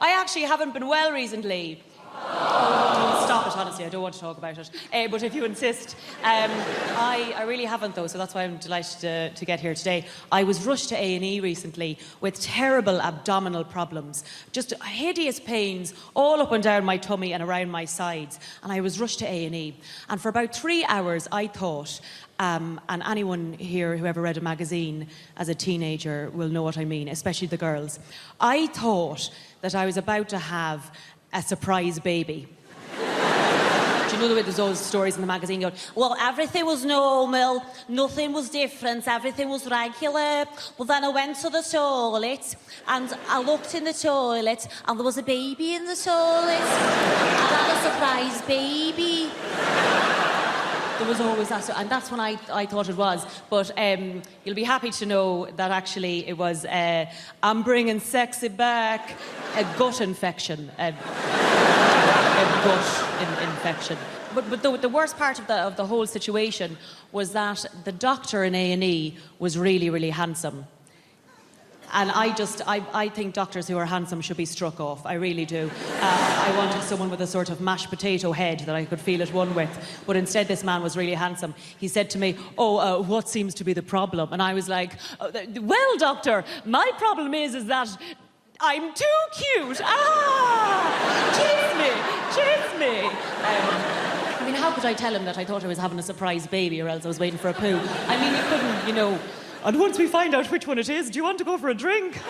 I actually haven't been well recently. Oh, stop it, honestly, I don't want to talk about it. But if you insist. I really haven't, though, so that's why I'm delighted to get here today. I was rushed to A&E recently with terrible abdominal problems. Just hideous pains all up and down my tummy and around my sides. And I was rushed to A&E. And for about 3 hours, I thought, and anyone here who ever read a magazine as a teenager will know what I mean, especially the girls. I thought that I was about to have a surprise baby. Do you know the way there's those stories in the magazine going, well, everything was normal, nothing was different, everything was regular. Well, then I went to the toilet and I looked in the toilet and there was a baby in the toilet. And I had a surprise baby. There was always that, and that's when I thought it was. But you'll be happy to know that actually it was, I'm bringing sexy back, a gut infection. A gut infection. But the worst part of the whole situation was that the doctor in A&E was really, really handsome. And I think doctors who are handsome should be struck off. I really do. I wanted someone with a sort of mashed potato head that I could feel at one with. But instead, this man was really handsome. He said to me, what seems to be the problem? And I was like, well, doctor, my problem is that I'm too cute. Cheers me. I mean, how could I tell him that I thought I was having a surprise baby or else I was waiting for a poo? I mean, you couldn't, you know... And once we find out which one it is, do you want to go for a drink? It's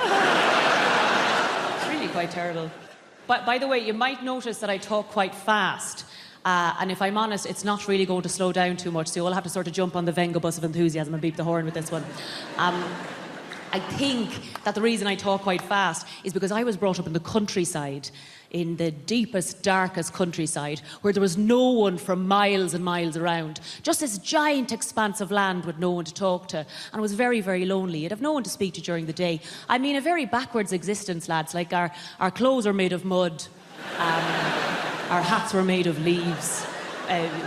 really quite terrible. But by the way, you might notice that I talk quite fast. And if I'm honest, it's not really going to slow down too much, so you'll have to sort of jump on the Venga bus of enthusiasm and beep the horn with this one. I think that the reason I talk quite fast is because I was brought up in the countryside, in the deepest, darkest countryside, where there was no one for miles and miles around. Just this giant expanse of land with no one to talk to. And it was very, very lonely. You'd have no one to speak to during the day. I mean, a very backwards existence, lads. Like, our clothes are made of mud. Our hats were made of leaves.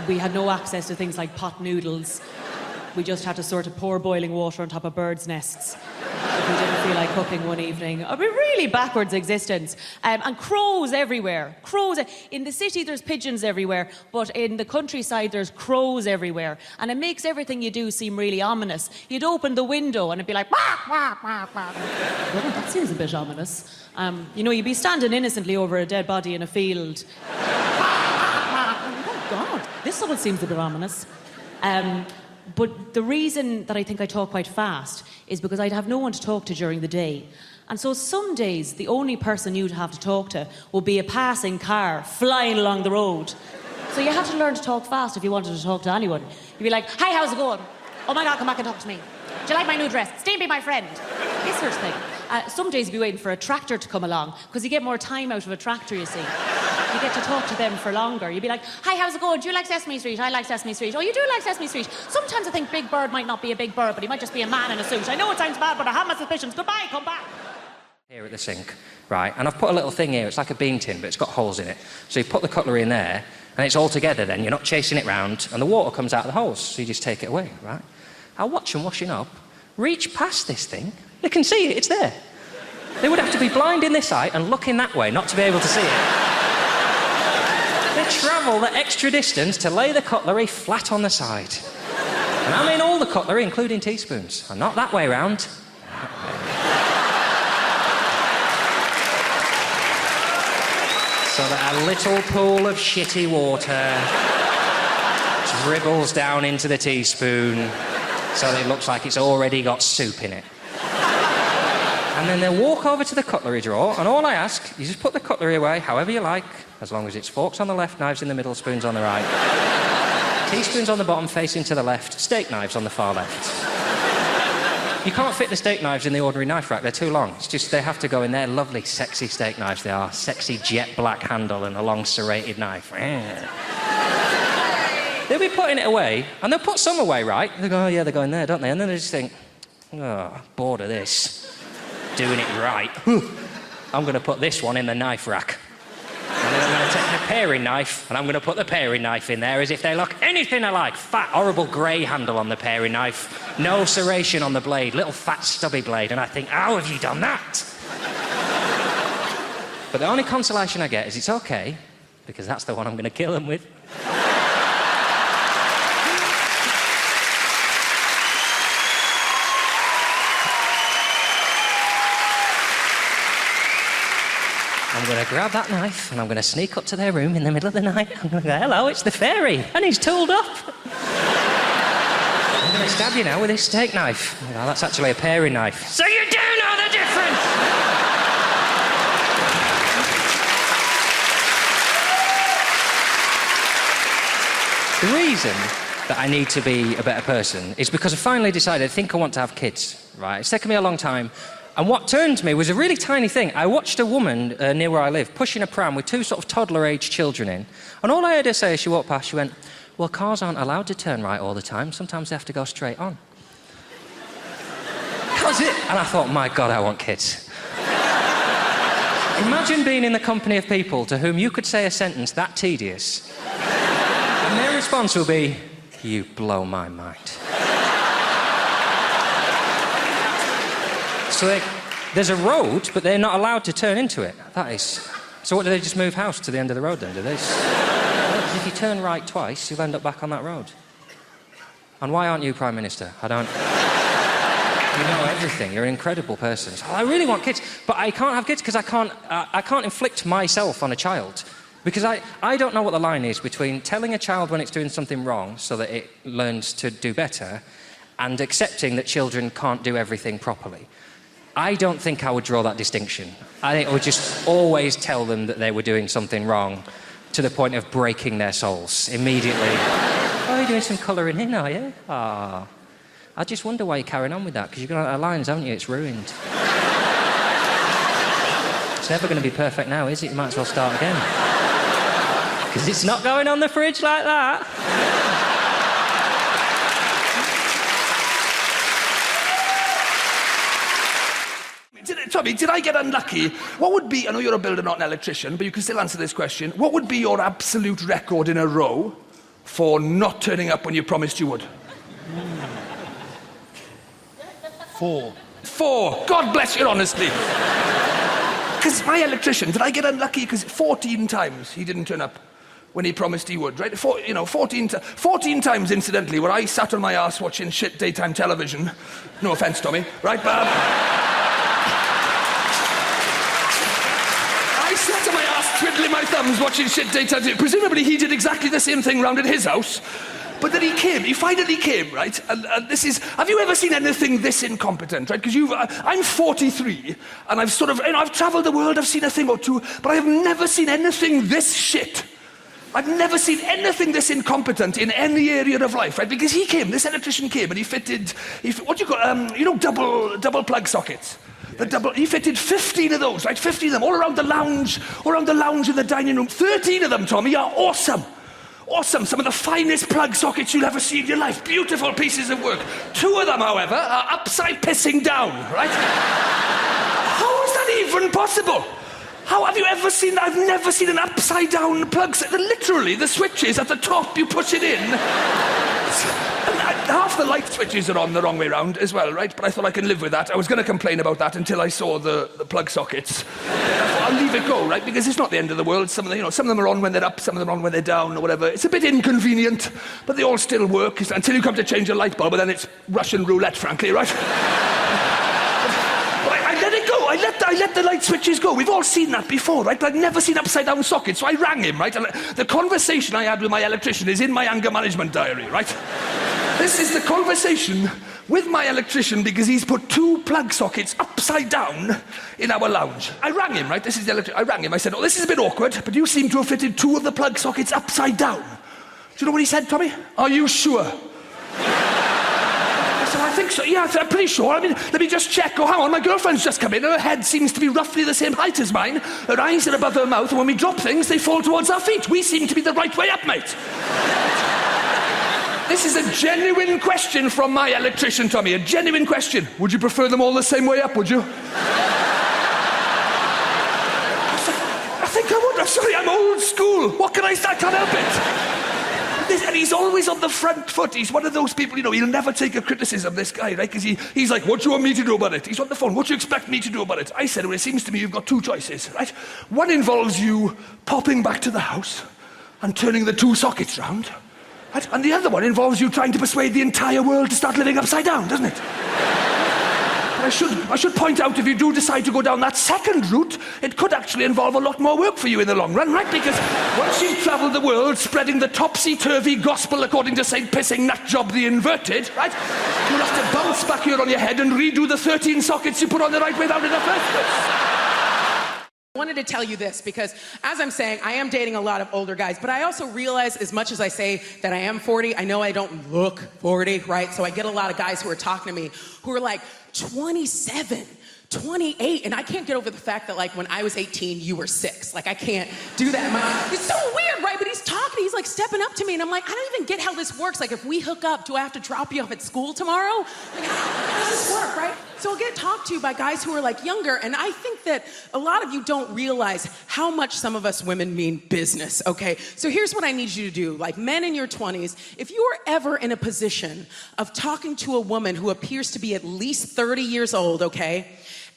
We had no access to things like pot noodles. We just had to sort of pour boiling water on top of birds' nests if we didn't feel like cooking one evening. A really backwards existence. And crows everywhere. Crows. In the city, there's pigeons everywhere, but in the countryside, there's crows everywhere. And it makes everything you do seem really ominous. You'd open the window and it'd be like, wah, wah, wah, wah. Well, that seems a bit ominous. You know, you'd be standing innocently over a dead body in a field. Oh, God, this all seems a bit ominous. But the reason that I think I talk quite fast is because I'd have no one to talk to during the day. And so some days, the only person you'd have to talk to will be a passing car flying along the road. So you had to learn to talk fast if you wanted to talk to anyone. You'd be like, hi, how's it going? Oh my God, come back and talk to me. Do you like my new dress? Stay and be my friend. This sort of thing. Some days you'd be waiting for a tractor to come along, because you get more time out of a tractor, you see. You get to talk to them for longer. You'd be like, hi, how's it going? Do you like Sesame Street? I like Sesame Street. Oh, you do like Sesame Street? Sometimes I think Big Bird might not be a big bird, but he might just be a man in a suit. I know it sounds bad, but I have my suspicions. Goodbye, come back. Here at the sink, right? And I've put a little thing here. It's like a bean tin, but it's got holes in it. So you put the cutlery in there, and it's all together then. You're not chasing it round, and the water comes out of the holes, so you just take it away, right? I'll watch them washing up, reach past this thing. They can see it, it's there. They would have to be blind in this eye and looking that way not to be able to see it. They travel the extra distance to lay the cutlery flat on the side. And I mean all the cutlery, including teaspoons, and not that way round. So that a little pool of shitty water dribbles down into the teaspoon so that it looks like it's already got soup in it. And then they'll walk over to the cutlery drawer, and all I ask, you just put the cutlery away however you like, as long as it's forks on the left, knives in the middle, spoons on the right. Teaspoons on the bottom facing to the left, steak knives on the far left. You can't fit the steak knives in the ordinary knife rack, they're too long. It's just they have to go in there. Lovely, sexy steak knives they are. Sexy jet black handle and a long serrated knife. They'll be putting it away, and they'll put some away, right? They go, oh yeah, they're going there, don't they? And then they just think, oh, bored of this. Doing it right. I'm going to put this one in the knife rack. And then I'm going to take the paring knife, and I'm going to put the paring knife in there as if they look anything alike. Fat, horrible grey handle on the paring knife. No serration on the blade. Little fat, stubby blade. And I think, how have you done that? But the only consolation I get is it's okay, because that's the one I'm going to kill them with. I'm going to grab that knife and I'm going to sneak up to their room in the middle of the night. I'm going to go, hello, it's the fairy, and he's tooled up. I'm going to stab you now with this steak knife. Well, that's actually a paring knife. So you do know the difference! The reason that I need to be a better person is because I finally decided I think I want to have kids, right? It's taken me a long time. And what turned me was a really tiny thing. I watched a woman near where I live pushing a pram with two sort of toddler-aged children in. And all I heard her say as she walked past, she went, well, cars aren't allowed to turn right all the time. Sometimes they have to go straight on. That was it. And I thought, my God, I want kids. Imagine being in the company of people to whom you could say a sentence that tedious, and their response will be, you blow my mind. So there's a road, but they're not allowed to turn into it. That is... So what, do they just move house to the end of the road then, do they? If you turn right twice, you'll end up back on that road. And why aren't you Prime Minister? I don't... You know everything. You're an incredible person. So I really want kids, but I can't have kids because I can't inflict myself on a child. Because I don't know what the line is between telling a child when it's doing something wrong so that it learns to do better and accepting that children can't do everything properly. I don't think I would draw that distinction. I think I would just always tell them that they were doing something wrong to the point of breaking their souls immediately. Oh, you're doing some colouring in, are you? Ah. I just wonder why you're carrying on with that, because you've got out of lines, haven't you? It's ruined. It's never going to be perfect now, is it? You might as well start again. Because it's not going on the fridge like that. Tommy, did I get unlucky? What would be, I know you're a builder, not an electrician, but you can still answer this question. What would be your absolute record in a row for not turning up when you promised you would? 4. 4. God bless your honesty. Because my electrician, did I get unlucky? Because 14 times he didn't turn up when he promised he would, right? 14 times, incidentally, where I sat on my arse watching shit daytime television. No offence, Tommy, right? But... I sat on my arse twiddling my thumbs watching shit daytime television. Presumably he did exactly the same thing round at his house. But then he finally came, right? And this is... Have you ever seen anything this incompetent, right? Because I'm 43, and I've sort of... I've travelled the world, I've seen a thing or two, but I have never seen anything this shit. I've never seen anything this incompetent in any area of life, right? Because he came, this electrician came, and he fitted... what do you call... double plug sockets. He fitted 15 of those, right? 15 of them, all around the lounge in the dining room. 13 of them, Tommy, are awesome. Awesome, some of the finest plug sockets you'll ever see in your life. Beautiful pieces of work. 2 of them, however, are upside pissing down, right? How is that even possible? How have you ever seen... I've never seen an upside down plug socket. Literally, the switches at the top, you push it in. And half the light switches are on the wrong way round as well, right? But I thought I can live with that. I was going to complain about that until I saw the plug sockets. I'll leave it go, right? Because it's not the end of the world. Some of them are on when they're up, some of them are on when they're down, or whatever. It's a bit inconvenient, but they all still work until you come to change a light bulb, and then it's Russian roulette, frankly, right? I let it go. I let the light switches go. We've all seen that before, right? But I've never seen upside-down sockets, so I rang him, right? And the conversation I had with my electrician is in my anger management diary, right? This is the conversation with my electrician because he's put 2 plug sockets upside down in our lounge. I rang him, right? This is the electrician. I rang him. I said, oh, this is a bit awkward, but you seem to have fitted 2 of the plug sockets upside down. Do you know what he said, Tommy? Are you sure? I said, I think so. Yeah, I'm pretty sure. I mean, let me just check. Oh, hang on, my girlfriend's just come in. Her head seems to be roughly the same height as mine. Her eyes are above her mouth, and when we drop things, they fall towards our feet. We seem to be the right way up, mate. This is a genuine question from my electrician, Tommy. A genuine question. Would you prefer them all the same way up, would you? I think I would. I'm sorry, I'm old school. What can I say? I can't help it. And he's always on the front foot. He's one of those people, you know, he'll never take a criticism, this guy, right? Because he's like, what do you want me to do about it? He's on the phone, what do you expect me to do about it? I said, well, it seems to me you've got two choices, right? One involves you popping back to the house and turning the two sockets round, right? And the other one involves you trying to persuade the entire world to start living upside down, doesn't it? I should point out, if you do decide to go down that second route, it could actually involve a lot more work for you in the long run, right? Because once you've travelled the world spreading the topsy-turvy gospel according to St. Pissing Nutjob the Inverted, right? You'll have to bounce back here on your head and redo the 13 sockets you put on the right way round in the first place. I wanted to tell you this because, as I'm saying, I am dating a lot of older guys, but I also realize, as much as I say that I am 40, I know I don't look 40, right? So I get a lot of guys who are talking to me who are like 27, 28, and I can't get over the fact that, like, when I was 18, you were 6. Like, I can't do that. It's so weird, right? But he's talking, he's like stepping up to me, and I'm like, I don't even get how this works. Like, if we hook up, do I have to drop you off at school tomorrow? Like, how does this work, right? So I'll get talked to by guys who are like younger, and I think that a lot of you don't realize how much some of us women mean business, okay? So here's what I need you to do. Like, men in your 20s, if you are ever in a position of talking to a woman who appears to be at least 30 years old, okay,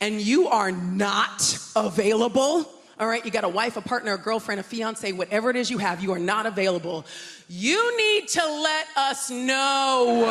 and you are not available, all right, you got a wife, a partner, a girlfriend, a fiance, whatever it is you have, you are not available, you need to let us know,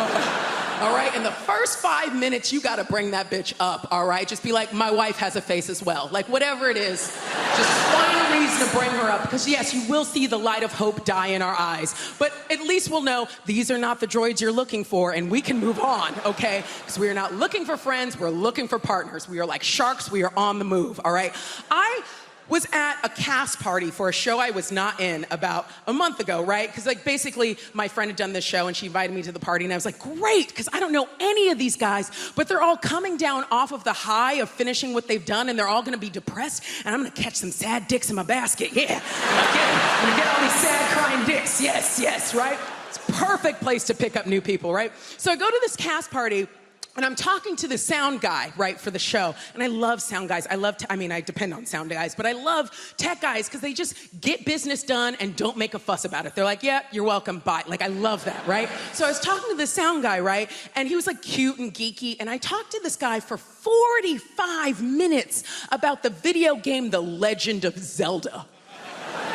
all right? In the first 5 minutes, you gotta bring that bitch up, all right? Just be like, my wife has a face as well. Like, whatever it is, just find a reason to bring her up, because yes, you will see the light of hope die in our eyes, but at least we'll know these are not the droids you're looking for, and we can move on, okay? Because we are not looking for friends, we're looking for partners. We are like sharks, we are on the move, all right? I was at a cast party for a show I was not in about a month ago, right? Because, like, basically my friend had done this show and she invited me to the party, and I was like, great, because I don't know any of these guys, but they're all coming down off of the high of finishing what they've done, and they're all gonna be depressed, and I'm gonna catch some sad dicks in my basket, yeah. I'm gonna get all these sad crying dicks, yes, right? It's a perfect place to pick up new people, right? So I go to this cast party, and I'm talking to the sound guy, right, for the show. And I love sound guys. I depend on sound guys, but I love tech guys because they just get business done and don't make a fuss about it. They're like, yeah, you're welcome, bye. Like, I love that, right? So I was talking to the sound guy, right? And he was like cute and geeky. And I talked to this guy for 45 minutes about the video game, The Legend of Zelda.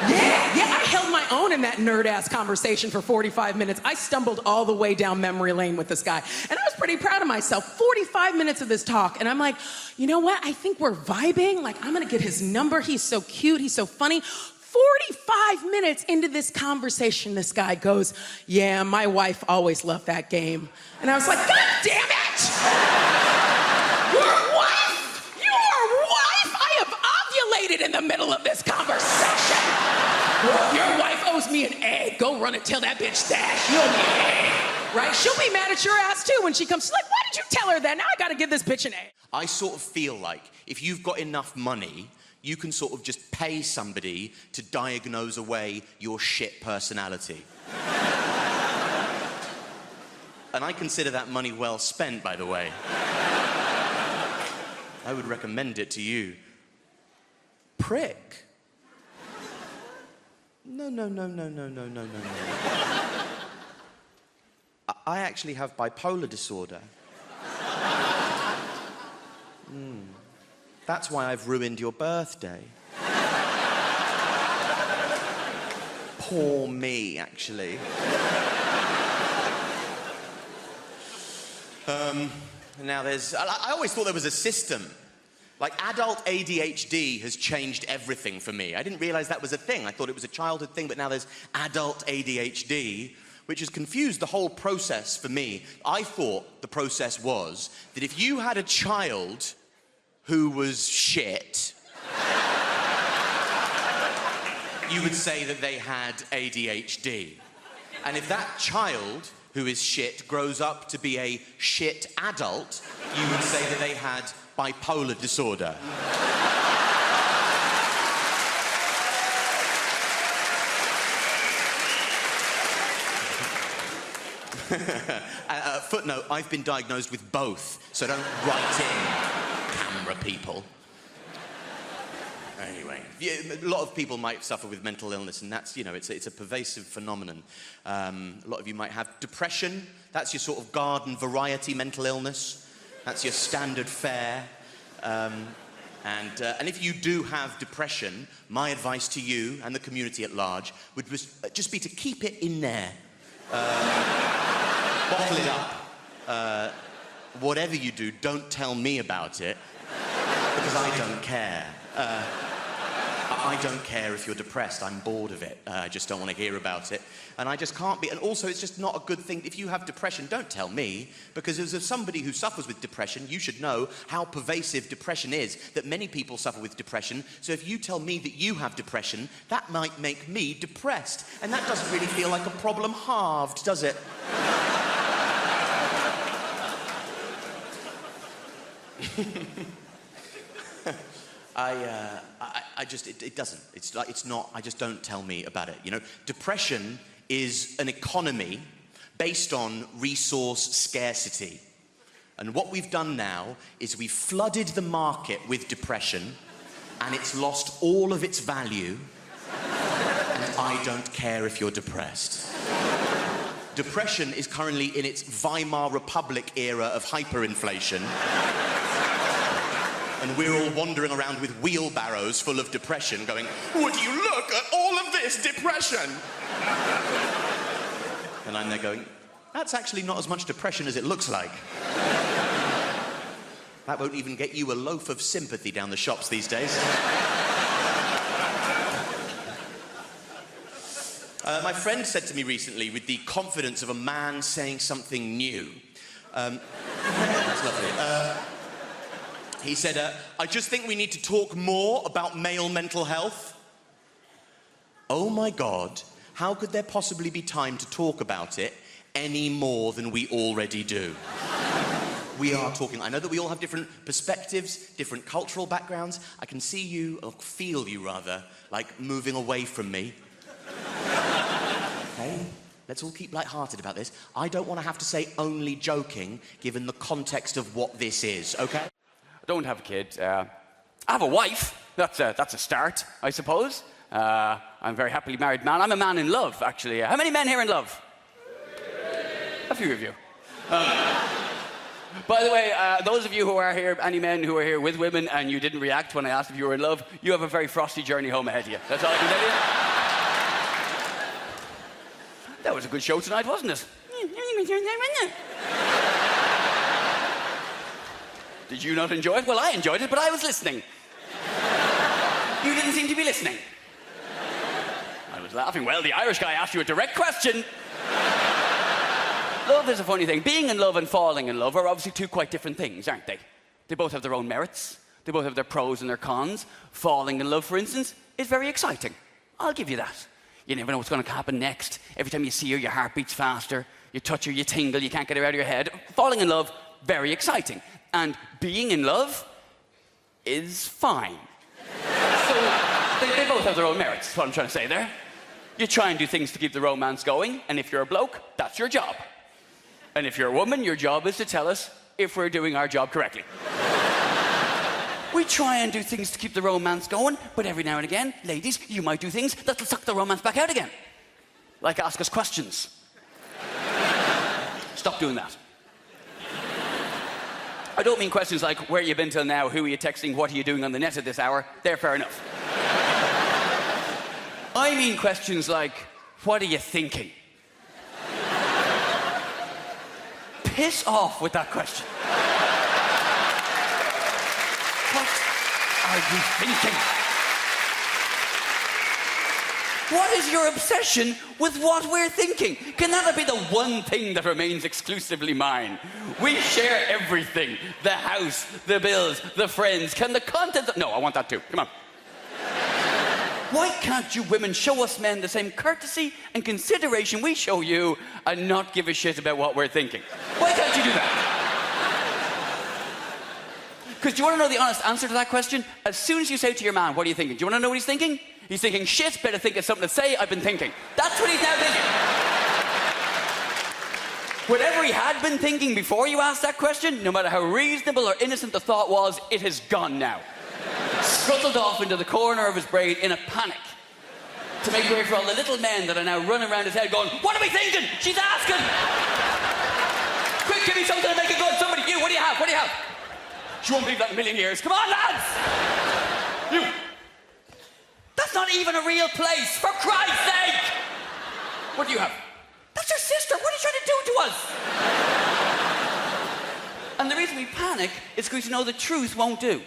Yeah, I held my own in that nerd-ass conversation for 45 minutes. I stumbled all the way down memory lane with this guy. And I was pretty proud of myself. 45 minutes of this talk, and I'm like, you know what? I think we're vibing. Like, I'm gonna get his number. He's so cute, he's so funny. 45 minutes into this conversation, this guy goes, yeah, my wife always loved that game. And I was like, God damn it! Your wife? Your wife? I have ovulated in the middle of this conversation. Your wife owes me an egg. Go run and tell that bitch that. She owes me an egg. Right? She'll be mad at your ass too when she comes. She's like, why did you tell her that? Now I gotta give this bitch an egg. I sort of feel like if you've got enough money, you can sort of just pay somebody to diagnose away your shit personality. And I consider that money well spent, by the way. I would recommend it to you. Prick. No. I actually have bipolar disorder. That's why I've ruined your birthday. Poor me, actually. Now I always thought there was a system. Like, adult ADHD has changed everything for me. I didn't realize that was a thing. I thought it was a childhood thing, but now there's adult ADHD, which has confused the whole process for me. I thought the process was that if you had a child who was shit, you would say that they had ADHD. And if that child who is shit grows up to be a shit adult, you would say that they had bipolar disorder. Footnote, I've been diagnosed with both, so don't write in, camera people. Anyway, a lot of people might suffer with mental illness, and that's, you know, it's a pervasive phenomenon. A lot of you might have depression. That's your sort of garden variety mental illness. That's your standard fare. And if you do have depression, my advice to you and the community at large would just be to keep it in there. Bottle it up. Whatever you do, don't tell me about it, because I don't care. I don't care if you're depressed. I'm bored of it. I just don't want to hear about it. And I just can't be. And also, it's just not a good thing. If you have depression, don't tell me, because as somebody who suffers with depression, you should know how pervasive depression is, that many people suffer with depression. So if you tell me that you have depression, that might make me depressed. And that doesn't really feel like a problem halved, does it? It doesn't. It's not, I just don't tell me about it. You know, depression is an economy based on resource scarcity. And what we've done now is we've flooded the market with depression, and it's lost all of its value, and I don't care if you're depressed. Depression is currently in its Weimar Republic era of hyperinflation. And we're all wandering around with wheelbarrows full of depression going, would you look at all of this depression? And I'm there going, that's actually not as much depression as it looks like. That won't even get you a loaf of sympathy down the shops these days. My friend said to me recently, with the confidence of a man saying something new, that's lovely. He said, I just think we need to talk more about male mental health. Oh my God, how could there possibly be time to talk about it any more than we already do? We are talking. I know that we all have different perspectives, different cultural backgrounds. I can see you, or feel you rather, like moving away from me. Okay? Let's all keep lighthearted about this. I don't want to have to say only joking, given the context of what this is, okay? I don't have a kid. I have a wife. That's a start, I suppose. I'm a very happily married man. I'm a man in love, actually. How many men here in love? A few of you. By the way, those of you who are here, any men who are here with women and you didn't react when I asked if you were in love, you have a very frosty journey home ahead of you. That's all I can tell you. That was a good show tonight, wasn't it? Did you not enjoy it? Well, I enjoyed it, but I was listening. You didn't seem to be listening. I was laughing. Well, the Irish guy asked you a direct question. Love is a funny thing. Being in love and falling in love are obviously two quite different things, aren't they? They both have their own merits. They both have their pros and their cons. Falling in love, for instance, is very exciting. I'll give you that. You never know what's going to happen next. Every time you see her, your heart beats faster. You touch her, you tingle, you can't get her out of your head. Falling in love, very exciting. And being in love is fine. So they both have their own merits, is what I'm trying to say there. You try and do things to keep the romance going, and if you're a bloke, that's your job. And if you're a woman, your job is to tell us if we're doing our job correctly. We try and do things to keep the romance going, but every now and again, ladies, you might do things that'll suck the romance back out again. Like ask us questions. Stop doing that. I don't mean questions like, where you been till now, who are you texting, what are you doing on the net at this hour? They're fair enough. I mean questions like, what are you thinking? Piss off with that question. What are you thinking? What is your obsession with what we're thinking? Can that be the one thing that remains exclusively mine? We share everything. The house, the bills, the friends. Can the content... No, I want that too. Come on. Why can't you women show us men the same courtesy and consideration we show you and not give a shit about what we're thinking? Why can't you do that? Because do you want to know the honest answer to that question? As soon as you say to your man, what are you thinking? Do you want to know what he's thinking? He's thinking, shit, better think of something to say, I've been thinking. That's what he's now thinking. Whatever he had been thinking before you asked that question, no matter how reasonable or innocent the thought was, it has gone now. scuttled off into the corner of his brain in a panic to make way for all the little men that are now running around his head going, what are we thinking? She's asking! Quick, give me something to make it good. Somebody, you, what do you have? What do you have? She won't believe that in a million years. Come on, lads! You. That's not even a real place, for Christ's sake! What do you have? That's your sister. What are you trying to do to us? And the reason we panic is because we know the truth won't do.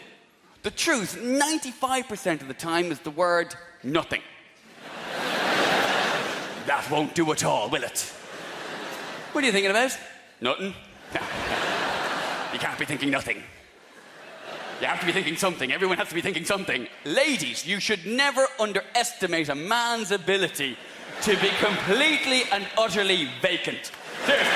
The truth, 95% of the time, is the word nothing. That won't do at all, will it? What are you thinking about? Nothing. You can't be thinking nothing. You have to be thinking something. Everyone has to be thinking something. Ladies, you should never underestimate a man's ability to be completely and utterly vacant. Cheers.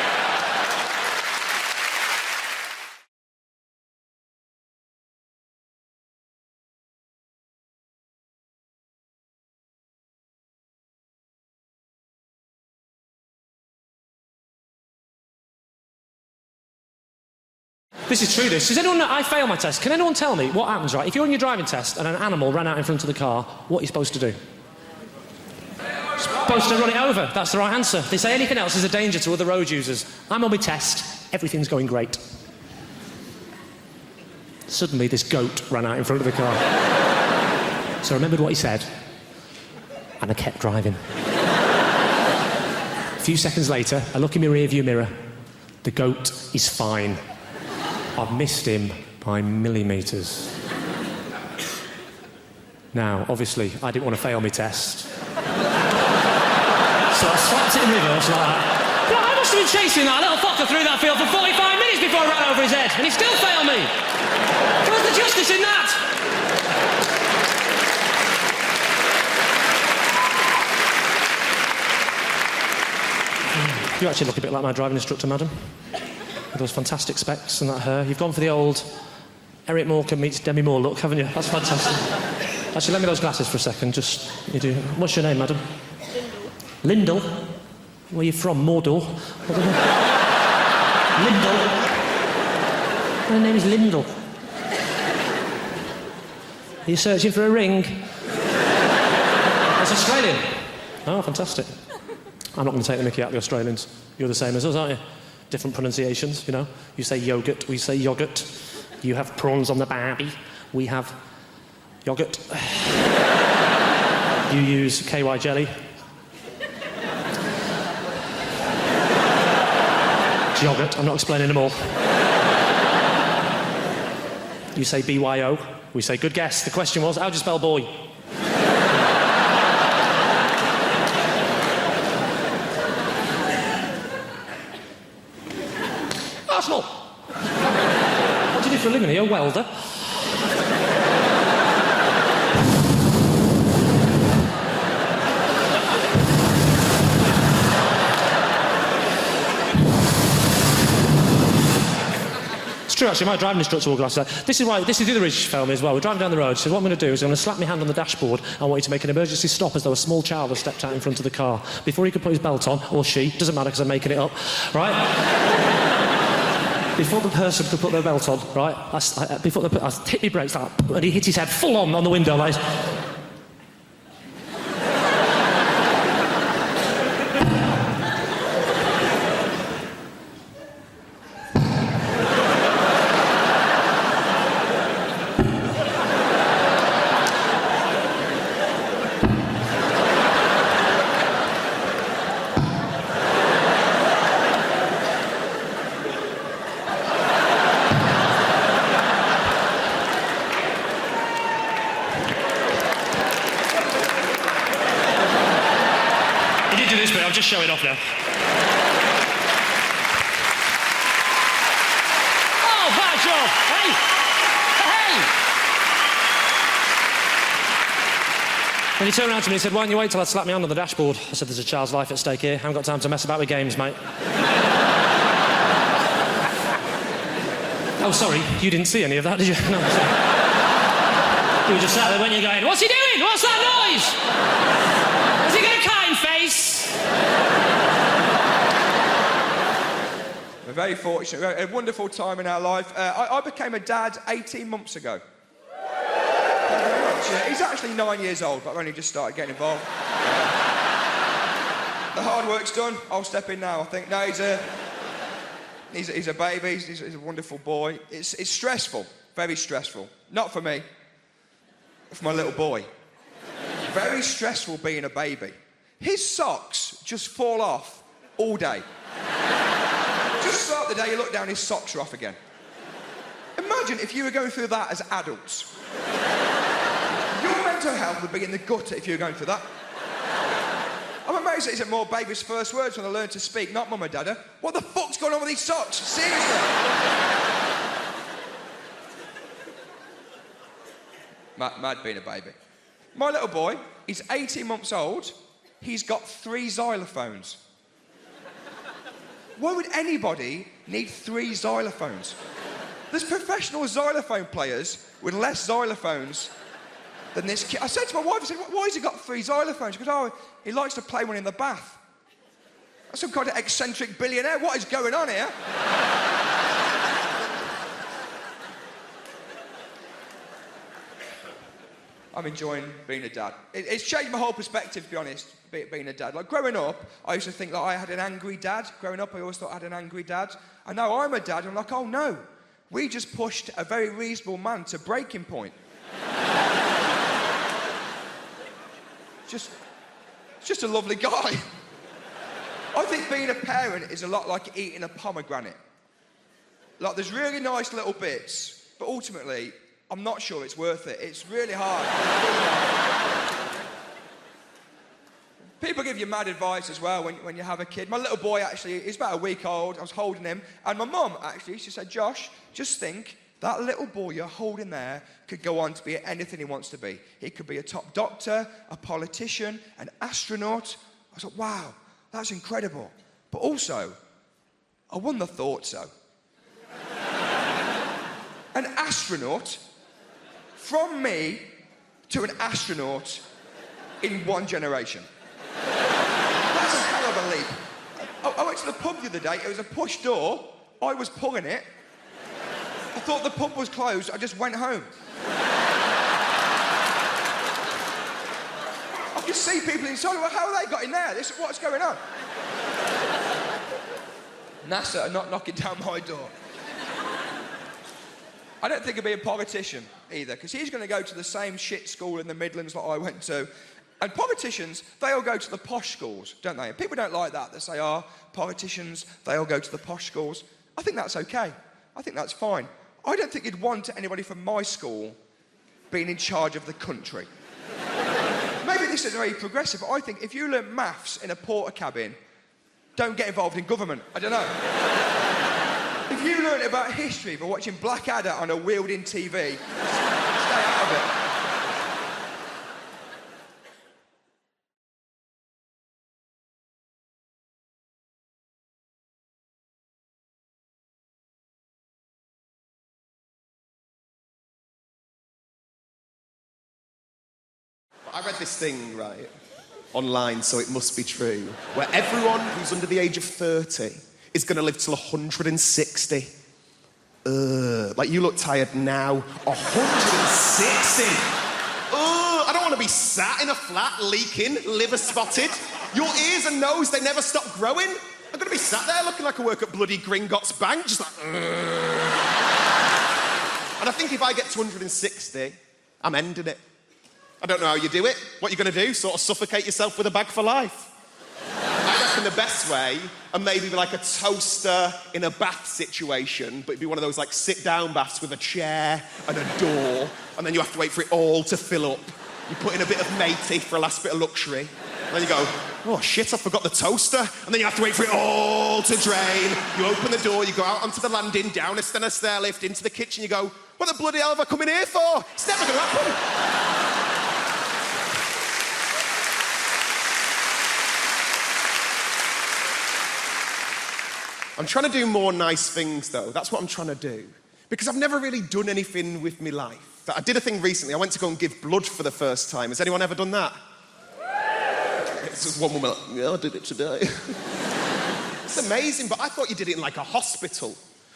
This is true, this. Does anyone know? I fail my test. Can anyone tell me what happens, right? If you're on your driving test and an animal ran out in front of the car, what are you supposed to do? Supposed to run it over. That's the right answer. If they say anything else is a danger to other road users. I'm on my test. Everything's going great. Suddenly, this goat ran out in front of the car. So I remembered what he said, and I kept driving. A few seconds later, I look in my rearview mirror. The goat is fine. I've missed him by millimetres. Now, obviously, I didn't want to fail my test. So I slapped it in reverse like that. Yeah, I must have been chasing that little fucker through that field for 45 minutes before I ran over his head, and he still failed me. Where's the justice in that? You actually look a bit like my driving instructor, madam. With those fantastic specs and that hair. You've gone for the old Eric Morecambe meets Demi Moore look, haven't you? That's fantastic. Actually, lend me those glasses for a second. Just, you do. What's your name, madam? Lyndall. Where are you from? Mordor? Lyndall. My name is Lyndall. Are you searching for a ring? That's Australian. Oh, fantastic. I'm not going to take the mickey out of the Australians. You're the same as us, aren't you? Different pronunciations, you know. You say yogurt, we say yoghurt. You have prawns on the barbie, we have yoghurt. You use KY jelly. It's yoghurt, I'm not explaining them all. You say BYO, we say good guess. The question was, how do you spell boy? Arsenal! What do you do for a living? Are you a welder? It's true, actually, my driving instructor wore glasses. This is the other reason she failed me as well. We're driving down the road. She said, what I'm going to do is I'm going to slap my hand on the dashboard. I want you to make an emergency stop as though a small child has stepped out in front of the car. Before he could put his belt on, or she, doesn't matter because I'm making it up, right? Before the person could put their belt on, right, I hit my brakes up, and he hit his head full on the window, like... I'm just showing off now. Oh, bad job! Hey! Hey! And he turned around to me and said, why don't you wait till I slap my hand on the dashboard? I said, there's a child's life at stake here. I haven't got time to mess about with games, mate. Oh, sorry, you didn't see any of that, did you? No, sorry. You were just sat there when you're going, what's he doing? What's that noise? Has he got a kind face? We're very fortunate. We had a wonderful time in our life. I became a dad 18 months ago. He's actually 9 years old, but I've only just started getting involved. The hard work's done. I'll step in now, I think. No, he's a baby. He's a wonderful boy. It's stressful, very stressful. Not for me, for my little boy. Very stressful being a baby. His socks just fall off all day. Just start the day, you look down, his socks are off again. Imagine if you were going through that as adults. Your mental health would be in the gutter if you were going through that. I'm amazed that isn't more baby's first words when they learn to speak, not mum and dada. What the fuck's going on with these socks? Seriously. Mad being a baby. My little boy, he's 18 months old. He's got 3 xylophones. Why would anybody need 3 xylophones? There's professional xylophone players with less xylophones than this kid. I said to my wife, I said, why has he got 3 xylophones? She goes, oh, he likes to play one in the bath. That's some kind of eccentric billionaire. What is going on here? I'm enjoying being a dad. It's changed my whole perspective, to be honest, being a dad. Like, growing up, I used to think that I had an angry dad. Growing up, I always thought I had an angry dad. And now I'm a dad, and I'm like, oh, no. We just pushed a very reasonable man to breaking point. Just a lovely guy. I think being a parent is a lot like eating a pomegranate. Like, there's really nice little bits, but ultimately, I'm not sure it's worth it. It's really hard. People give you mad advice as well when you have a kid. My little boy, actually, he's about a week old. I was holding him. And my mum, actually, she said, Josh, just think, that little boy you're holding there could go on to be anything he wants to be. He could be a top doctor, a politician, an astronaut. I thought, wow, that's incredible. But also, I wouldn't have thought so. An astronaut, from me to an astronaut in 1 generation. That's a hell of a leap. I went to the pub the other day. It was a push door. I was pulling it. I thought the pub was closed. I just went home. I could see people inside. Well, how have they got in there? What's going on? NASA are not knocking down my door. I don't think he'll be a politician either, because he's going to go to the same shit school in the Midlands that I went to. And politicians, they all go to the posh schools, don't they? And people don't like that. They say, oh, politicians, they all go to the posh schools. I think that's okay. I think that's fine. I don't think you'd want anybody from my school being in charge of the country. Maybe this is very progressive, but I think if you learn maths in a porter cabin, don't get involved in government. I don't know. If you learn about history by watching Blackadder on a wheeled-in TV, stay out of it. I read this thing, right, online, so it must be true, where everyone who's under the age of 30 is going to live till 160. Like, you look tired now. 160? I don't want to be sat in a flat, leaking, liver spotted. Your ears and nose, they never stop growing. I'm going to be sat there looking like I work at bloody Gringotts Bank, just like... And I think if I get to 160, I'm ending it. I don't know how you do it. What are you going to do? Sort of suffocate yourself with a bag for life? I reckon the best way, and maybe like a toaster in a bath situation, but it'd be one of those like sit-down baths with a chair and a door, and then you have to wait for it all to fill up. You put in a bit of matey for a last bit of luxury, and then you go, oh shit, I forgot the toaster, and then you have to wait for it all to drain. You open the door, you go out onto the landing, down a stair lift, into the kitchen, you go, what the bloody hell have I come in here for? It's never going to happen. I'm trying to do more nice things, though. That's what I'm trying to do. Because I've never really done anything with my life. I did a thing recently. I went to go and give blood for the first time. Has anyone ever done that? It's just one woman like, yeah, I did it today. It's amazing, but I thought you did it in like a hospital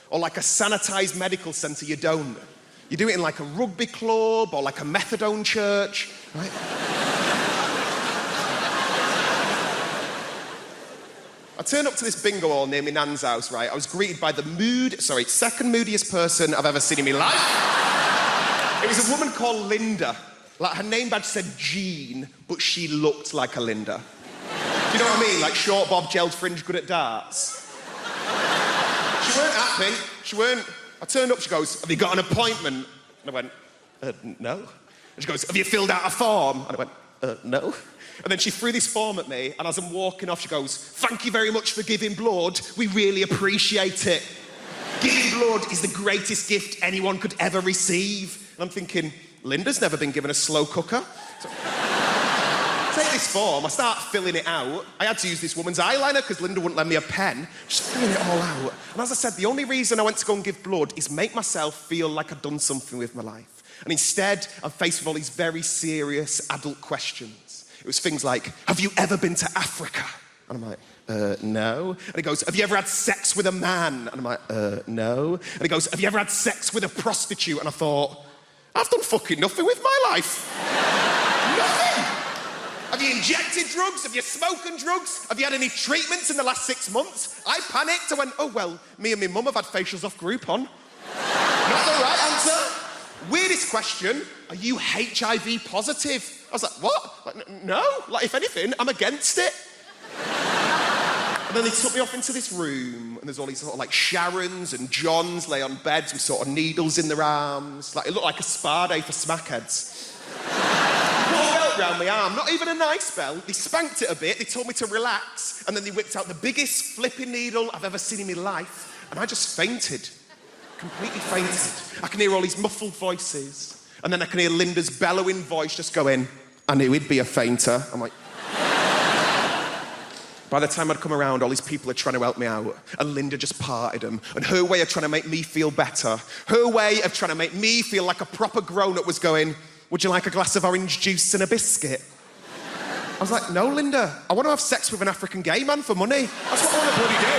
or like a sanitised medical centre. You don't. You do it in like a rugby club or like a methadone church, right? I turned up to this bingo hall near my nan's house, right? I was greeted by the second moodiest person I've ever seen in my life. It was a woman called Linda. Like, her name badge said Jean, but she looked like a Linda. Do you know what I mean? Like short bob, gelled fringe, good at darts. She weren't happy. She weren't. I turned up, she goes, have you got an appointment? And I went, no. And she goes, have you filled out a form? And I went, no. And then she threw this form at me, and as I'm walking off, she goes, thank you very much for giving blood. We really appreciate it. Giving blood is the greatest gift anyone could ever receive. And I'm thinking, Linda's never been given a slow cooker. So, take this form, I start filling it out. I had to use this woman's eyeliner because Linda wouldn't lend me a pen. Just filling it all out. And as I said, the only reason I went to go and give blood is make myself feel like I'd done something with my life. And instead, I'm faced with all these very serious adult questions. It was things like, have you ever been to Africa? And I'm like, no. And he goes, have you ever had sex with a man? And I'm like, no. And he goes, have you ever had sex with a prostitute? And I thought, I've done fucking nothing with my life. Nothing. Have you injected drugs? Have you spoken drugs? Have you had any treatments in the last 6 months? I panicked. I went, oh, well, me and my mum have had facials off Groupon. Not the right answer. Weirdest question, are you HIV positive? I was like, what? Like, no. Like, if anything, I'm against it. And then they took me off into this room, and there's all these sort of like Sharons and Johns lay on beds with sort of needles in their arms. Like, it looked like a spa day for smackheads. Put a belt round my arm, not even a nice belt. They spanked it a bit, they told me to relax, and then they whipped out the biggest flipping needle I've ever seen in my life, and I just fainted. Completely fainted. I can hear all these muffled voices, and then I can hear Linda's bellowing voice just going, I knew he'd be a fainter. I'm like... By the time I'd come around, all these people are trying to help me out, and Linda just parted them. And her way of trying to make me feel better, her way of trying to make me feel like a proper grown-up was going, would you like a glass of orange juice and a biscuit? I was like, no, Linda, I want to have sex with an African gay man for money. That's what I want to bloody do.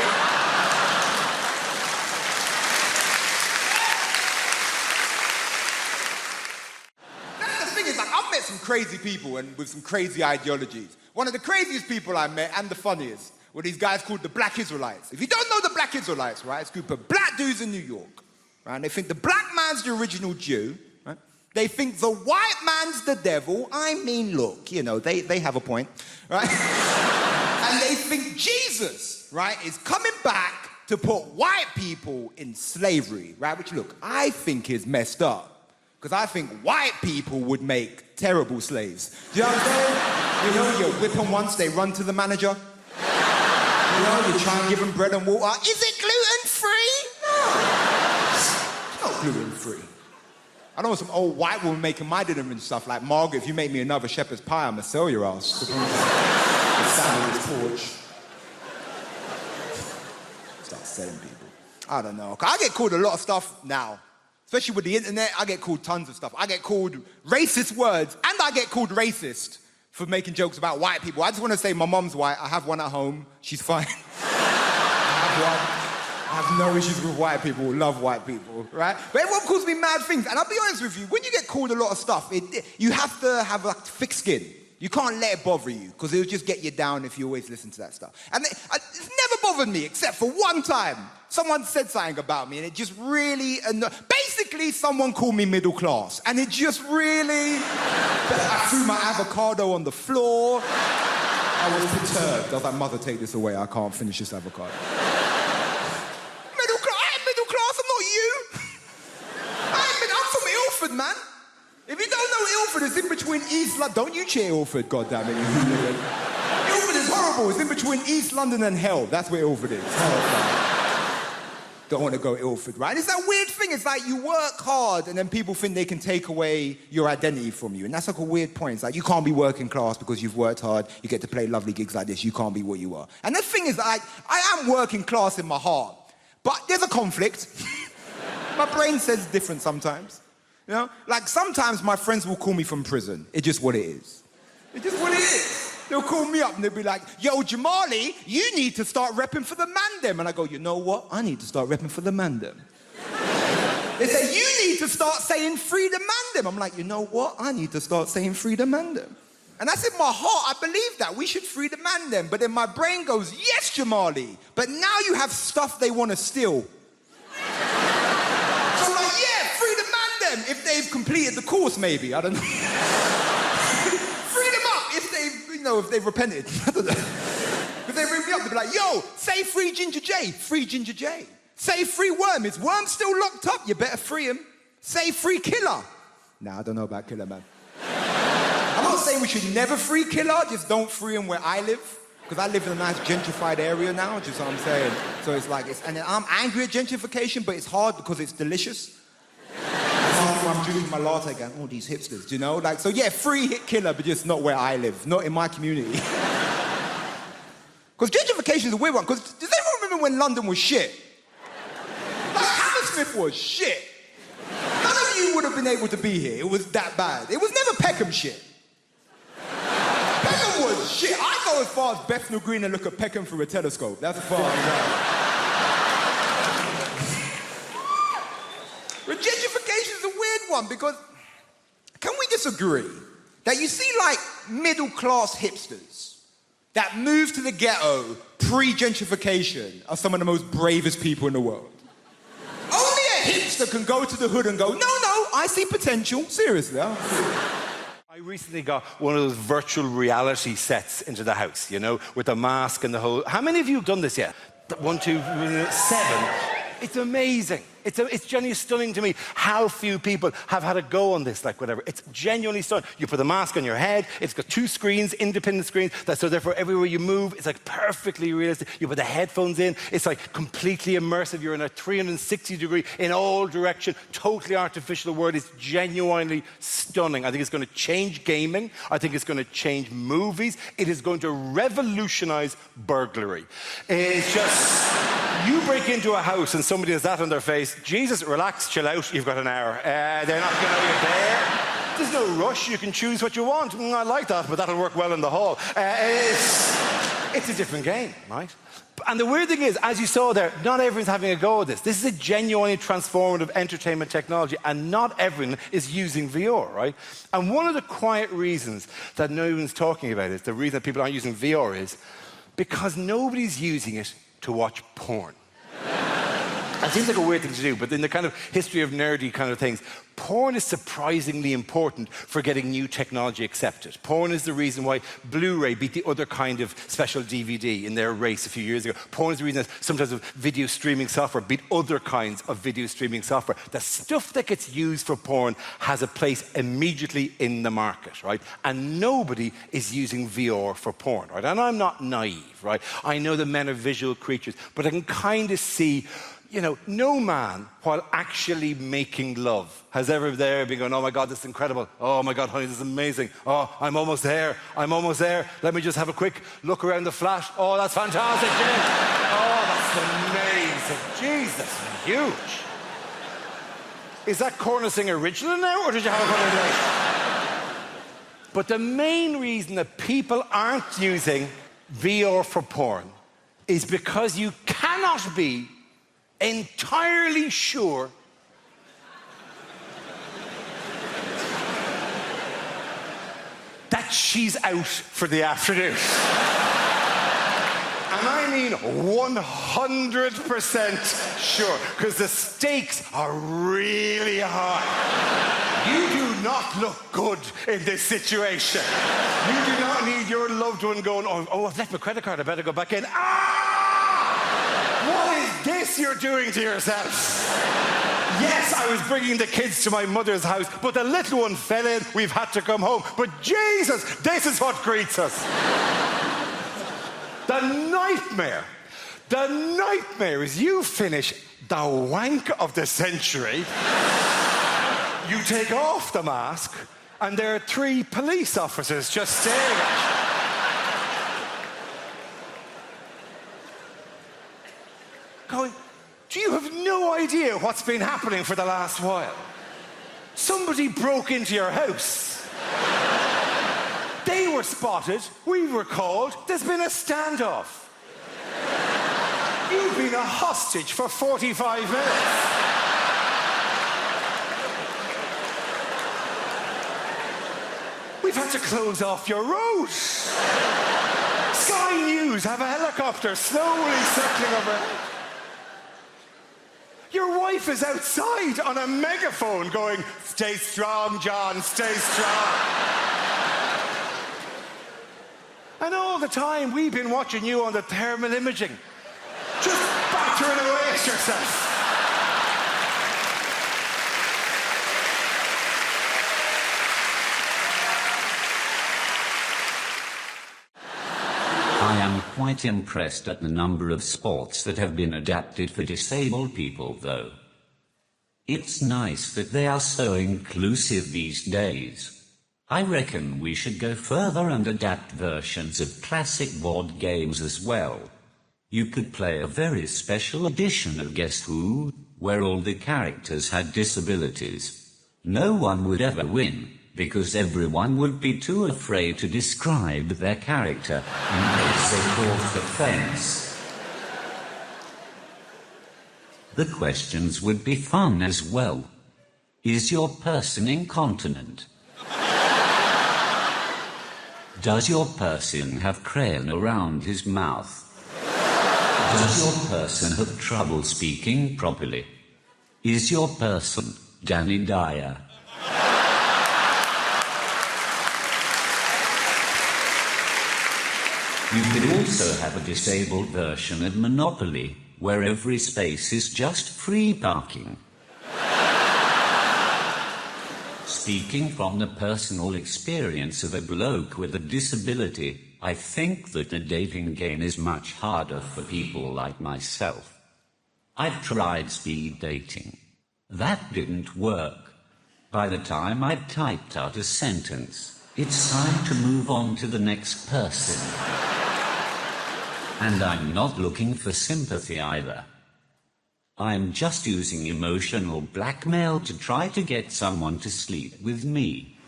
I've met some crazy people and with some crazy ideologies. One of the craziest people I met, and the funniest, were these guys called the Black Israelites. If you don't know the Black Israelites, right, it's a group of black dudes in New York, right? And they think the black man's the original Jew, right? They think the white man's the devil. I mean, look, you know, they have a point, right? And they think Jesus, right, is coming back to put white people in slavery, right? Which, look, I think is messed up. Because I think white people would make terrible slaves. Do you know what I'm saying? You know, you whip them once, they run to the manager. You know, you try and give them bread and water. Is it gluten-free? No. It's not gluten-free. I know some old white woman making my dinner and stuff like, Margaret, if you make me another shepherd's pie, I'm gonna sell your ass. Stand on his porch. Start selling people. I don't know. I get called a lot of stuff now. Especially with the internet, I get called tons of stuff. I get called racist words, and I get called racist for making jokes about white people. I just want to say my mom's white. I have one at home. She's fine. I have one. I have no issues with white people. Love white people, right? But everyone calls me mad things. And I'll be honest with you, when you get called a lot of stuff, you have to have a thick skin. You can't let it bother you, because it'll just get you down if you always listen to that stuff. And it's never bothered me, except for one time. Someone said something about me, and it just really annoyed. Basically, someone called me middle class, and it just really... I threw my avocado on the floor. I was perturbed. I was like, mother, take this away. I can't finish this avocado. Middle class? I ain't middle class. I'm not you. I'm from Ilford, man. If you don't know Ilford, it's in between East London. Don't you cheer Ilford, goddammit. Ilford is horrible. It's in between East London and hell. That's where Ilford is. Don't want to go Ilford, right? It's that weird thing. It's like you work hard and then people think they can take away your identity from you. And that's like a weird point. It's like you can't be working class because you've worked hard. You get to play lovely gigs like this. You can't be what you are. And the thing is, I am working class in my heart. But there's a conflict. My brain says different sometimes. You know? Like sometimes my friends will call me from prison. It's just what it is. It's just what it is. They'll call me up and they'll be like, yo, Jamali, you need to start repping for the Mandem. And I go, you know what? I need to start repping for the Mandem. They say, you need to start saying free the mandem. I'm like, you know what? I need to start saying free the mandem. And that's in my heart. I believe that. We should free the mandem. But then my brain goes, yes, Jamali. But now you have stuff they want to steal. So I'm like, yeah, free the mandem. If they've completed the course, maybe. I don't know. Free them up if they've, if they've repented. I don't know. If they ring me up, they'll be like, yo, say free Ginger J. Free Ginger J. Say free Worm. Is Worm still locked up? You better free him. Say free Killer. Nah, I don't know about Killer, man. I'm not saying we should never free Killer, just don't free him where I live. Because I live in a nice gentrified area now, just what I'm saying. So it's like, and I'm angry at gentrification, but it's hard because it's delicious. I'm drinking my latte going, oh, these hipsters, you know? Like, so yeah, free hit Killer, but just not where I live, not in my community. Because gentrification is a weird one, because does anyone remember when London was shit? Like, Hammersmith was shit. None of you would have been able to be here. It was that bad. It was never Peckham shit. Peckham was shit. I go as far as Bethnal Green and look at Peckham through a telescope. That's as far as I go. But gentrification is a weird one because can we disagree that you see like middle-class hipsters that moved to the ghetto pre-gentrification are some of the most bravest people in the world? Only a hipster can go to the hood and go, no, I see potential. Seriously. I recently got one of those virtual reality sets into the house, with the mask and the whole... How many of you have done this yet? 1, 2, 7. It's amazing. It's genuinely stunning to me how few people have had a go on this, like whatever. It's genuinely stunning. You put the mask on your head, it's got 2 screens, independent screens, so therefore everywhere you move, it's like perfectly realistic. You put the headphones in, it's like completely immersive. You're in a 360 degree in all direction, totally artificial world. It's genuinely stunning. I think it's going to change gaming. I think it's going to change movies. It is going to revolutionize burglary. It's just... You break into a house and somebody has that on their face, Jesus, relax, chill out, you've got an hour. They're not going to know you're there. There's no rush, you can choose what you want. I like that, but that'll work well in the hall. It's a different game, right? And the weird thing is, as you saw there, not everyone's having a go at this. This is a genuinely transformative entertainment technology, and not everyone is using VR, right? And one of the quiet reasons that no one's talking about it, the reason that people aren't using VR is because nobody's using it to watch porn. It seems like a weird thing to do, but in the kind of history of nerdy kind of things, porn is surprisingly important for getting new technology accepted. Porn is the reason why Blu-ray beat the other kind of special DVD in their race a few years ago. Porn is the reason that sometimes video streaming software beat other kinds of video streaming software. The stuff that gets used for porn has a place immediately in the market, right? And nobody is using VR for porn, right? And I'm not naive, right? I know that men are visual creatures, but I can kind of see... no man, while actually making love, has ever there been going, oh my God, this is incredible. Oh my God, honey, this is amazing. Oh, I'm almost there. Let me just have a quick look around the flat. Oh, that's fantastic, Jim. Oh, that's amazing. Jesus, huge. Is that Cornissing original now, or did you have a couple of days? But the main reason that people aren't using VR for porn is because you cannot be entirely sure that she's out for the afternoon. And I mean 100% sure, because the stakes are really high. You do not look good in this situation. You do not need your loved one going, oh, I've left my credit card, I better go back in. What is this you're doing to yourself? Yes, I was bringing the kids to my mother's house, but the little one fell in, we've had to come home. But Jesus, this is what greets us. The nightmare is you finish the wank of the century, you take off the mask, and there are 3 police officers just staring at you. Going, do you have no idea what's been happening for the last while? Somebody broke into your house. They were spotted, we were called, there's been a standoff. You've been a hostage for 45 minutes. They've had to close off your route. Sky News have a helicopter slowly circling overhead. Your wife is outside on a megaphone going, "Stay strong, John, stay strong." And all the time we've been watching you on the thermal imaging, just battering away at yourself. I am quite impressed at the number of sports that have been adapted for disabled people, though. It's nice that they are so inclusive these days. I reckon we should go further and adapt versions of classic board games as well. You could play a very special edition of Guess Who, where all the characters had disabilities. No one would ever win, because everyone would be too afraid to describe their character in case they caught offense. The questions would be fun as well. Is your person incontinent? Does your person have crayon around his mouth? Does your person have trouble speaking properly? Is your person Danny Dyer? You could also have a disabled version of Monopoly, where every space is just free parking. Speaking from the personal experience of a bloke with a disability, I think that the dating game is much harder for people like myself. I've tried speed dating. That didn't work. By the time I'd typed out a sentence, it's time to move on to the next person. And I'm not looking for sympathy either. I'm just using emotional blackmail to try to get someone to sleep with me.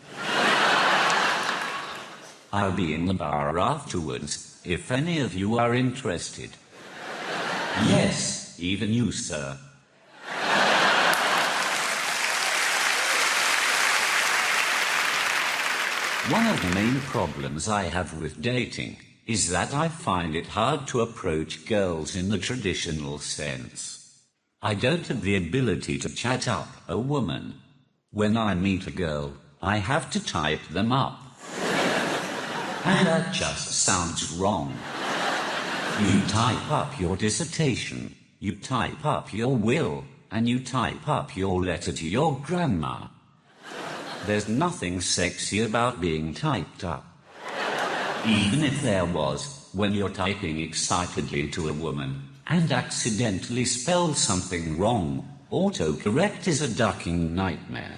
I'll be in the bar afterwards, if any of you are interested. Yes, even you, sir. One of the main problems I have with dating is that I find it hard to approach girls in the traditional sense. I don't have the ability to chat up a woman. When I meet a girl, I have to type them up. And that just sounds wrong. You type up your dissertation, you type up your will, and you type up your letter to your grandma. There's nothing sexy about being typed up. Even if there was, when you're typing excitedly to a woman and accidentally spell something wrong, autocorrect is a ducking nightmare.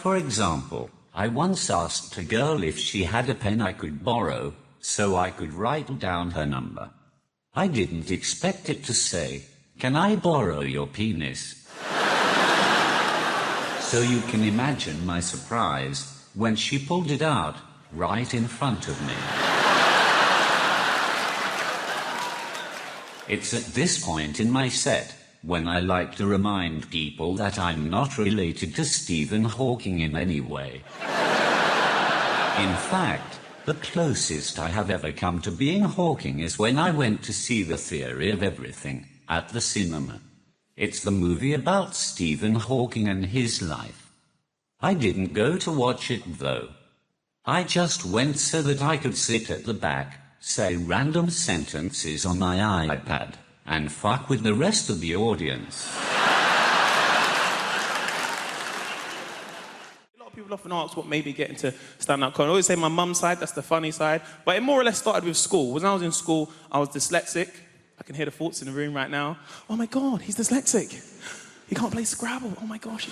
For example, I once asked a girl if she had a pen I could borrow, so I could write down her number. I didn't expect it to say, "Can I borrow your penis?" So you can imagine my surprise when she pulled it out right in front of me. It's at this point in my set when I like to remind people that I'm not related to Stephen Hawking in any way. In fact, the closest I have ever come to being Hawking is when I went to see The Theory of Everything at the cinema. It's the movie about Stephen Hawking and his life. I didn't go to watch it, though. I just went so that I could sit at the back, say random sentences on my iPad, and fuck with the rest of the audience. A lot of people often ask what made me get into stand-up comedy. I always say my mum's side, that's the funny side. But it more or less started with school. When I was in school, I was dyslexic. I can hear the thoughts in the room right now. Oh my God, he's dyslexic. He can't play Scrabble. Oh my gosh.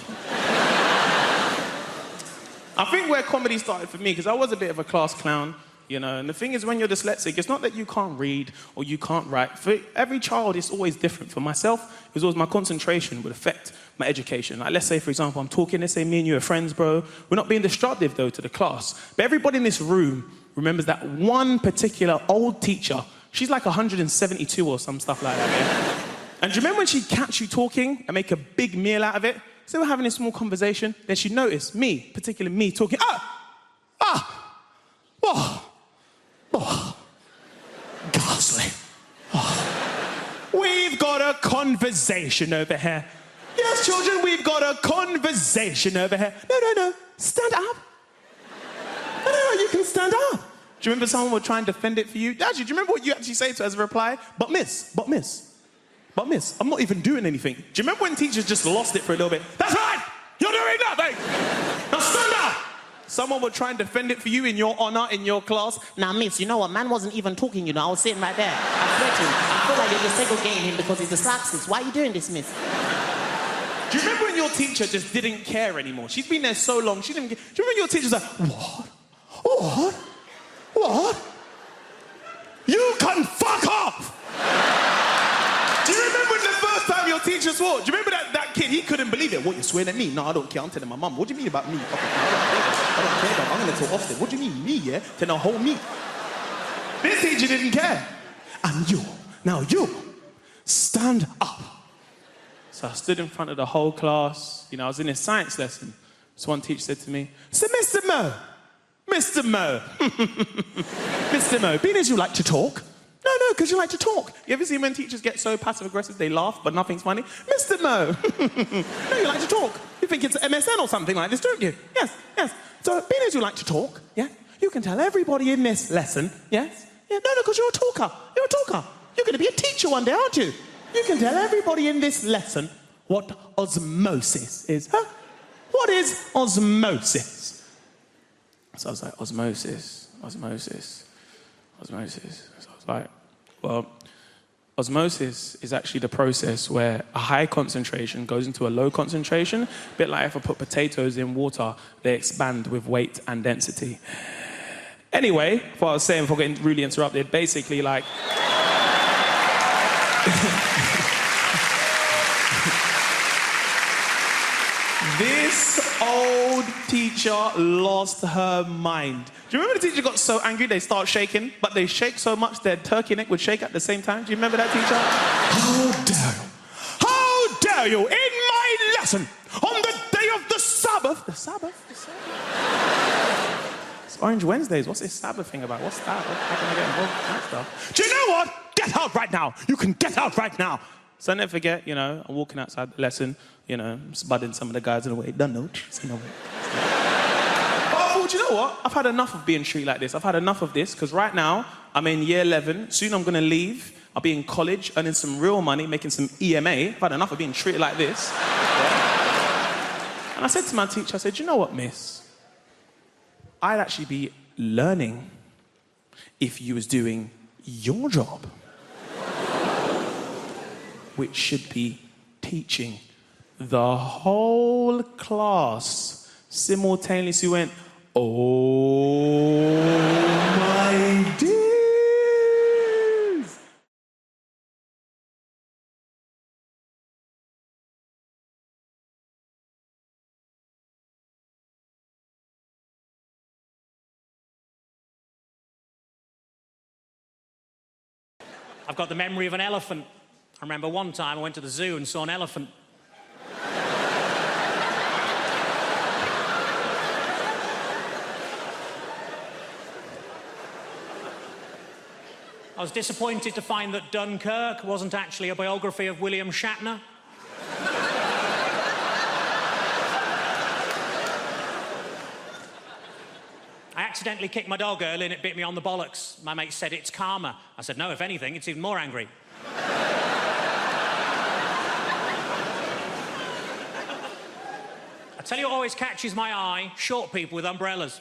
I think where comedy started for me, because I was a bit of a class clown, you know, and the thing is when you're dyslexic, it's not that you can't read or you can't write. For every child, it's always different. For myself, it was always my concentration would affect my education. Like, let's say, for example, I'm talking, let's say me and you are friends, bro. We're not being destructive, though, to the class. But everybody in this room remembers that one particular old teacher. She's like 172 or some stuff like that, yeah? And do you remember when she'd catch you talking and make a big meal out of it? So we're having a small conversation. Then she noticed me, particularly me, talking. Ghastly. We've got a conversation over here. Yes, children, we've got a conversation over here. No. Stand up. No, you can stand up. Do you remember someone would try and defend it for you? Actually, do you remember what you actually say to her as a reply? But miss, I'm not even doing anything. Do you remember when teachers just lost it for a little bit? That's right! You're doing nothing! Now stand up! Someone would try and defend it for you in your honor, in your class. Now, miss, you know what? Man wasn't even talking, you know. I was sitting right there. I threatened. I feel like you're just segregating him because he's a Saxon. Why are you doing this, miss? Do you remember when your teacher just didn't care anymore? She's been there so long, she didn't care. Do you remember your teacher's like, What? You can fuck off! Do you remember when the first time your teacher swore? Do you remember that kid? He couldn't believe it. What, you're swearing at me? No, I don't care. I'm telling my mum. What do you mean about me? I don't care about. I'm going to tell Austin. What do you mean, me, yeah? Tell the whole me. This teacher didn't care. And you, stand up. So I stood in front of the whole class. You know, I was in a science lesson. So one teacher said to me, so Mr. Mo, Mr. Mo, being as you like to talk. No, because you like to talk. You ever see when teachers get so passive-aggressive, they laugh, but nothing's funny? Mr. Mo, no, you like to talk. You think it's MSN or something like this, don't you? Yes. So, being as you like to talk, yeah, you can tell everybody in this lesson, yes? Yeah, no, because you're a talker. You're going to be a teacher one day, aren't you? You can tell everybody in this lesson what osmosis is. Huh? What is osmosis? So I was like, osmosis. So I was like, well, osmosis is actually the process where a high concentration goes into a low concentration. A bit like if I put potatoes in water, they expand with weight and density. Anyway, what I was saying before getting really interrupted, basically like... This old teacher lost her mind. Do you remember the teacher got so angry they start shaking, but they shake so much their turkey neck would shake at the same time? Do you remember that teacher? How dare you, in my lesson, on the day of the Sabbath? The Sabbath? It's Orange Wednesdays. What's this Sabbath thing about? What's that? How can I get involved with that stuff? Do you know what? Get out right now. You can get out right now. So I never forget, you know, I'm walking outside the lesson, you know, spudding some of the guys in the way. Don't know. You know. But I thought, you know what? I've had enough of being treated like this. I've had enough of this, because right now, I'm in year 11. Soon I'm going to leave. I'll be in college, earning some real money, making some EMA. I've had enough of being treated like this. Yeah. And I said to my teacher, I said, you know what, miss? I'd actually be learning if you was doing your job, which should be teaching. The whole class simultaneously went, oh my days. I've got the memory of an elephant. I remember one time I went to the zoo and saw an elephant. I was disappointed to find that Dunkirk wasn't actually a biography of William Shatner. I accidentally kicked my dog early and it bit me on the bollocks. My mate said it's karma. I said, no, if anything, it's even more angry. I tell you what always catches my eye, short people with umbrellas.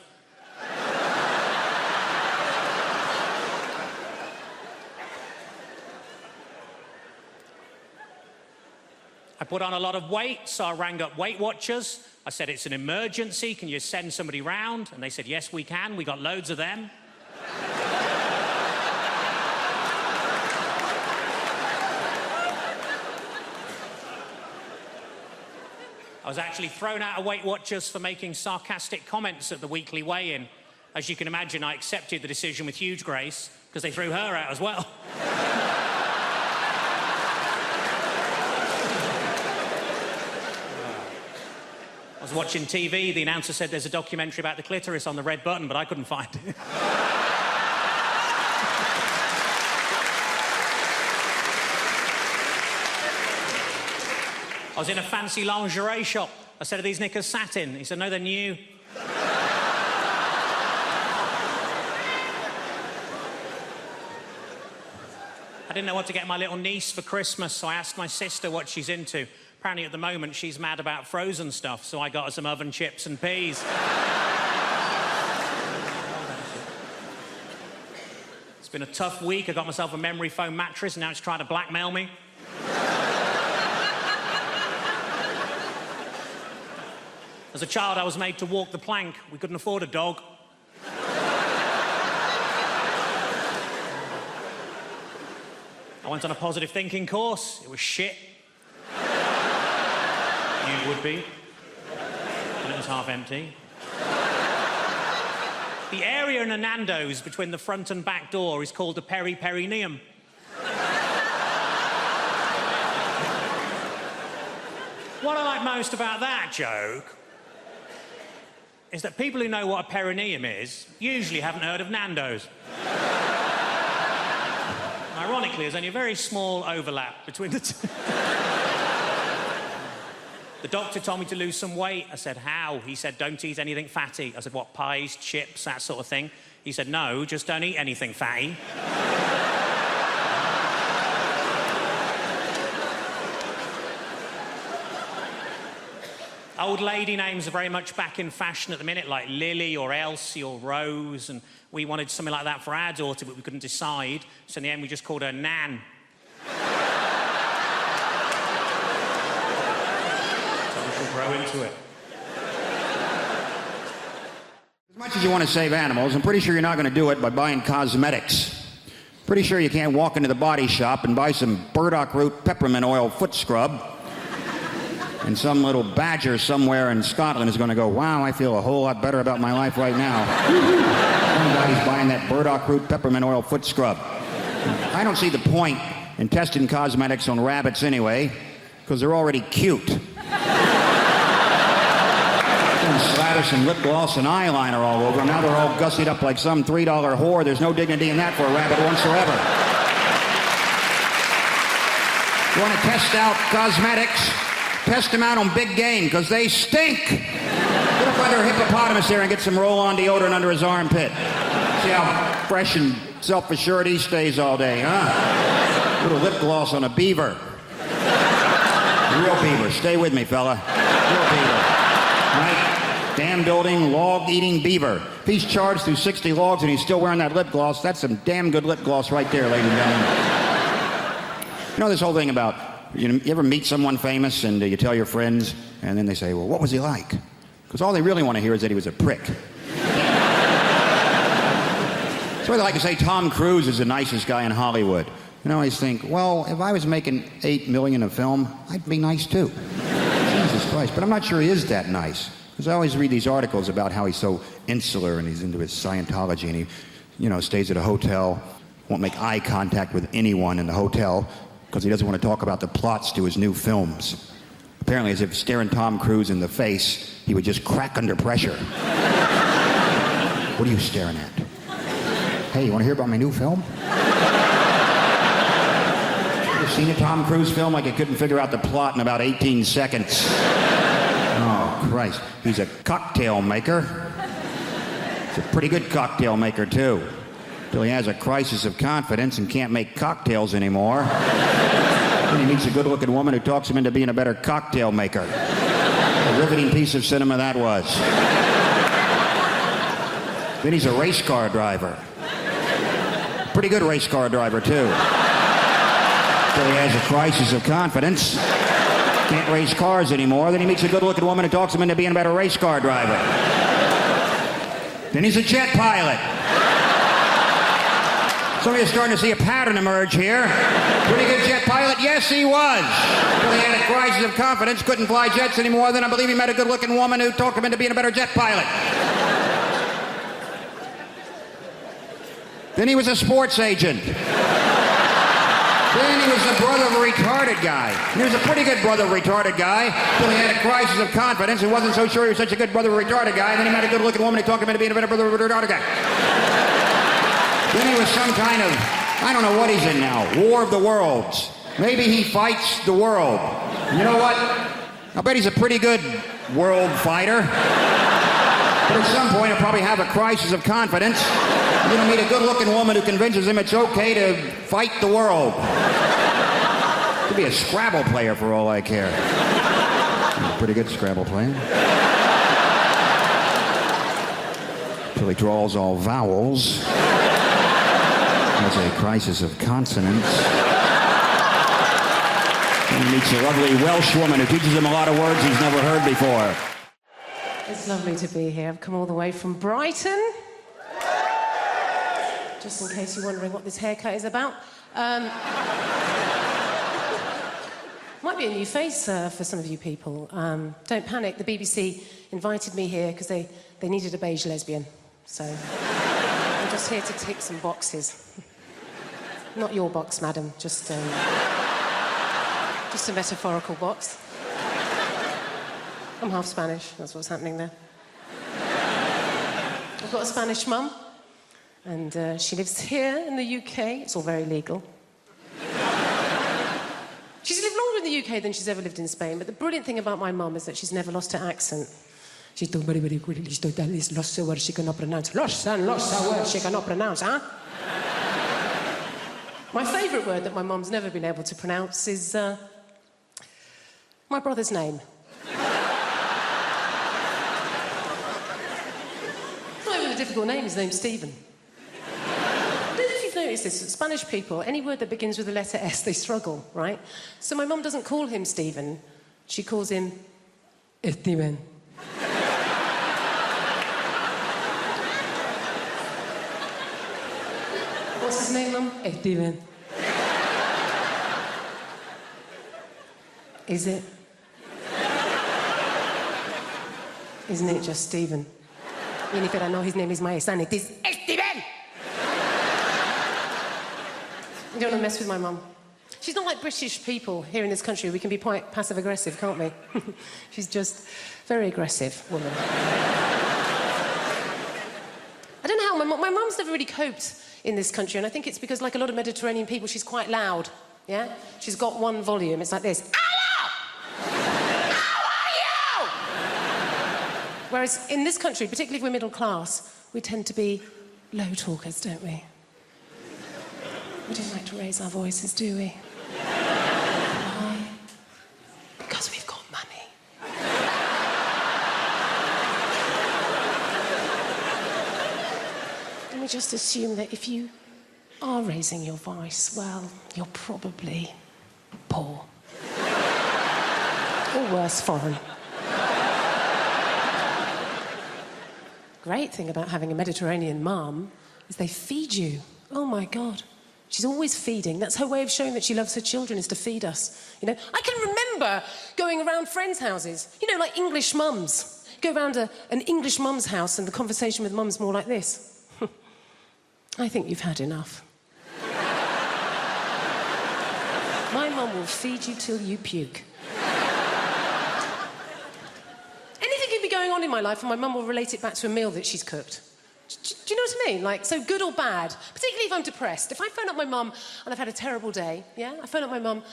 I put on a lot of weight, so I rang up Weight Watchers. I said, it's an emergency, can you send somebody round? And they said, yes, we can, we got loads of them. I was actually thrown out of Weight Watchers for making sarcastic comments at the weekly weigh-in. As you can imagine, I accepted the decision with huge grace, because they threw her out as well. I was watching TV, the announcer said there's a documentary about the clitoris on the red button, but I couldn't find it. I was in a fancy lingerie shop. I said, are these knickers satin? He said, no, they're new. I didn't know what to get my little niece for Christmas, so I asked my sister what she's into. Apparently, at the moment, she's mad about frozen stuff, so I got her some oven chips and peas. It's been a tough week. I got myself a memory foam mattress, and now it's trying to blackmail me. As a child, I was made to walk the plank. We couldn't afford a dog. I went on a positive thinking course. It was shit. You would be. And it was half empty. The area in a Nando's between the front and back door is called the peri-perineum. What I like most about that joke is that people who know what a perineum is usually haven't heard of Nando's. Ironically, there's only a very small overlap between the two. The doctor told me to lose some weight. I said, how? He said, don't eat anything fatty. I said, what, pies, chips, that sort of thing? He said, no, just don't eat anything fatty. Old lady names are very much back in fashion at the minute, like Lily or Elsie or Rose, and we wanted something like that for our daughter, but we couldn't decide, so in the end we just called her Nan. So we should grow into it. As much as you want to save animals, I'm pretty sure you're not going to do it by buying cosmetics. Pretty sure you can't walk into the body shop and buy some burdock root peppermint oil foot scrub, and some little badger somewhere in Scotland is going to go, wow, I feel a whole lot better about my life right now. Somebody's buying that burdock root peppermint oil foot scrub. I don't see the point in testing cosmetics on rabbits anyway, because they're already cute. Slather some lip gloss and eyeliner all over them. Now they're all gussied up like some $3 whore. There's no dignity in that for a rabbit whatsoever. You want to test out cosmetics? Test them out on big game, because they stink. Get up under a hippopotamus there and get some roll-on deodorant under his armpit. See how fresh and self-assured he stays all day, huh? Little lip gloss on a beaver. Real beaver. Stay with me, fella. Real beaver. Right? Dam building, log-eating beaver. If he's charged through 60 logs and he's still wearing that lip gloss, that's some damn good lip gloss right there, ladies and gentlemen. You know this whole thing about, you ever meet someone famous and you tell your friends, and then they say, well, what was he like? Because all they really want to hear is that he was a prick. So they like to say Tom Cruise is the nicest guy in Hollywood. And I always think, well, if I was making $8 million a film, I'd be nice too. Jesus Christ. But I'm not sure he is that nice. Because I always read these articles about how he's so insular and he's into his Scientology and he, stays at a hotel, won't make eye contact with anyone in the hotel, because he doesn't want to talk about the plots to his new films. Apparently, as if staring Tom Cruise in the face, he would just crack under pressure. What are you staring at? Hey, you want to hear about my new film? You ever seen a Tom Cruise film like he couldn't figure out the plot in about 18 seconds? Oh, Christ. He's a cocktail maker. He's a pretty good cocktail maker, too. Till he has a crisis of confidence and can't make cocktails anymore. Then he meets a good-looking woman who talks him into being a better cocktail maker. A riveting piece of cinema that was. Then he's a race car driver. Pretty good race car driver, too. Till he has a crisis of confidence. Can't race cars anymore. Then he meets a good-looking woman who talks him into being a better race car driver. Then he's a jet pilot. Some of you are starting to see a pattern emerge here. Pretty good jet pilot? Yes, he was. Till he had a crisis of confidence, couldn't fly jets anymore. Then I believe he met a good-looking woman who talked him into being a better jet pilot. Then he was a sports agent. Then he was the brother of a retarded guy. He was a pretty good brother of a retarded guy until he had a crisis of confidence and wasn't so sure he was such a good brother of a retarded guy. And then he met a good-looking woman who talked him into being a better brother of a retarded guy. Then he was some kind of, I don't know what he's in now, War of the Worlds. Maybe he fights the world. You know what? I bet he's a pretty good world fighter. But at some point he'll probably have a crisis of confidence. You're gonna meet a good-looking woman who convinces him it's okay to fight the world. Could be a Scrabble player for all I care. He's a pretty good Scrabble player. Till he draws all vowels. Has a crisis of consonants. And he meets a lovely Welsh woman who teaches him a lot of words he's never heard before. It's lovely to be here. I've come all the way from Brighton. Just in case you're wondering what this haircut is about. Might be a new face for some of you people. Don't panic, the BBC invited me here because they needed a beige lesbian. So I'm just here to tick some boxes. Not your box, madam, just a metaphorical box. I'm half Spanish, that's what's happening there. I've got a Spanish mum, and she lives here in the UK. It's all very legal. She's lived longer in the UK than she's ever lived in Spain, but the brilliant thing about my mum is that she's never lost her accent. She's doing very, very quickly. She's doing lost words she cannot pronounce. Lost words she cannot pronounce, huh? My favourite word that my mum's never been able to pronounce is my brother's name. Not even a difficult name, his name's Stephen. I don't know if you've noticed this, Spanish people, any word that begins with the letter S, they struggle, right? So my mum doesn't call him Stephen, she calls him Steven. What's his name, Mum? Steven. Is it? Isn't it just Stephen? Jennifer, I know his name is my son. It is Steven! You don't want to mess with my mum. She's not like British people here in this country. We can be quite passive-aggressive, can't we? She's just very aggressive woman. I don't know how my mum's never really coped in this country, and I think it's because, like a lot of Mediterranean people, she's quite loud, yeah? She's got one volume, it's like this. Hello! How are you? Whereas in this country, particularly if we're middle class, we tend to be low talkers, don't we? We don't like to raise our voices, do we? Why? Because we've got money. And we just assume that if you are raising your voice, well, you're probably poor. Or worse, foreign. Great thing about having a Mediterranean mum is they feed you. Oh, my God. She's always feeding. That's her way of showing that she loves her children, is to feed us. You know, I can remember going around friends' houses, you know, like English mums. Go around an English mum's house and the conversation with mum's more like this. I think you've had enough. My mum will feed you till you puke. Anything could be going on in my life and my mum will relate it back to a meal that she's cooked. Do you know what I mean? Like, so good or bad, particularly if I'm depressed. If I phone up my mum and I've had a terrible day, yeah? I phone up my mum,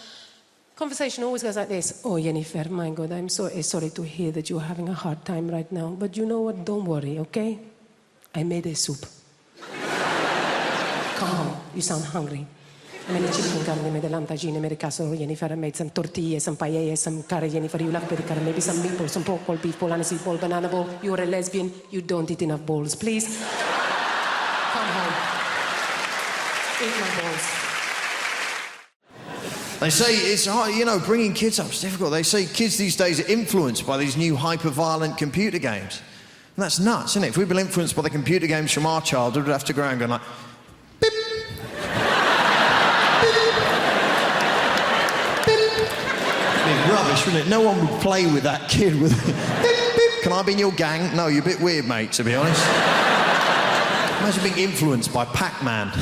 conversation always goes like this. Oh, Jennifer, my God, I'm so sorry to hear that you're having a hard time right now. But you know what? Don't worry, okay? I made a soup. Come home. You sound hungry. I made a chicken curry, I made a lamb tagine, I made a casserole, Jennifer. I made some tortillas, some paella, some curry, Jennifer. You love curry, maybe some meatballs, some pork ball, beef ball, aniseed ball, banana ball. You're a lesbian. You don't eat enough balls. Please, come home. Eat my balls. They say it's hard, you know, bringing kids up is difficult. They say kids these days are influenced by these new hyper-violent computer games. And that's nuts, isn't it? If we'd been influenced by the computer games from our childhood, we'd have to go around going like, beep. Rubbish, wouldn't it? No one would play with that kid with beep, beep. Can I be in your gang? No, you're a bit weird, mate, to be honest. Imagine being influenced by Pac-Man.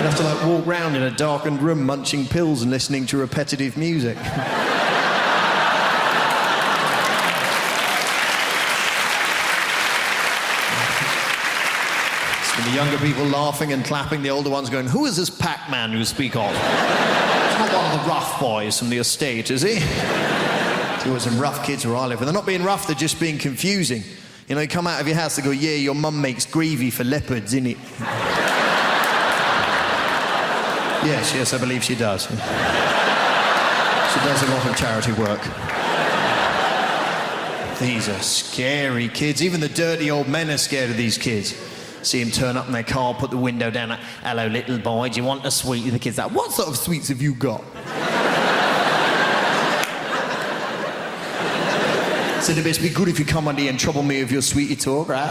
have to like walk round in a darkened room munching pills and listening to repetitive music. The younger people laughing and clapping, the older ones going, who is this Pac-Man you speak of? It's not one of the rough boys from the estate, is he? There's always some rough kids where I live, and they're not being rough, they're just being confusing. You know, you come out of your house, they go, yeah, your mum makes gravy for leopards, innit? Yes, I believe she does. She does a lot of charity work. These are scary kids. Even the dirty old men are scared of these kids. See him turn up in their car, put the window down, like, hello, little boy, do you want a sweet? The kid's like, what sort of sweets have you got? Said it best be good if you come under here and trouble me with your sweetie talk, right?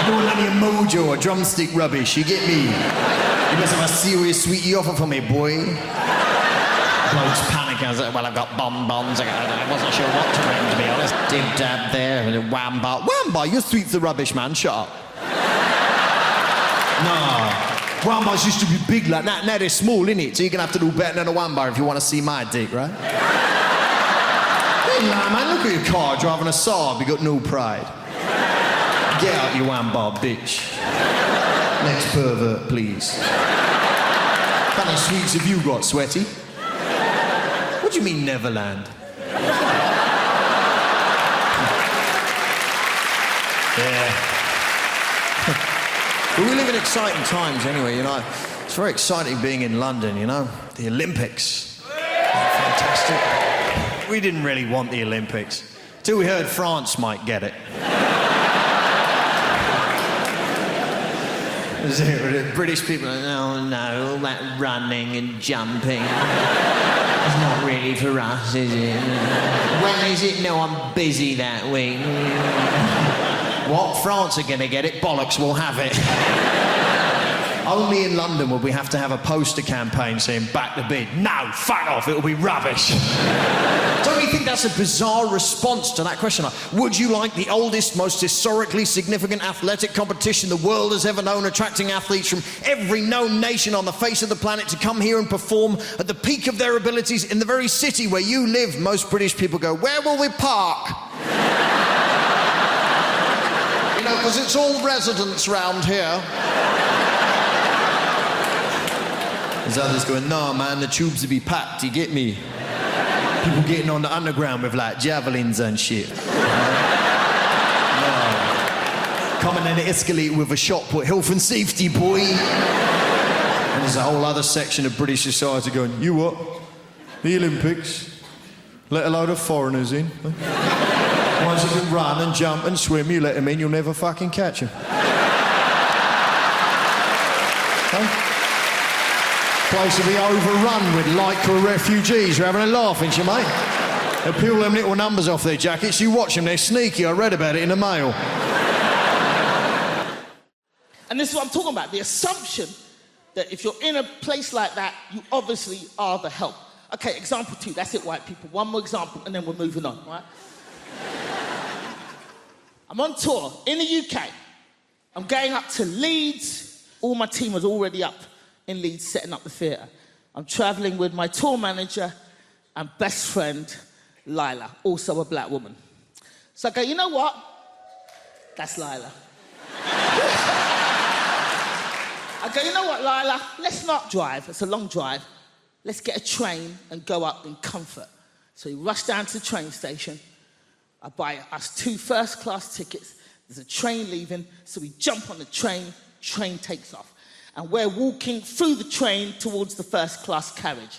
You don't want none of your mojo or drumstick rubbish, you get me? You must have a serious sweetie offer for me, boy. Blokes panicking. I was like, well, I've got bonbons. I wasn't sure what to bring, to be honest. Dib dab there, and wham bar. Wham bar, your sweets are rubbish, man. Shut up. No. Wham bars used to be big like that. Now they're small, innit? So you're gonna have to do better than a wham bar if you want to see my dick, right? Hey, man, look at your car driving a Saab. You got no pride. Get out, you wham bar, bitch. Next pervert, please. What kind of sweets have you got, sweaty? What do you mean, Neverland? Yeah. But we live in exciting times anyway, you know. It's very exciting being in London, you know. The Olympics. Fantastic. We didn't really want the Olympics till we heard France might get it. The British people are like, oh no, all that running and jumping. It's not really for us, is it? When is it? No, I'm busy that week. What? France are going to get it? Bollocks, we'll have it. Only in London would we have to have a poster campaign saying back the bid. No, fuck off, it'll be rubbish. Don't you think that's a bizarre response to that question? Like, would you like the oldest, most historically significant athletic competition the world has ever known, attracting athletes from every known nation on the face of the planet to come here and perform at the peak of their abilities in the very city where you live? Most British people go, where will we park? You know, because it's all residents round here. There's others going, no, man, the tubes will be packed, you get me? People getting on the underground with, like, javelins and shit. No. Coming in the escalator with a shot put, health and safety, boy. And there's a whole other section of British society going, you what? The Olympics? Let a load of foreigners in. Ones that can run and jump and swim, you let them in, you'll never fucking catch them. Huh? Place to be overrun with Lycra refugees. You're having a laugh, ain't you, mate? They peel them little numbers off their jackets. You watch them, they're sneaky. I read about it in the Mail. And this is what I'm talking about, the assumption that if you're in a place like that, you obviously are the help. Okay, example 2, that's it, white people. One more example, and then we're moving on, right? I'm on tour in the UK. I'm going up to Leeds. All my team was already up in Leeds setting up the theatre. I'm travelling with my tour manager and best friend, Lila, also a black woman. So I go, you know what? That's Lila. I go, you know what, Lila? Let's not drive. It's a long drive. Let's get a train and go up in comfort. So we rush down to the train station. I buy us 2 first-class tickets. There's a train leaving, so we jump on the train takes off. And we're walking through the train towards the first-class carriage.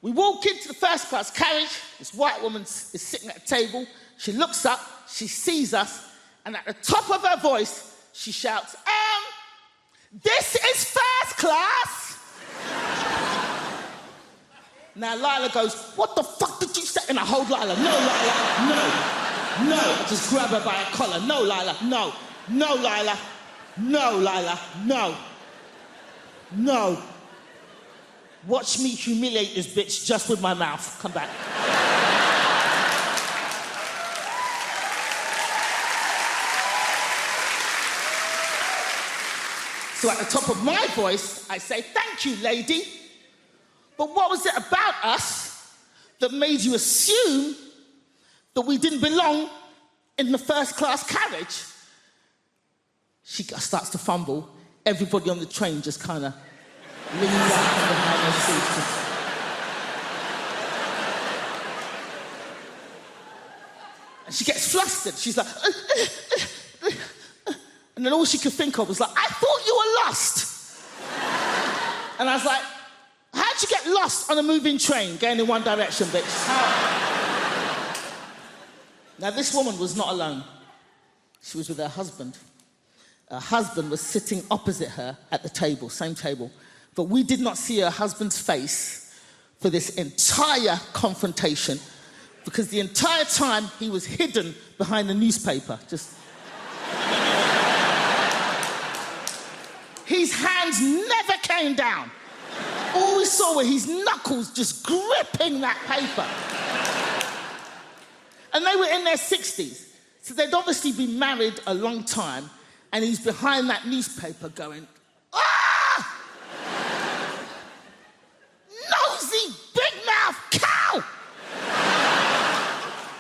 We walk into the first-class carriage. This white woman is sitting at a table. She looks up, she sees us, and at the top of her voice, she shouts, this is first class! Now Lila goes, what the fuck did you say? And I hold Lila, no, Lila, no. I just grab her by her collar, no, Lila, no. No, Lila, no, Lila, no. No. Watch me humiliate this bitch just with my mouth. Come back. So at the top of my voice, I say, thank you, lady. But what was it about us that made you assume that we didn't belong in the first-class carriage? She starts to fumble. Everybody on the train just kind of leans out from behind their seats. And she gets flustered. She's like... And then all she could think of was like, I thought you were lost. And I was like, how'd you get lost on a moving train going in one direction, bitch? How? Now, this woman was not alone. She was with her husband. Her husband was sitting opposite her at the table, same table. But we did not see her husband's face for this entire confrontation because the entire time he was hidden behind the newspaper, just... His hands never came down. All we saw were his knuckles just gripping that paper. And they were in their 60s. So they'd obviously been married a long time, and he's behind that newspaper going, ah! Nosy, big-mouth cow!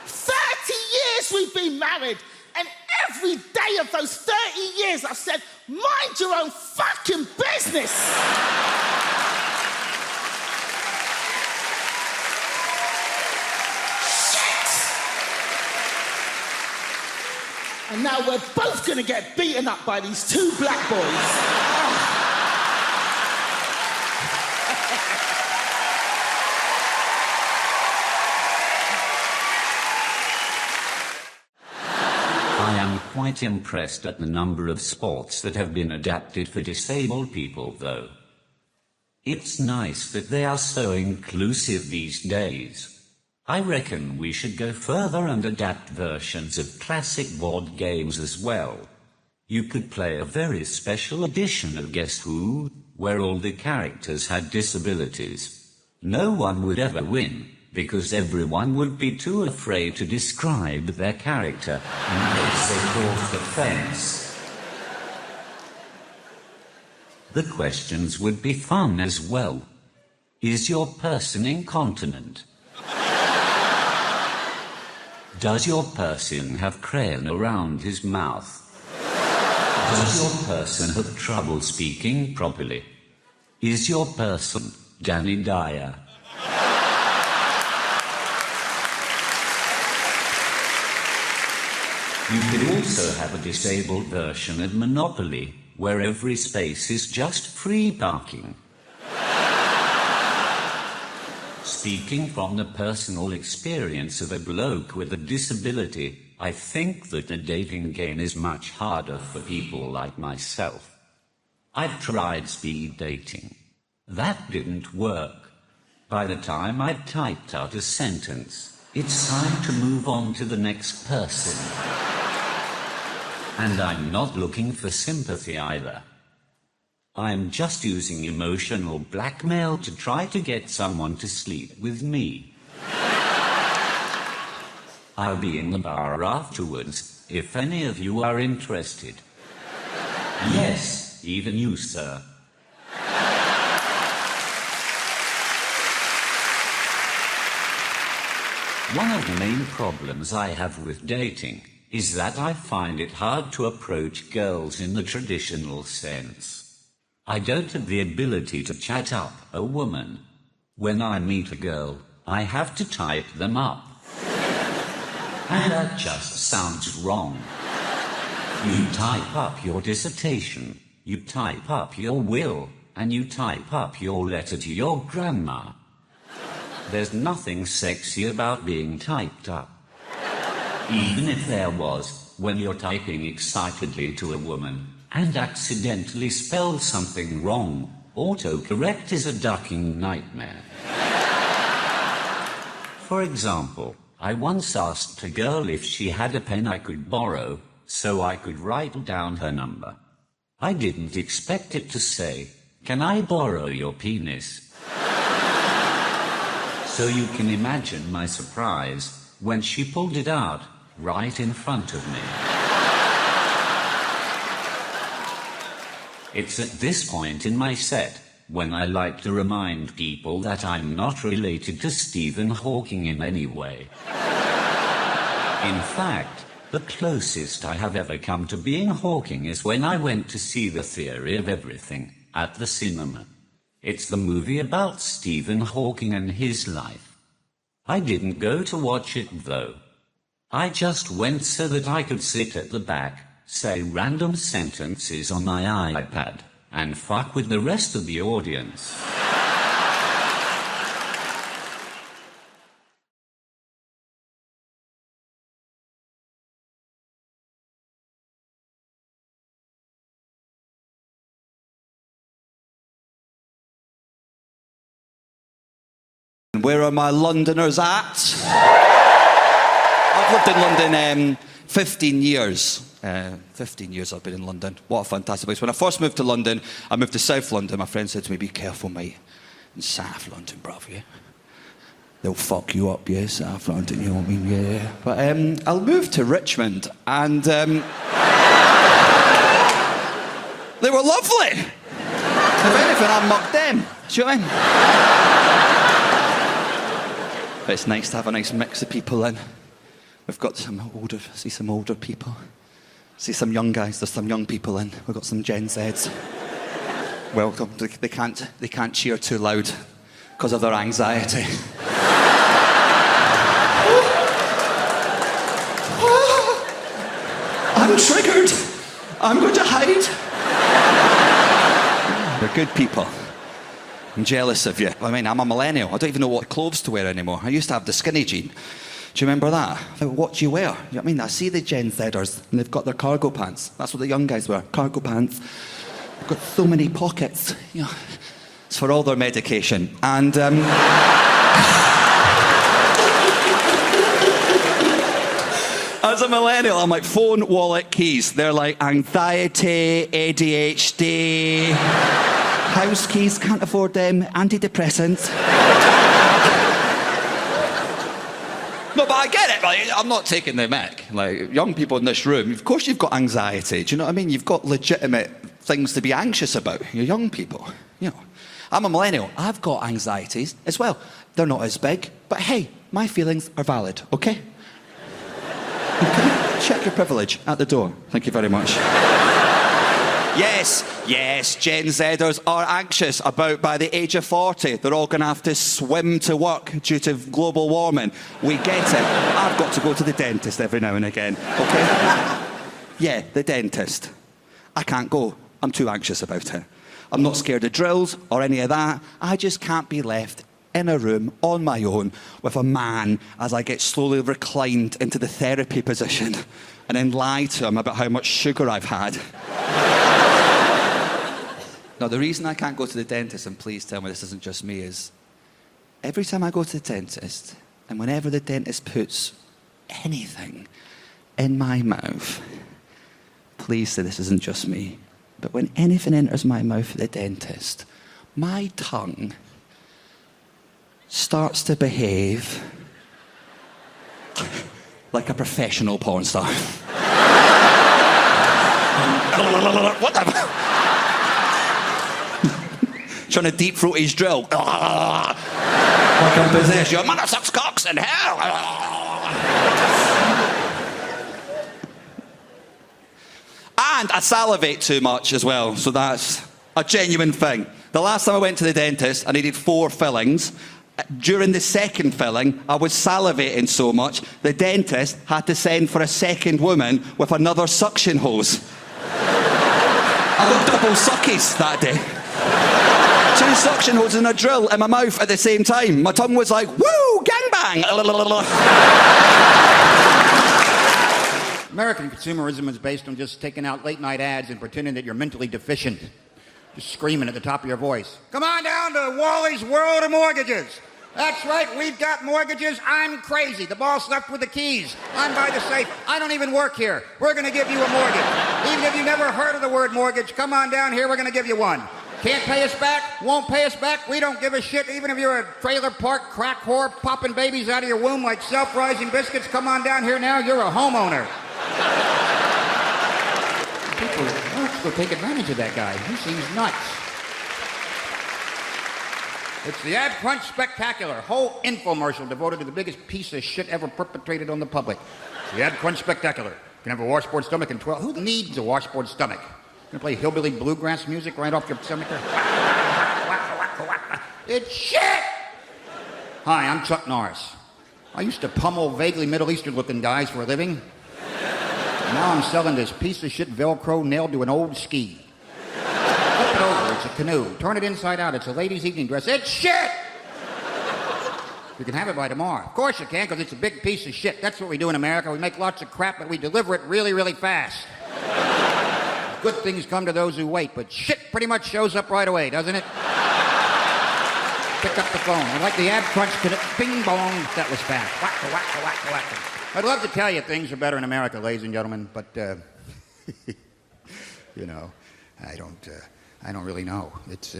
30 years we've been married, and every day of those 30 years I've said, mind your own fucking business! Shit! And now we're both gonna get beaten up by these two black boys. I am quite impressed at the number of sports that have been adapted for disabled people, though. It's nice that they are so inclusive these days. I reckon we should go further and adapt versions of classic board games as well. You could play a very special edition of Guess Who, where all the characters had disabilities. No one would ever win, because everyone would be too afraid to describe their character in case they crossed the fence. The questions would be fun as well. Is your person incontinent? Does your person have crayon around his mouth? Does your person have trouble speaking properly? Is your person Danny Dyer? You could also have a disabled version of Monopoly, where every space is just free parking. Speaking from the personal experience of a bloke with a disability, I think that the dating game is much harder for people like myself. I've tried speed dating. That didn't work. By the time I'd typed out a sentence, it's time to move on to the next person. And I'm not looking for sympathy either. I'm just using emotional blackmail to try to get someone to sleep with me. I'll be in the bar afterwards, if any of you are interested. Yes, even you, sir. One of the main problems I have with dating is that I find it hard to approach girls in the traditional sense. I don't have the ability to chat up a woman. When I meet a girl, I have to type them up. And that just sounds wrong. You type up your dissertation, you type up your will, and you type up your letter to your grandma. There's nothing sexy about being typed up. Even if there was, when you're typing excitedly to a woman, and accidentally spell something wrong, autocorrect is a ducking nightmare. For example, I once asked a girl if she had a pen I could borrow, so I could write down her number. I didn't expect it to say, "Can I borrow your penis?" So you can imagine my surprise when she pulled it out right in front of me. It's at this point in my set when I like to remind people that I'm not related to Stephen Hawking in any way. In fact, the closest I have ever come to being Hawking is when I went to see The Theory of Everything at the cinema. It's the movie about Stephen Hawking and his life. I didn't go to watch it, though. I just went so that I could sit at the back, say random sentences on my iPad, and fuck with the rest of the audience. Where are my Londoners at? I've lived in London 15 years. 15 years I've been in London. What a fantastic place. When I first moved to London, I moved to South London. My friend said to me, be careful, mate. In South London, bruv, yeah? They'll fuck you up, yeah, South London, you know what I mean? Yeah. But I'll move to Richmond, and they were lovely. If anything, I mugged them. Do you know what I mean? But it's nice to have a nice mix of people in. We've got some older people. See some young guys, there's some young people in. We've got some Gen Zs. Welcome. They can't cheer too loud because of their anxiety. I'm triggered. I'm going to hide. They're good people. I'm jealous of you. I mean, I'm a millennial. I don't even know what clothes to wear anymore. I used to have the skinny jean. Do you remember that? What do you wear? You know what I mean? I see the Gen Zers, and they've got their cargo pants. That's what the young guys wear, cargo pants. They've got so many pockets. You know, it's for all their medication. And as a millennial, I'm like, phone, wallet, keys. They're like anxiety, ADHD, house keys, can't afford them, antidepressants. No, but I get it, right? I'm not taking the mick. Like, young people in this room, of course you've got anxiety. Do you know what I mean? You've got legitimate things to be anxious about. You're young people, you know. I'm a millennial. I've got anxieties as well. They're not as big, but hey, my feelings are valid, okay? Okay? Check your privilege at the door. Thank you very much. Yes, Gen Zers are anxious about by the age of 40. They're all going to have to swim to work due to global warming. We get it. I've got to go to the dentist every now and again, okay? Yeah, the dentist. I can't go. I'm too anxious about it. I'm not scared of drills or any of that. I just can't be left in a room on my own with a man as I get slowly reclined into the therapy position and then lie to him about how much sugar I've had. Now, the reason I can't go to the dentist, and please tell me this isn't just me, is every time I go to the dentist, and whenever the dentist puts anything in my mouth, please say this isn't just me, but when anything enters my mouth at the dentist, my tongue starts to behave like a professional porn star. What the... Trying to deep throat his drill. Like I'm possessed. Your mother sucks cocks in hell. And I salivate too much as well, so that's a genuine thing. The last time I went to the dentist, I needed 4 fillings. During the second filling, I was salivating so much, the dentist had to send for a second woman with another suction hose. I got double suckies that day. 2 suction hoses and a drill in my mouth at the same time. My tongue was like, woo, gangbang. American consumerism is based on just taking out late-night ads and pretending that you're mentally deficient. Just screaming at the top of your voice. Come on down to Wally's World of Mortgages. That's right, we've got mortgages. I'm crazy. The boss left with the keys. I'm by the safe. I don't even work here. We're going to give you a mortgage. Even if you never heard of the word mortgage, come on down here, we're going to give you one. Can't pay us back, won't pay us back, we don't give a shit. Even if you're a trailer park crack whore popping babies out of your womb like self-rising biscuits, come on down here now, you're a homeowner. People, go take advantage of that guy. He seems nuts. It's the Ab Crunch Spectacular, whole infomercial devoted to the biggest piece of shit ever perpetrated on the public. It's the Ab Crunch Spectacular. You can have a washboard stomach in 12. Who needs a washboard stomach? You gonna play hillbilly bluegrass music right off your stomach there? It's shit! Hi, I'm Chuck Norris. I used to pummel vaguely Middle Eastern-looking guys for a living. Now I'm selling this piece of shit Velcro nailed to an old ski. Flip it over, it's a canoe. Turn it inside out, it's a lady's evening dress. It's shit! You can have it by tomorrow. Of course you can, because it's a big piece of shit. That's what we do in America. We make lots of crap, but we deliver it really, really fast. Good things come to those who wait, but shit pretty much shows up right away, doesn't it? Pick up the phone. I like the Ab Crunch, bing bong. That was fast. Wacka, wacka, wacka, wacka. I'd love to tell you things are better in America, ladies and gentlemen, but, you know, I don't really know. It's,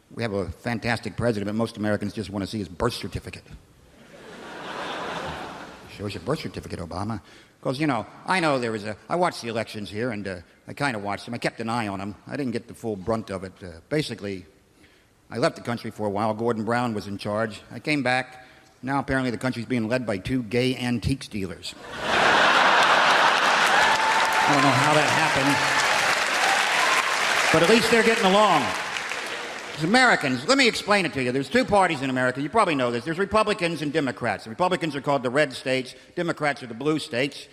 we have a fantastic president, but most Americans just want to see his birth certificate. Show us your birth certificate, Obama. Because, you know, I know there was I watched the elections here, and I kind of watched them. I kept an eye on them. I didn't get the full brunt of it. Basically, I left the country for a while. Gordon Brown was in charge. I came back. Now, apparently, the country's being led by 2 gay antiques dealers. I don't know how that happened. But at least they're getting along. As Americans, let me explain it to you. There's 2 parties in America. You probably know this. There's Republicans and Democrats. The Republicans are called the red states. Democrats are the blue states.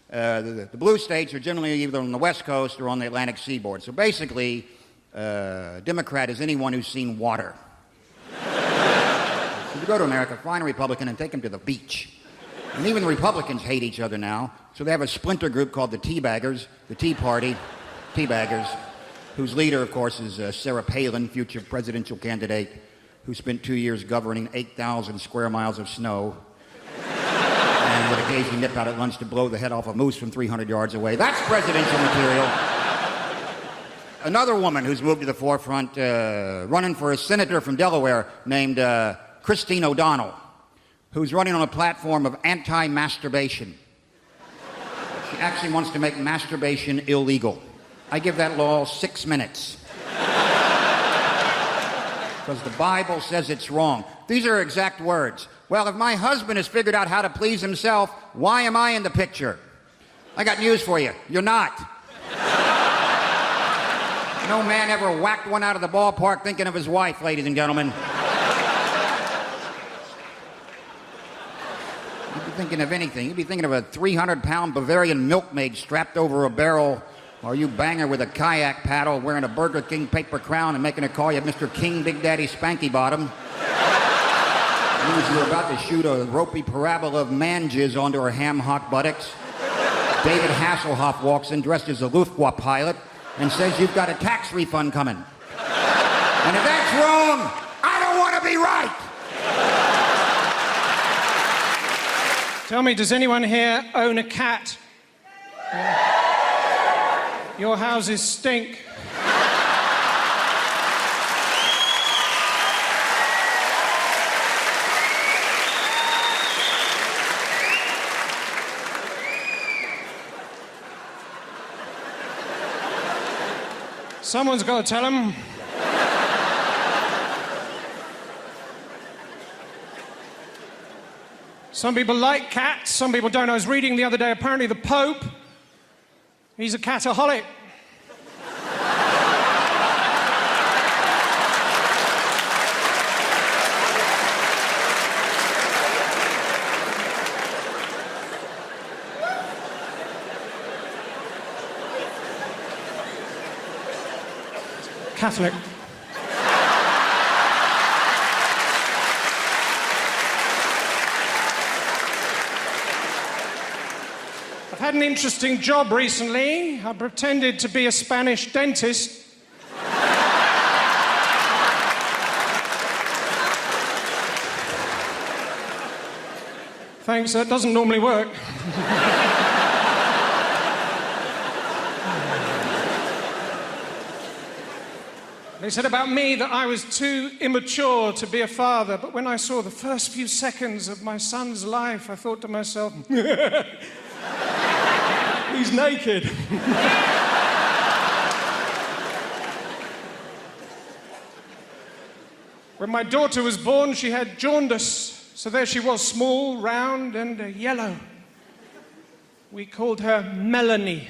The blue states are generally either on the West Coast or on the Atlantic seaboard. So basically, Democrat is anyone who's seen water. If you go to America, find a Republican and take him to the beach. And even the Republicans hate each other now. So they have a splinter group called the Teabaggers, the Tea Party, Teabaggers, whose leader, of course, is Sarah Palin, future presidential candidate, who spent 2 years governing 8,000 square miles of snow and would occasionally nip out at lunch to blow the head off a moose from 300 yards away. That's presidential material. Another woman who's moved to the forefront, running for a senator from Delaware named Christine O'Donnell, who's running on a platform of anti-masturbation. She actually wants to make masturbation illegal. I give that law 6 minutes. Because the Bible says it's wrong. These are exact words. Well, if my husband has figured out how to please himself, why am I in the picture? I got news for you. You're not. No man ever whacked one out of the ballpark thinking of his wife, ladies and gentlemen. You'd be thinking of anything. You'd be thinking of a 300-pound Bavarian milkmaid strapped over a barrel, or you banger with a kayak paddle wearing a Burger King paper crown and making a call you Mr. King Big Daddy Spanky Bottom. As you're about to shoot a ropey parabola of man jizz onto her ham hock buttocks, David Hasselhoff walks in dressed as a Luftwaffe pilot and says you've got a tax refund coming. And if that's wrong, I don't want to be right. Tell me, does anyone here own a cat? Your houses stink. Someone's got to tell him. Some people like cats, some people don't. I was reading the other day, apparently the Pope, he's a cataholic. Catholic. I've had an interesting job recently. I pretended to be a Spanish dentist. Thanks, that doesn't normally work. They said about me that I was too immature to be a father, but when I saw the first few seconds of my son's life, I thought to myself, he's naked. When my daughter was born, she had jaundice. So there she was, small, round, and yellow. We called her Melanie.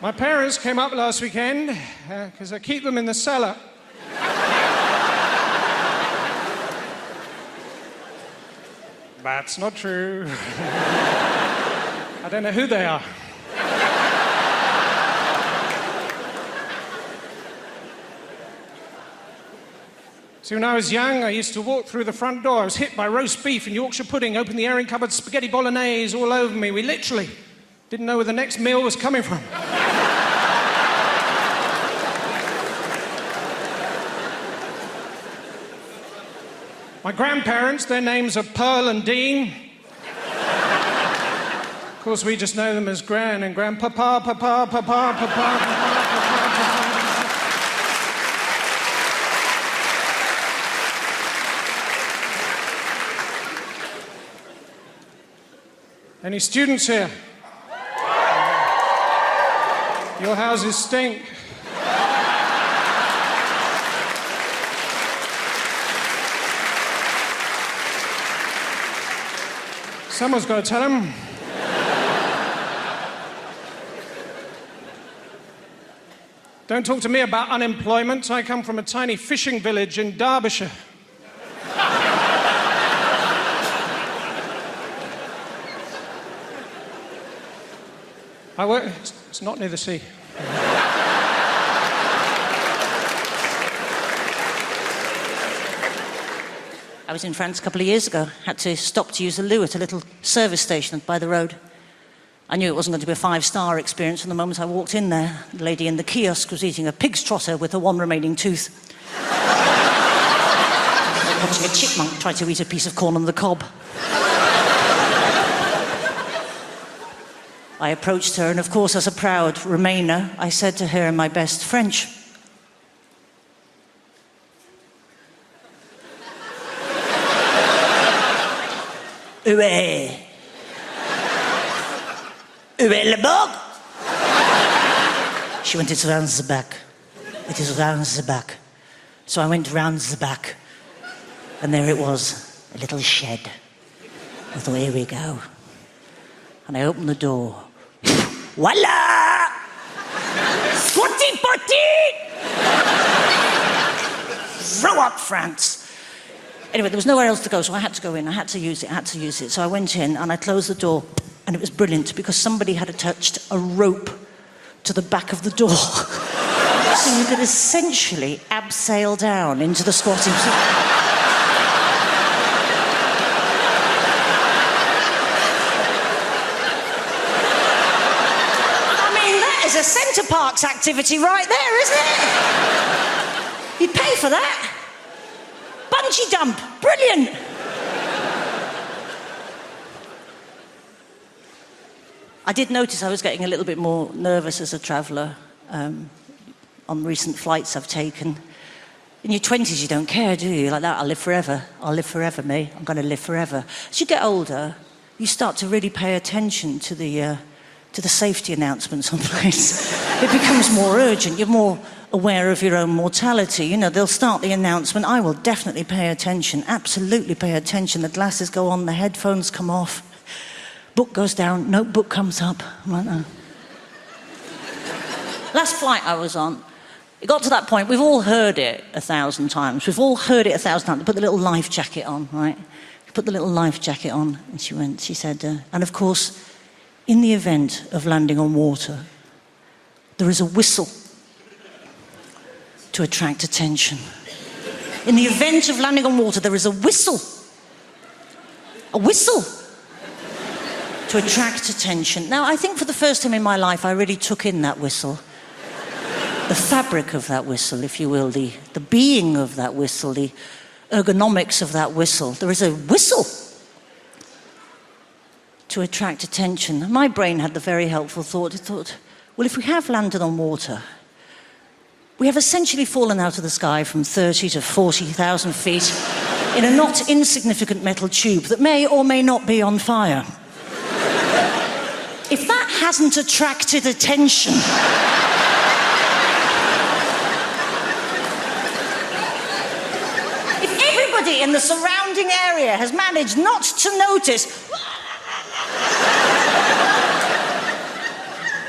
My parents came up last weekend because I keep them in the cellar. That's not true. I don't know who they are. See, when I was young, I used to walk through the front door. I was hit by roast beef and Yorkshire pudding, open the airing cupboard, spaghetti bolognese all over me. We literally didn't know where the next meal was coming from. My grandparents, their names are Pearl and Dean. Of course, we just know them as Gran and Grandpapa, Papa, Papa, Papa, Papa, Papa. Any students here? Your houses stink. Someone's got to tell them. Don't talk to me about unemployment. I come from a tiny fishing village in Derbyshire. I work... It's not near the sea. I was in France a couple of years ago. Had to stop to use the loo at a little service station by the road. I knew it wasn't going to be a 5-star experience from the moment I walked in there. The lady in the kiosk was eating a pig's trotter with her one remaining tooth. Watching a chipmunk try to eat a piece of corn on the cob. I approached her, and of course, as a proud Remainer, I said to her in my best French, Où est le bug? She went, it's round the back. It is round the back. So I went round the back, and there it was, a little shed. I thought, here we go. And I opened the door. Voila! Squatty potty! Throw up, France! Anyway, there was nowhere else to go, so I had to go in. I had to use it. So I went in and I closed the door, and it was brilliant because somebody had attached a rope to the back of the door. So you could essentially abseil down into the squatting potty. It's a Centre Parks activity right there, isn't it? You'd pay for that. Bungee jump, brilliant. I did notice I was getting a little bit more nervous as a traveller on recent flights I've taken. In your 20s, you don't care, do you? Like that, I'll live forever. I'll live forever, me. I'm going to live forever. As you get older, you start to really pay attention to the safety announcements on planes. It becomes more urgent. You're more aware of your own mortality. You know, they'll start the announcement. I will definitely pay attention, absolutely pay attention. The glasses go on, the headphones come off. Book goes down, notebook comes up. I'm like, oh. Last flight I was on, it got to that point, we've all heard it 1,000 times. We've all heard it 1,000 times. They put the little life jacket on, right? Put the little life jacket on, and she said, and of course, in the event of landing on water, there is a whistle to attract attention. In the event of landing on water, there is a whistle. A whistle to attract attention. Now, I think for the first time in my life, I really took in that whistle. The fabric of that whistle, if you will, the being of that whistle, the ergonomics of that whistle. There is a whistle to attract attention. My brain had the very helpful thought. It thought, well, if we have landed on water, we have essentially fallen out of the sky from 30 to 40,000 feet in a not insignificant metal tube that may or may not be on fire. If that hasn't attracted attention... if everybody in the surrounding area has managed not to notice...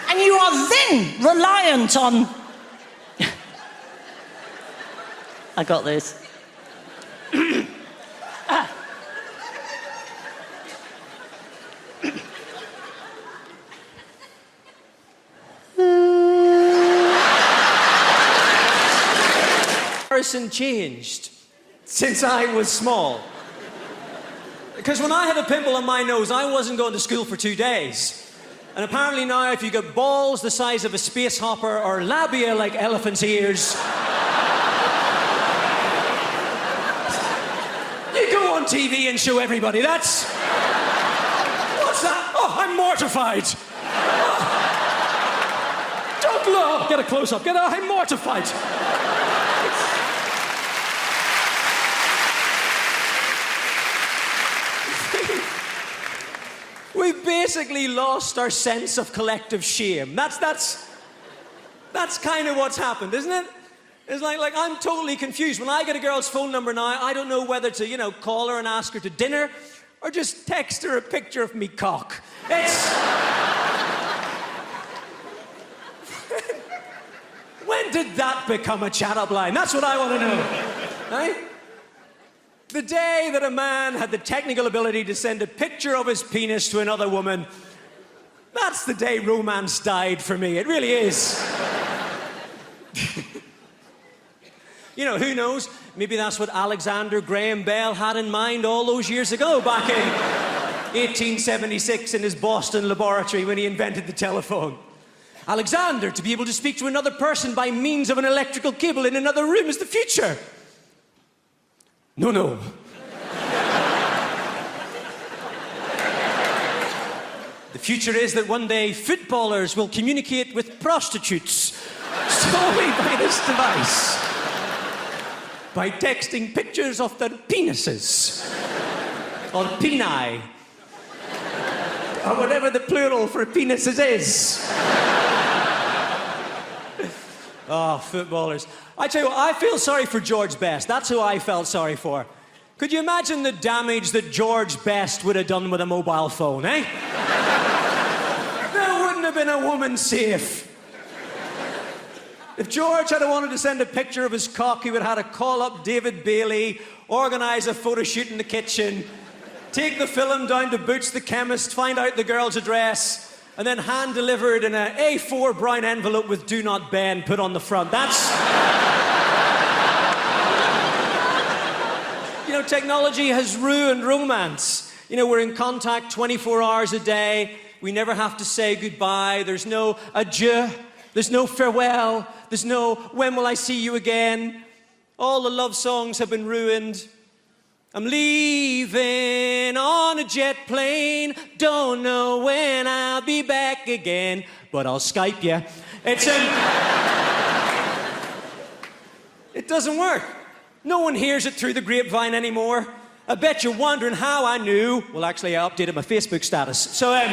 and you are then reliant on... I got this. Comparison changed since I was small. Because when I had a pimple on my nose, I wasn't going to school for 2 days. And apparently now, if you got balls the size of a space hopper or labia like elephant's ears, you go on TV and show everybody. That's... What's that? Oh, I'm mortified. Oh. Don't look. Get a close-up. I'm mortified. We've basically lost our sense of collective shame. That's kind of what's happened, isn't it? It's like I'm totally confused. When I get a girl's phone number now, I don't know whether to, call her and ask her to dinner or just text her a picture of me cock. It's... When did that become a chat-up line? That's what I want to know. Right? The day that a man had the technical ability to send a picture of his penis to another woman, that's the day romance died for me. It really is. Who knows? Maybe that's what Alexander Graham Bell had in mind all those years ago, back in 1876 in his Boston laboratory when he invented the telephone. Alexander, to be able to speak to another person by means of an electrical cable in another room is the future. No. The future is that one day footballers will communicate with prostitutes solely by this device. By texting pictures of their penises. Or peni. Or whatever the plural for penises is. Oh, footballers. I tell you what, I feel sorry for George Best. That's who I felt sorry for. Could you imagine the damage that George Best would have done with a mobile phone, eh? There wouldn't have been a woman safe. If George had wanted to send a picture of his cock, he would have had to call up David Bailey, organise a photo shoot in the kitchen, take the film down to Boots the chemist, find out the girl's address, and then hand-deliver it in an A4 brown envelope with "Do Not Bend" put on the front. That's... Technology has ruined romance. We're in contact 24 hours a day. We never have to say goodbye. There's no adieu. There's no farewell. There's no when will I see you again. All the love songs have been ruined. I'm leaving on a jet plane. Don't know when I'll be back again, but I'll Skype you. It doesn't work. No one hears it through the grapevine anymore. I bet you're wondering how I knew. Well, actually, I updated my Facebook status. So, I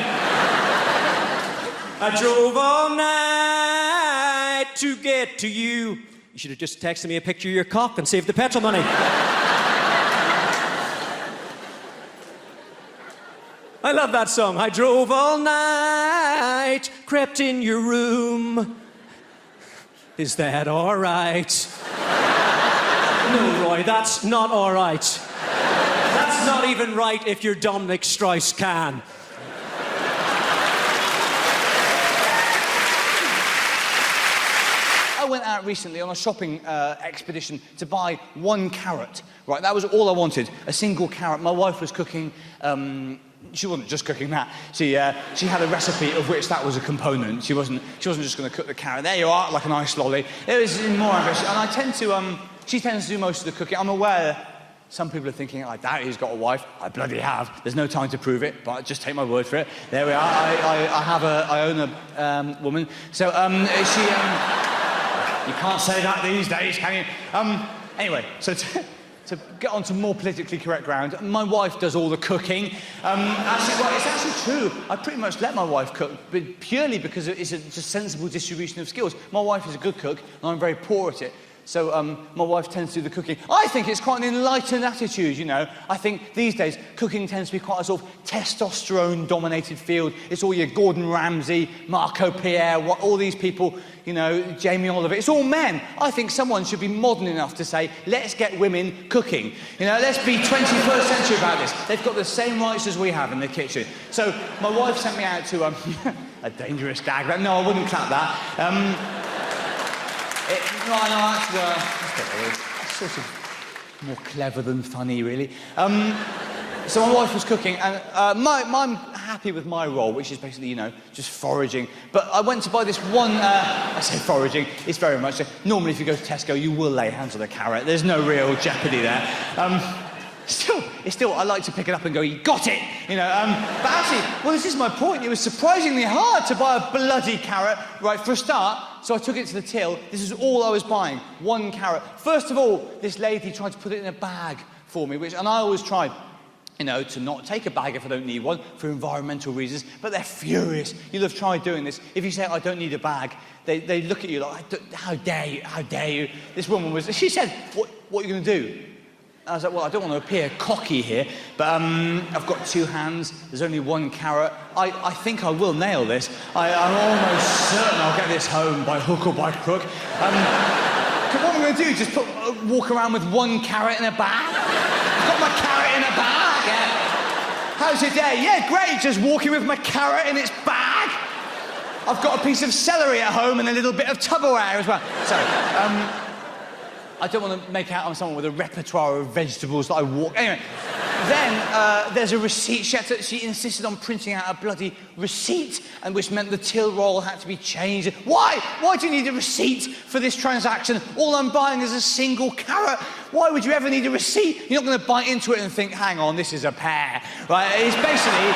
drove all night to get to you. You should have just texted me a picture of your cock and saved the petrol money. I love that song. I drove all night, crept in your room. Is that all right? No, Roy, that's not all right. That's not even right if you're Dominic Strauss-Kahn. I went out recently on a shopping expedition to buy 1 carrot. Right, that was all I wanted, a single carrot. My wife was cooking. She wasn't just cooking that. She had a recipe of which that was a component. She wasn't just going to cook the carrot. There you are, like an ice lolly. It was more ambitious, and I tend to. She tends to do most of the cooking. I'm aware some people are thinking, I doubt he's got a wife. I bloody have. There's no time to prove it, but just take my word for it. There we are. I own a woman. So you can't say that these days, can you? Anyway, so to get onto more politically correct ground, my wife does all the cooking. Actually, well, it's actually true. I pretty much let my wife cook, but purely because it's a just sensible distribution of skills. My wife is a good cook, and I'm very poor at it. So my wife tends to do the cooking. I think it's quite an enlightened attitude, you know. I think these days cooking tends to be quite a sort of testosterone-dominated field. It's all your Gordon Ramsay, Marco Pierre, all these people, you know, Jamie Oliver. It's all men. I think someone should be modern enough to say, let's get women cooking. You know, let's be 21st century about this. They've got the same rights as we have in the kitchen. So my wife sent me out to a dangerous gag. No, I wouldn't clap that. That's sort of more clever than funny, really. So my wife was cooking, and I'm happy with my role, which is basically, you know, just foraging. But I went to buy this one, I say foraging, it's very much, normally if you go to Tesco, you will lay hands on a carrot. There's no real jeopardy there. Still, I like to pick it up and go, you got it, you know. But actually, well, this is my point. It was surprisingly hard to buy a bloody carrot, right, for a start. So I took it to the till. This is all I was buying, one carrot. First of all, this lady tried to put it in a bag for me, and I always try, you know, to not take a bag if I don't need one for environmental reasons, but they're furious. You'll have tried doing this. If you say, I don't need a bag, they look at you like, how dare you, how dare you? This woman she said, what are you going to do? I was like, well, I don't want to appear cocky here, but I've got two hands, there's only one carrot. I think I will nail this. I'm almost certain I'll get this home by hook or by crook. What am I going to do? Just walk around with one carrot in a bag? I've got my carrot in a bag, yeah. How's your day? Yeah, great, just walking with my carrot in its bag. I've got a piece of celery at home and a little bit of Tupperware as well. So, I don't want to make out I'm someone with a repertoire of vegetables that I walk... Anyway, then there's a receipt. She insisted on printing out a bloody receipt, and which meant the till roll had to be changed. Why? Why do you need a receipt for this transaction? All I'm buying is a single carrot. Why would you ever need a receipt? You're not going to bite into it and think, hang on, this is a pear. Right? It's basically,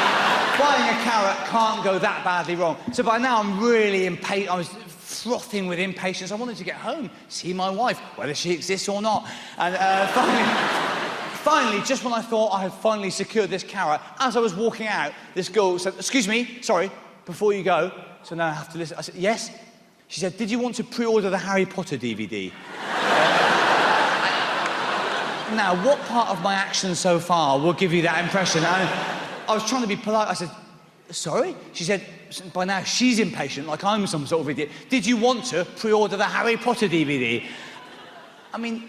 buying a carrot can't go that badly wrong. So by now I'm really impatient. I was frothing with impatience. I wanted to get home, see my wife, whether she exists or not. And finally, just when I thought I had finally secured this carrot, as I was walking out, this girl said, excuse me, sorry, before you go, so now I have to listen. I said, yes? She said, did you want to pre-order the Harry Potter DVD? Now, what part of my action so far will give you that impression? I was trying to be polite. I said, sorry? She said, by now she's impatient, like I'm some sort of idiot. Did you want to pre-order the Harry Potter DVD? I mean,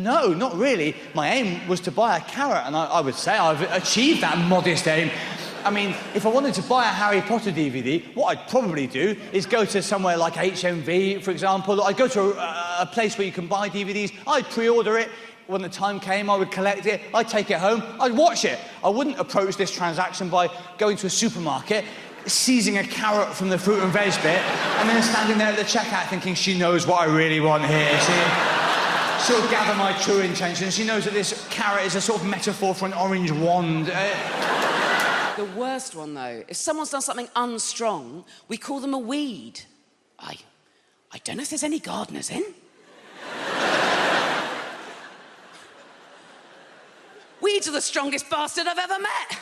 no, not really. My aim was to buy a carrot, and I would say I've achieved that modest aim. I mean, if I wanted to buy a Harry Potter DVD, what I'd probably do is go to somewhere like HMV, for example. I'd go to a place where you can buy DVDs. I'd pre-order it. When the time came, I would collect it, I'd take it home, I'd watch it. I wouldn't approach this transaction by going to a supermarket, seizing a carrot from the fruit and veg bit, and then standing there at the checkout thinking she knows what I really want here. She'll gather my true intentions. She knows that this carrot is a sort of metaphor for an orange wand. The worst one, though, if someone's done something unstrong, we call them a weed. I don't know if there's any gardeners in. Weeds are the strongest bastard I've ever met.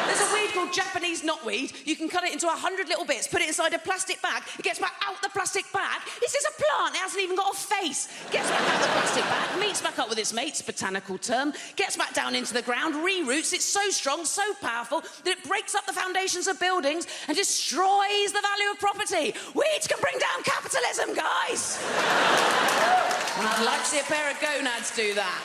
There's a weed called Japanese knotweed. You can cut it into 100 little bits, put it inside a plastic bag. It gets back out the plastic bag. This is a plant. It hasn't even got a face. Gets back out the plastic bag, meets back up with its mates, botanical term, gets back down into the ground, re-roots. It's so strong, so powerful, that it breaks up the foundations of buildings and destroys the value of property. Weeds can bring down capitalism, guys. And I'd like to see a pair of gonads do that.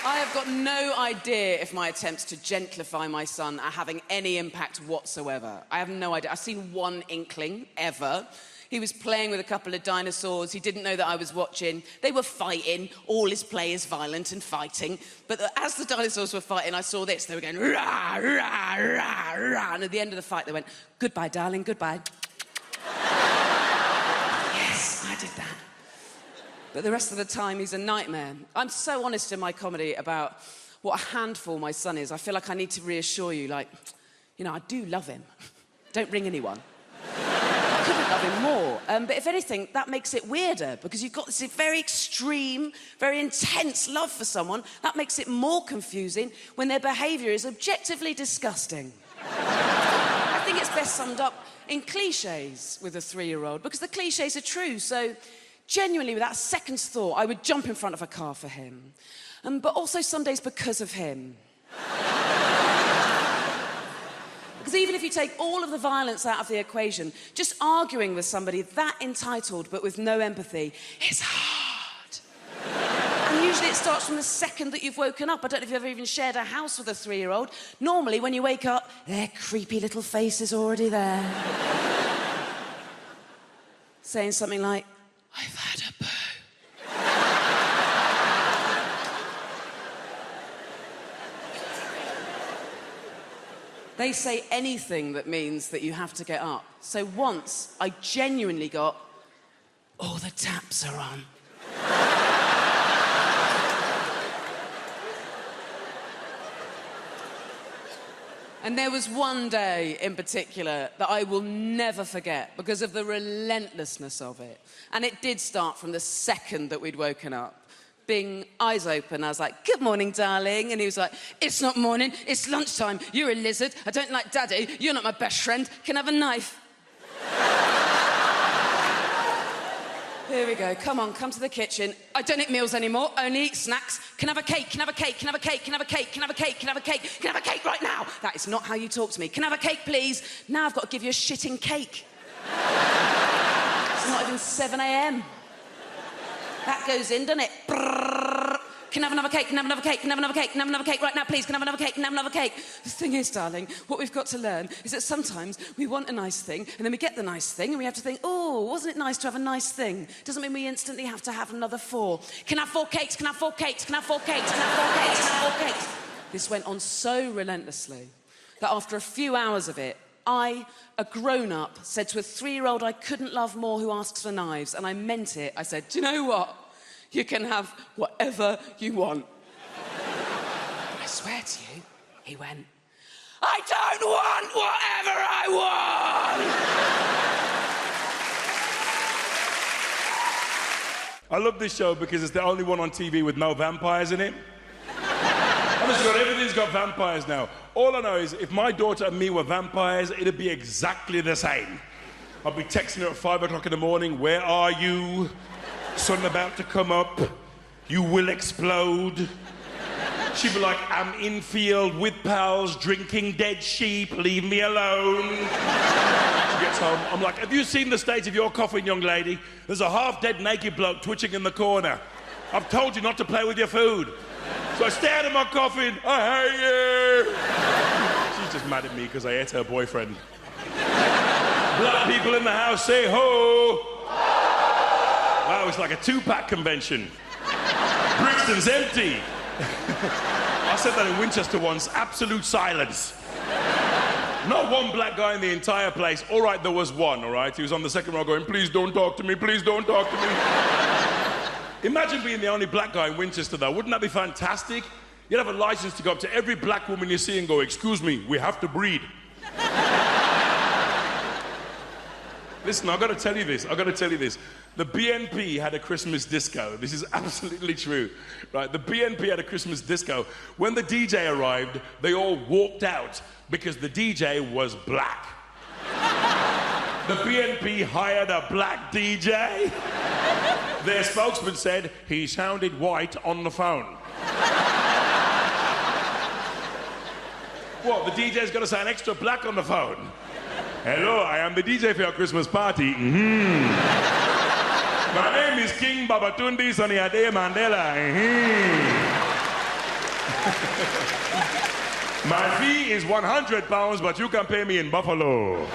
I have got no idea if my attempts to gentlify my son are having any impact whatsoever. I have no idea. I've seen one inkling, ever. He was playing with a couple of dinosaurs. He didn't know that I was watching. They were fighting. All his play is violent and fighting. But as the dinosaurs were fighting, I saw this. They were going, rah, rah, rah, rah. And at the end of the fight, they went, goodbye, darling, goodbye. Yes, I did that. But the rest of the time, he's a nightmare. I'm so honest in my comedy about what a handful my son is. I feel like I need to reassure you, like, you know, I do love him. Don't ring anyone. I couldn't love love him more. But if anything, that makes it weirder because you've got this very extreme, very intense love for someone. That makes it more confusing when their behaviour is objectively disgusting. I think it's best summed up in cliches with a 3-year-old because the cliches are true. So, genuinely, without a second's thought, I would jump in front of a car for him. But also some days because of him. Because even if you take all of the violence out of the equation, just arguing with somebody that entitled but with no empathy is hard. And usually it starts from the second that you've woken up. I don't know if you've ever even shared a house with a 3-year-old. Normally, when you wake up, their creepy little face is already there. Saying something like, I've had a poo. They say anything that means that you have to get up. So once, I genuinely got, all the taps are on. And there was one day in particular that I will never forget because of the relentlessness of it. And it did start from the second that we'd woken up. Being eyes open, I was like, good morning, darling. And he was like, it's not morning, it's lunchtime. You're a lizard. I don't like daddy. You're not my best friend. Can I have a knife? Here we go. Come on, come to the kitchen. I don't eat meals anymore, only eat snacks. Can I have a cake? Can I have a cake? Can I have a cake? Can I have a cake? Can I have a cake? Can I have a cake? Can I have a cake right now? That is not how you talk to me. Can I have a cake, please? Now I've got to give you a shitting cake. It's not even 7 a.m. That goes in, doesn't it? Brrr. Can I have another cake? Can I have another cake? Can I have another cake? Can I have another cake right now, please? Can I have another cake? Can I have another cake? The thing is, darling, what we've got to learn is that sometimes we want a nice thing, and then we get the nice thing, and we have to think, oh, wasn't it nice to have a nice thing? Doesn't mean we instantly have to have another 4. Can I have 4 cakes? Can I have 4 cakes? Can I have 4 cakes? Can I have 4 cakes? Can I have 4 cakes? This went on so relentlessly that after a few hours of it, I, a grown-up, said to a 3-year-old I couldn't love more who asks for knives, and I meant it. I said, do you know what? You can have whatever you want. But I swear to you, he went, I don't want whatever I want! I love this show because it's the only one on TV with no vampires in it. Honestly, everything's got vampires now. All I know is if my daughter and me were vampires, it'd be exactly the same. I'd be texting her at 5 o'clock in the morning, where are you? Sun about to come up, you will explode. She'd be like, I'm in field with pals, drinking dead sheep, leave me alone. She gets home, I'm like, have you seen the state of your coffin, young lady? There's a half-dead naked bloke twitching in the corner. I've told you not to play with your food. So I stared at my coffin, I hate you. She's just mad at me because I ate her boyfriend. Black people in the house say ho. Wow, it's like a 2-pack convention. Brixton's empty. I said that in Winchester once, absolute silence. Not one black guy in the entire place. All right, there was one, all right? He was on the second row going, please don't talk to me, please don't talk to me. Imagine being the only black guy in Winchester, though. Wouldn't that be fantastic? You'd have a license to go up to every black woman you see and go, excuse me, we have to breed. Listen, I've got to tell you this. The BNP had a Christmas disco. This is absolutely true, right? The BNP had a Christmas disco. When the DJ arrived, they all walked out because the DJ was black. The BNP hired a black DJ. Their spokesman said he sounded white on the phone. What, the DJ's got to sound extra black on the phone? Hello, I am the DJ for your Christmas party. My name is King Babatunde Soniade Mandela. My fee is £100, but you can pay me in Buffalo.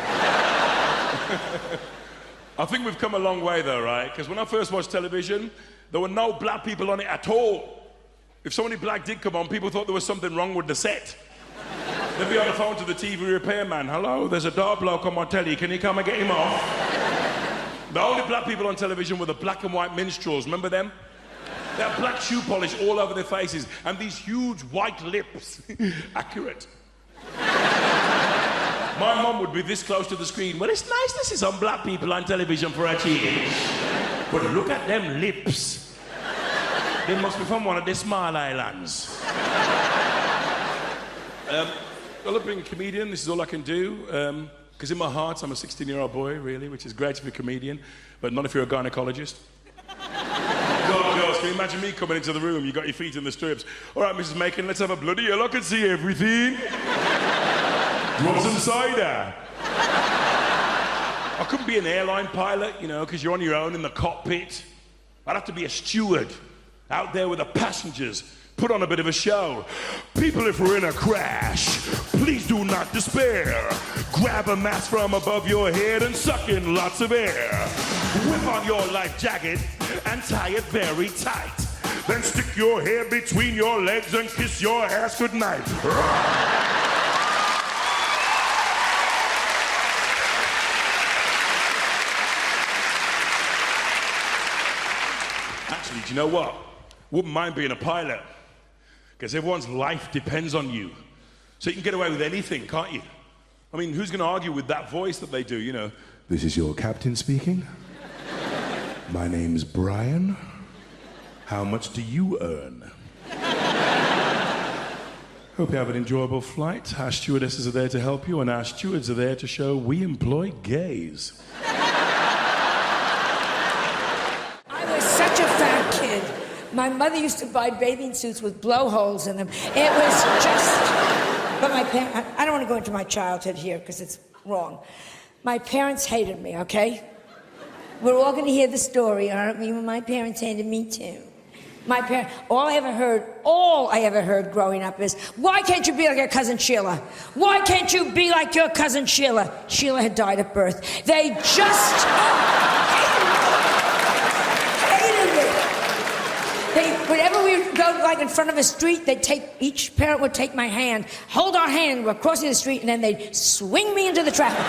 I think we've come a long way though, right? Because when I first watched television, there were no black people on it at all. If somebody black did come on, people thought there was something wrong with the set. They'd be on the phone to the TV repairman. Hello, there's a dark bloke on my telly. Can you come and get him off? The only black people on television were the black and white minstrels. Remember them? They had black shoe polish all over their faces and these huge white lips. Accurate. My mum would be this close to the screen. Well, it's nice to see some black people on television for a change. But look at them lips. They must be from one of the small islands. I love being a comedian. This is all I can do. Because in my heart, I'm a 16-year-old boy, really, which is great to be a comedian, but not if you're a gynecologist. God, girls, can you imagine me coming into the room? You got your feet in the stirrups. All right, Mrs. Macon, let's have a bloody hell. I can see everything. Do you want some cider? I couldn't be an airline pilot, you know, because you're on your own in the cockpit. I'd have to be a steward out there with the passengers. Put on a bit of a show. People, if we're in a crash, please do not despair. Grab a mask from above your head and suck in lots of air. Whip on your life jacket and tie it very tight. Then stick your hair between your legs and kiss your ass goodnight. Actually, do you know what? Wouldn't mind being a pilot. Because everyone's life depends on you. So you can get away with anything, can't you? I mean, who's going to argue with that voice that they do, you know? This is your captain speaking. My name's Brian. How much do you earn? Hope you have an enjoyable flight. Our stewardesses are there to help you, and our stewards are there to show we employ gays. I was such a fat kid. My mother used to buy bathing suits with blowholes in them. It was just... But my parents... I don't want to go into my childhood here because it's wrong. My parents hated me, okay? We're all going to hear the story, aren't we? My parents hated me too. All I ever heard growing up is, why can't you be like your cousin Sheila? Why can't you be like your cousin Sheila? Sheila had died at birth. They just... Whenever we would go like in front of a street, each parent would take my hand, hold our hand, we're crossing the street, and then they'd swing me into the traffic.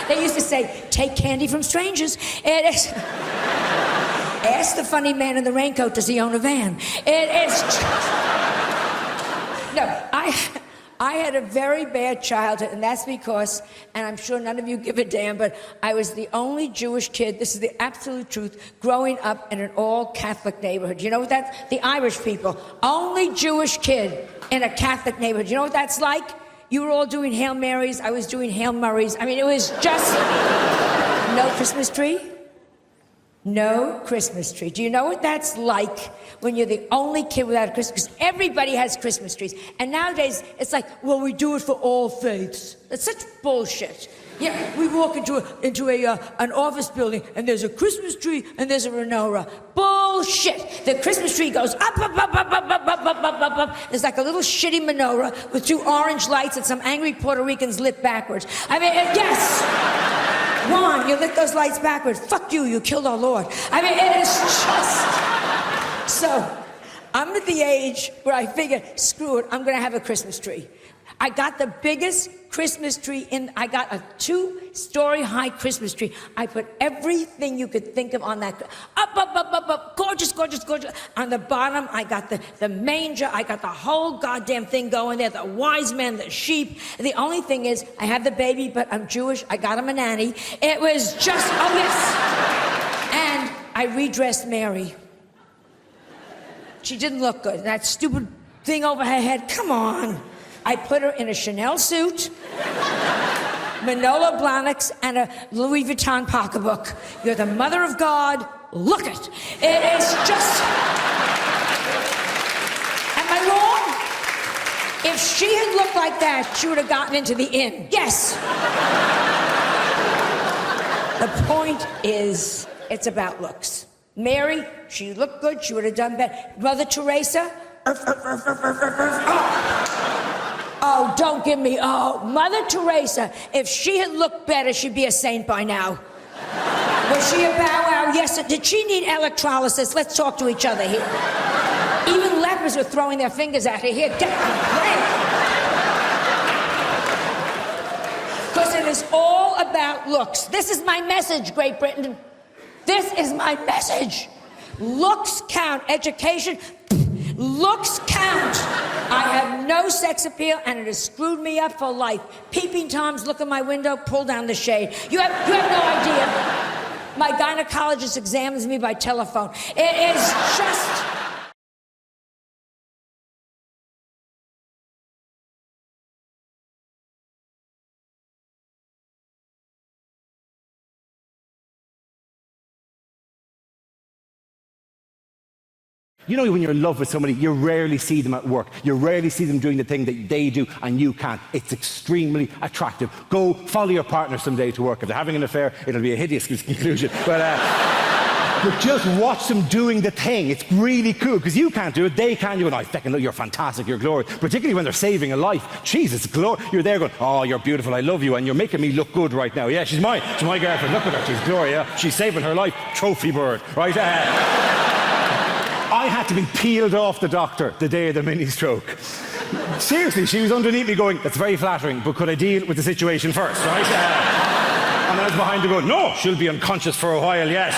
They used to say, take candy from strangers. Ask the funny man in the raincoat, does he own a van? I had a very bad childhood, and that's because, and I'm sure none of you give a damn, but I was the only Jewish kid, this is the absolute truth, growing up in an all-Catholic neighborhood. You know what that's? The Irish people. Only Jewish kid in a Catholic neighborhood. You know what that's like? You were all doing Hail Marys, I was doing Hail Murrays. I mean, it was just... No Christmas tree? No Christmas tree. Do you know what that's like when you're the only kid without a Christmas? Because everybody has Christmas trees. And nowadays, it's like, well, we do it for all faiths. That's such bullshit. Yeah, we walk into an office building, and there's a Christmas tree, and there's a menorah. Bullshit. The Christmas tree goes up, up, up, up, up, up, up, up, up, up, up. There's like a little shitty menorah with two orange lights that some angry Puerto Ricans lit backwards. I mean, yes! Juan, you lit those lights backwards. Fuck you, you killed our Lord. I mean, it is just... So, I'm at the age where I figure, screw it, I'm gonna have a Christmas tree. I got the biggest Christmas tree I got a 2-story high Christmas tree. I put everything you could think of on that. Up, up, up, up, up, gorgeous, gorgeous, gorgeous. On the bottom, I got the manger. I got the whole goddamn thing going there. The wise men, the sheep. The only thing is, I have the baby, but I'm Jewish. I got him a nanny. It was just, oh yes. And I redressed Mary. She didn't look good. That stupid thing over her head, come on. I put her in a Chanel suit, Manolo Blahniks, and a Louis Vuitton pocketbook. You're the mother of God. Look it. It is just... Am I wrong? If she had looked like that, she would have gotten into the inn. Yes. The point is, it's about looks. Mary, she looked good. She would have done better. Mother Teresa, oh, don't give me, oh. Mother Teresa, if she had looked better, she'd be a saint by now. Was she a bow wow? Yes. Did she need electrolysis? Let's talk to each other here. Even lepers were throwing their fingers at her. Here, get because it is all about looks. This is my message, Great Britain. This is my message. Looks count. Education, looks count. I have no sex appeal, and it has screwed me up for life. Peeping Toms look in my window, pull down the shade. You have no idea. My gynecologist examines me by telephone. It is just... You know, when you're in love with somebody, you rarely see them at work. You rarely see them doing the thing that they do and you can't. It's extremely attractive. Go follow your partner someday to work. If they're having an affair, it'll be a hideous conclusion. But just watch them doing the thing. It's really cool because you can't do it, they can. You and I fucking look, you're fantastic, you're glorious. Particularly when they're saving a life. Jesus, glorious. You're there going, oh, you're beautiful, I love you, and you're making me look good right now. Yeah, she's my girlfriend. Look at her, she's Gloria. She's saving her life. Trophy bird, right? I had to be peeled off the doctor the day of the mini-stroke. Seriously, she was underneath me going, that's very flattering, but could I deal with the situation first, right? And I was behind her going, no, she'll be unconscious for a while, yes.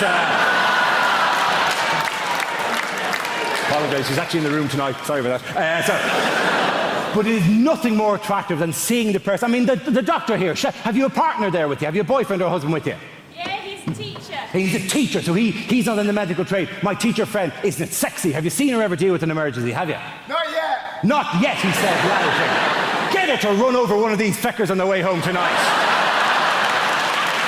Apologise, she's actually in the room tonight. Sorry about that. But it is nothing more attractive than seeing the person. I mean, the doctor here, have you a partner there with you? Have you a boyfriend or a husband with you? Yeah, he's a teacher. He's a teacher, so he's not in the medical trade. My teacher friend, isn't it sexy? Have you seen her ever deal with an emergency, have you? Not yet. Not yet, he said, loudly. Get her to run over one of these feckers on the way home tonight.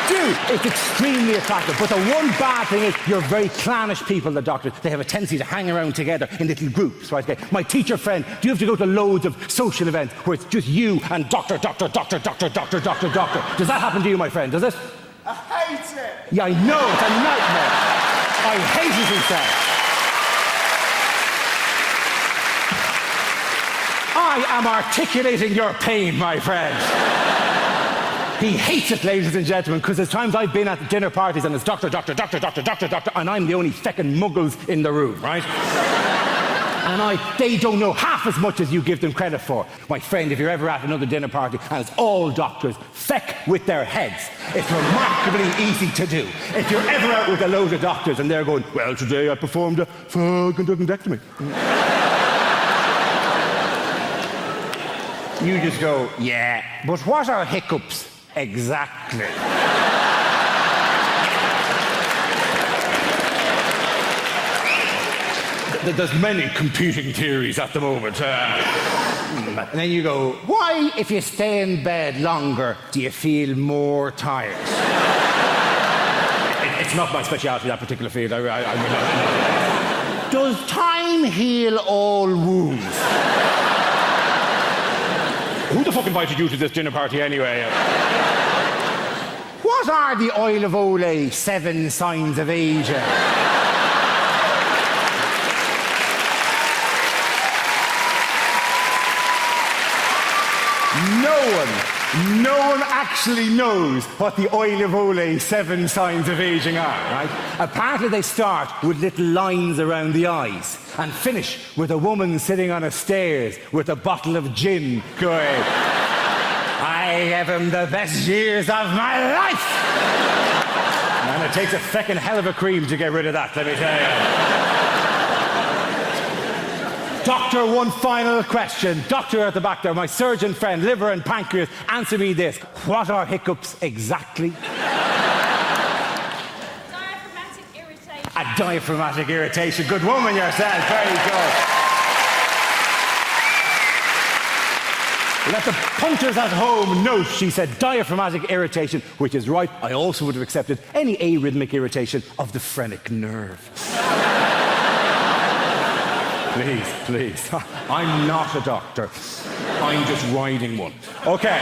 Dude, it's extremely attractive, but the one bad thing is you're very clannish people, the doctors. They have a tendency to hang around together in little groups, right? Okay? My teacher friend, do you have to go to loads of social events where it's just you and doctor? Does that happen to you, my friend? Does it? I hate it. Yeah, I know, it's a nightmare. I hate it, he said. I am articulating your pain, my friend. He hates it, ladies and gentlemen, because there's times I've been at dinner parties and it's doctor, and I'm the only feckin' muggles in the room, right? And they don't know half as much as you give them credit for. My friend, if you're ever at another dinner party and it's all doctors, feck with their heads. It's remarkably easy to do. If you're ever out with a load of doctors and they're going, well, today I performed a fucking duodectomy. You just go, yeah, but what are hiccups exactly? There's many competing theories at the moment. And then you go, why, if you stay in bed longer, do you feel more tired? It's not my speciality, that particular field. Does time heal all wounds? Who the fuck invited you to this dinner party anyway? What are the Oil of Olay 7 signs of aging? No one actually knows what the Oil of Olay 7 signs of aging are, right? Apparently they start with little lines around the eyes and finish with a woman sitting on a stairs with a bottle of gin going, I gave him the best years of my life! And it takes a feckin' hell of a cream to get rid of that, let me tell you. Doctor, one final question. Doctor at the back there, my surgeon friend, liver and pancreas, answer me this. What are hiccups exactly? Diaphragmatic irritation. A diaphragmatic irritation. Good woman yourself. Very good. Let the punters at home note, she said, diaphragmatic irritation, which is right. I also would have accepted any arrhythmic irritation of the phrenic nerve. Please. I'm not a doctor. I'm just riding one. Okay.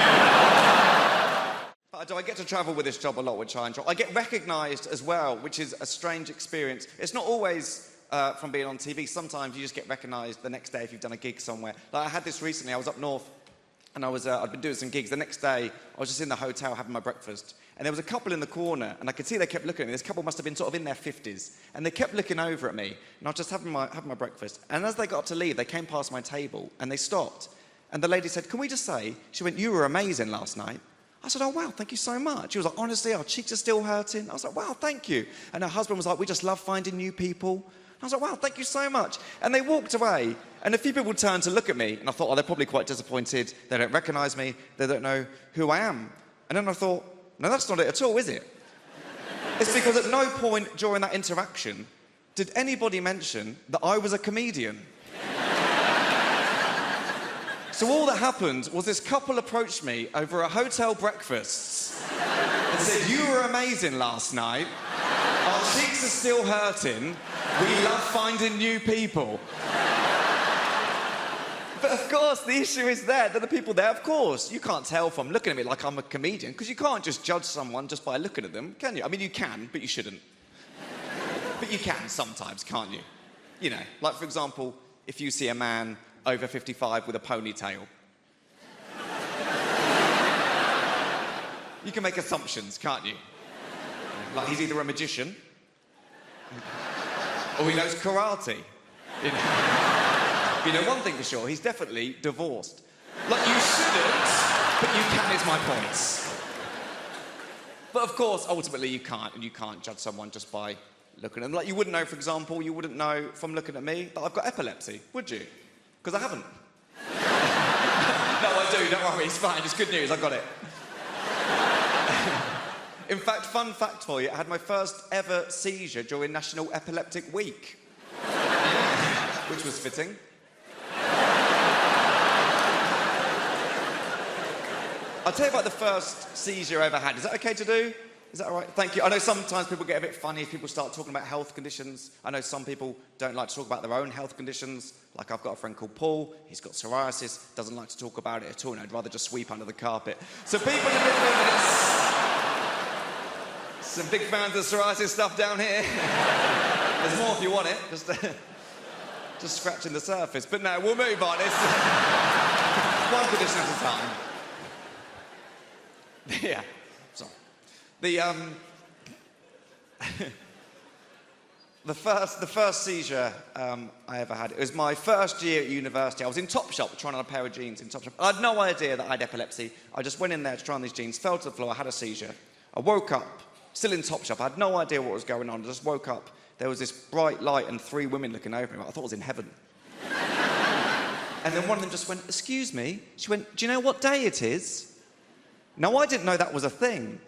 Do I get to travel with this job a lot, which I enjoy? I get recognised as well, which is a strange experience. It's not always from being on TV. Sometimes you just get recognised the next day if you've done a gig somewhere. Like I had this recently. I was up north and I'd been doing some gigs. The next day, I was just in the hotel having my breakfast. And there was a couple in the corner, and I could see they kept looking at me. This couple must have been sort of in their 50s. And they kept looking over at me, and I was just having my breakfast. And as they got up to leave, they came past my table, and they stopped. And the lady said, can we just say, she went, you were amazing last night. I said, oh, wow, thank you so much. She was like, honestly, our cheeks are still hurting. I was like, wow, thank you. And her husband was like, we just love finding new people I was like, wow, thank you so much. And they walked away, and a few people turned to look at me, and I thought, oh, they're probably quite disappointed. They don't recognise me. They don't know who I am. And then I thought, no, that's not it at all, is it? It's because at no point during that interaction did anybody mention that I was a comedian. So all that happened was this couple approached me over a hotel breakfast and said, you were amazing last night. Our cheeks are still hurting. We love finding new people. But of course, the issue is that the people there, of course, you can't tell from looking at me like I'm a comedian, because you can't just judge someone just by looking at them, can you? I mean, you can, but you shouldn't. But you can sometimes, can't you? You know, like, for example, if you see a man over 55 with a ponytail. You can make assumptions, can't you? Like, he's either a magician or he knows karate. You know one thing for sure, he's definitely divorced. Like, you shouldn't, but you can, is my point. But of course, ultimately, you can't, and you can't judge someone just by looking at them. Like, you wouldn't know, for example, you wouldn't know from looking at me that I've got epilepsy, would you? Because I haven't. No, I do, don't worry, it's fine, it's good news, I got it. In fact, fun fact for you, I had my first ever seizure during National Epileptic Week. Which was fitting. I'll tell you about the first seizure I ever had. Is that okay to do? Is that all right? Thank you. I know sometimes people get a bit funny if people start talking about health conditions. I know some people don't like to talk about their own health conditions. Like, I've got a friend called Paul. He's got psoriasis. Doesn't like to talk about it at all, and I'd rather just sweep under the carpet. So people in the minutes... Some big fans of psoriasis stuff down here. There's more if you want it. Just scratching the surface. But no, we'll move on. It's one condition at a time. Yeah, sorry. The first seizure I ever had, it was my first year at university. I was in Topshop trying on a pair of jeans in Topshop. I had no idea that I had epilepsy. I just went in there to try on these jeans, fell to the floor, I had a seizure. I woke up, still in Topshop. I had no idea what was going on. I just woke up. There was this bright light and 3 women looking over me. I thought I was in heaven. And then one of them just went, excuse me. She went, do you know what day it is? Now, I didn't know that was a thing.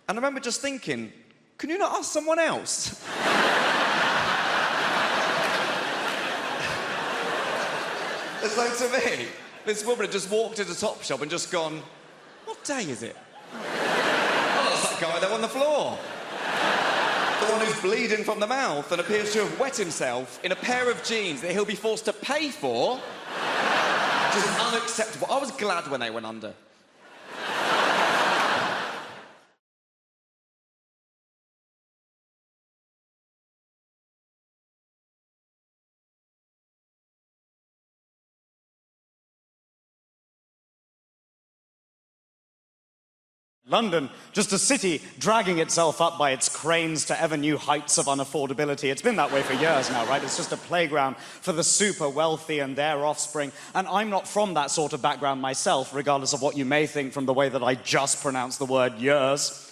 And I remember just thinking, can you not ask someone else? So to me, this woman had just walked into Topshop and just gone, what day is it? Oh, that's that guy there on the floor. The one who's bleeding from the mouth and appears to have wet himself in a pair of jeans that he'll be forced to pay for. Which is unacceptable. I was glad when they went under. London, just a city dragging itself up by its cranes to ever new heights of unaffordability. It's been that way for years now, right? It's just a playground for the super wealthy and their offspring. And I'm not from that sort of background myself, regardless of what you may think from the way that I just pronounced the word years.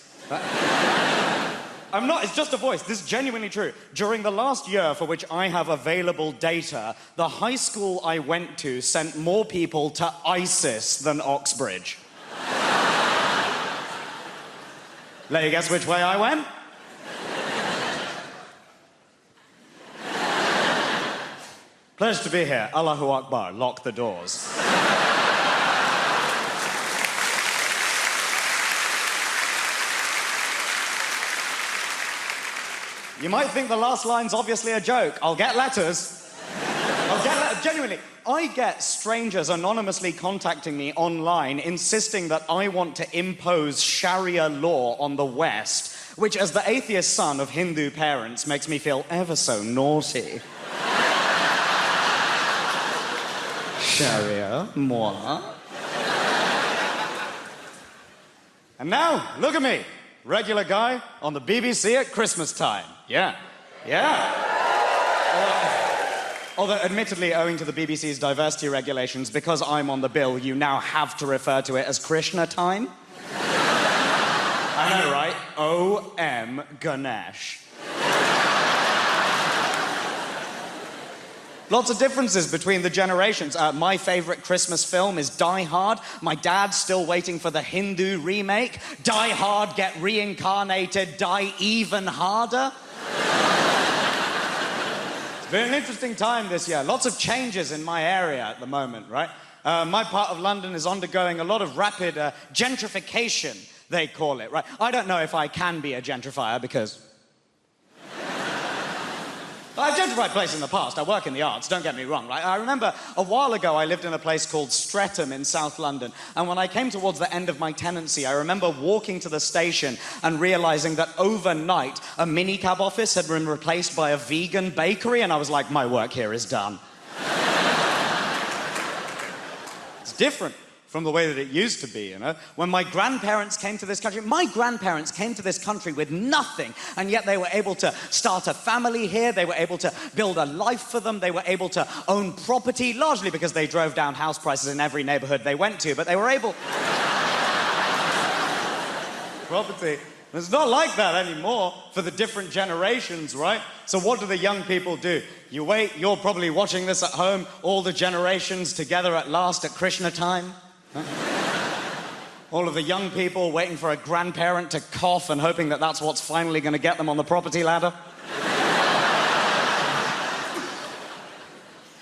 I'm not, it's just a voice. This is genuinely true. During the last year for which I have available data, the high school I went to sent more people to ISIS than Oxbridge. Let you guess which way I went? Pleasure to be here. Allahu Akbar. Lock the doors. You might think the last line's obviously a joke. I'll get letters. Genuinely, I get strangers anonymously contacting me online insisting that I want to impose Sharia law on the West, which, as the atheist son of Hindu parents, makes me feel ever so naughty. Sharia, moi. And now, look at me. Regular guy on the BBC at Christmas time. Yeah. Although, admittedly, owing to the BBC's diversity regulations, because I'm on the bill, you now have to refer to it as Krishna time. I know, right? O.M. Ganesh. Lots of differences between the generations. My favorite Christmas film is Die Hard. My dad's still waiting for the Hindu remake. Die Hard, get reincarnated, die even harder. It's been an interesting time this year. Lots of changes in my area at the moment, right? My part of London is undergoing a lot of rapid gentrification, they call it, right? I don't know if I can be a gentrifier because... I've gentrified places in the past. I work in the arts, don't get me wrong, right? I remember a while ago I lived in a place called Streatham in South London, and when I came towards the end of my tenancy, I remember walking to the station and realising that overnight a minicab office had been replaced by a vegan bakery, and I was like, my work here is done. It's different from the way that it used to be, you know? When my grandparents came to this country, my grandparents came to this country with nothing, and yet they were able to start a family here, they were able to build a life for them, they were able to own property, largely because they drove down house prices in every neighbourhood they went to, but they were able... Property. It's not like that anymore for the different generations, right? So what do the young people do? You wait, you're probably watching this at home, all the generations together at last at Krishna time. All of the young people waiting for a grandparent to cough and hoping that that's what's finally going to get them on the property ladder.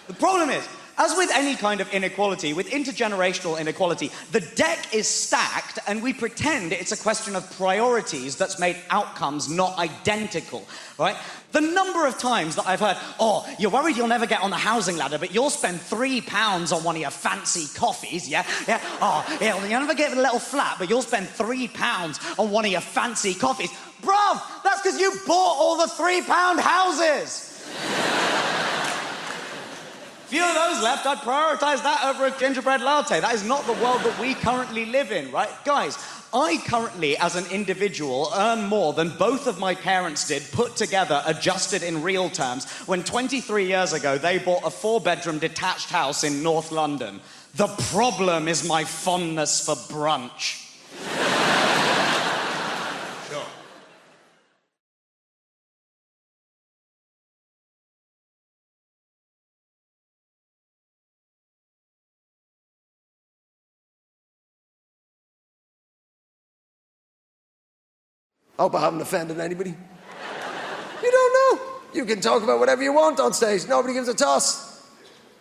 The problem is, as with any kind of inequality, with intergenerational inequality, the deck is stacked and we pretend it's a question of priorities that's made outcomes not identical, right? The number of times that I've heard, oh, you're worried you'll never get on the housing ladder, but you'll spend £3 on one of your fancy coffees, yeah? Yeah. Oh, yeah, you'll never get a little flat, but you'll spend £3 on one of your fancy coffees. Bruv, that's because you bought all the £3 houses. Few of those left, I'd prioritise that over a gingerbread latte. That is not the world that we currently live in, right? Guys, I currently, as an individual, earn more than both of my parents did, put together, adjusted in real terms, when 23 years ago they bought a 4-bedroom detached house in North London. The problem is my fondness for brunch. Sure. Hope I haven't offended anybody. You don't know. You can talk about whatever you want on stage. Nobody gives a toss.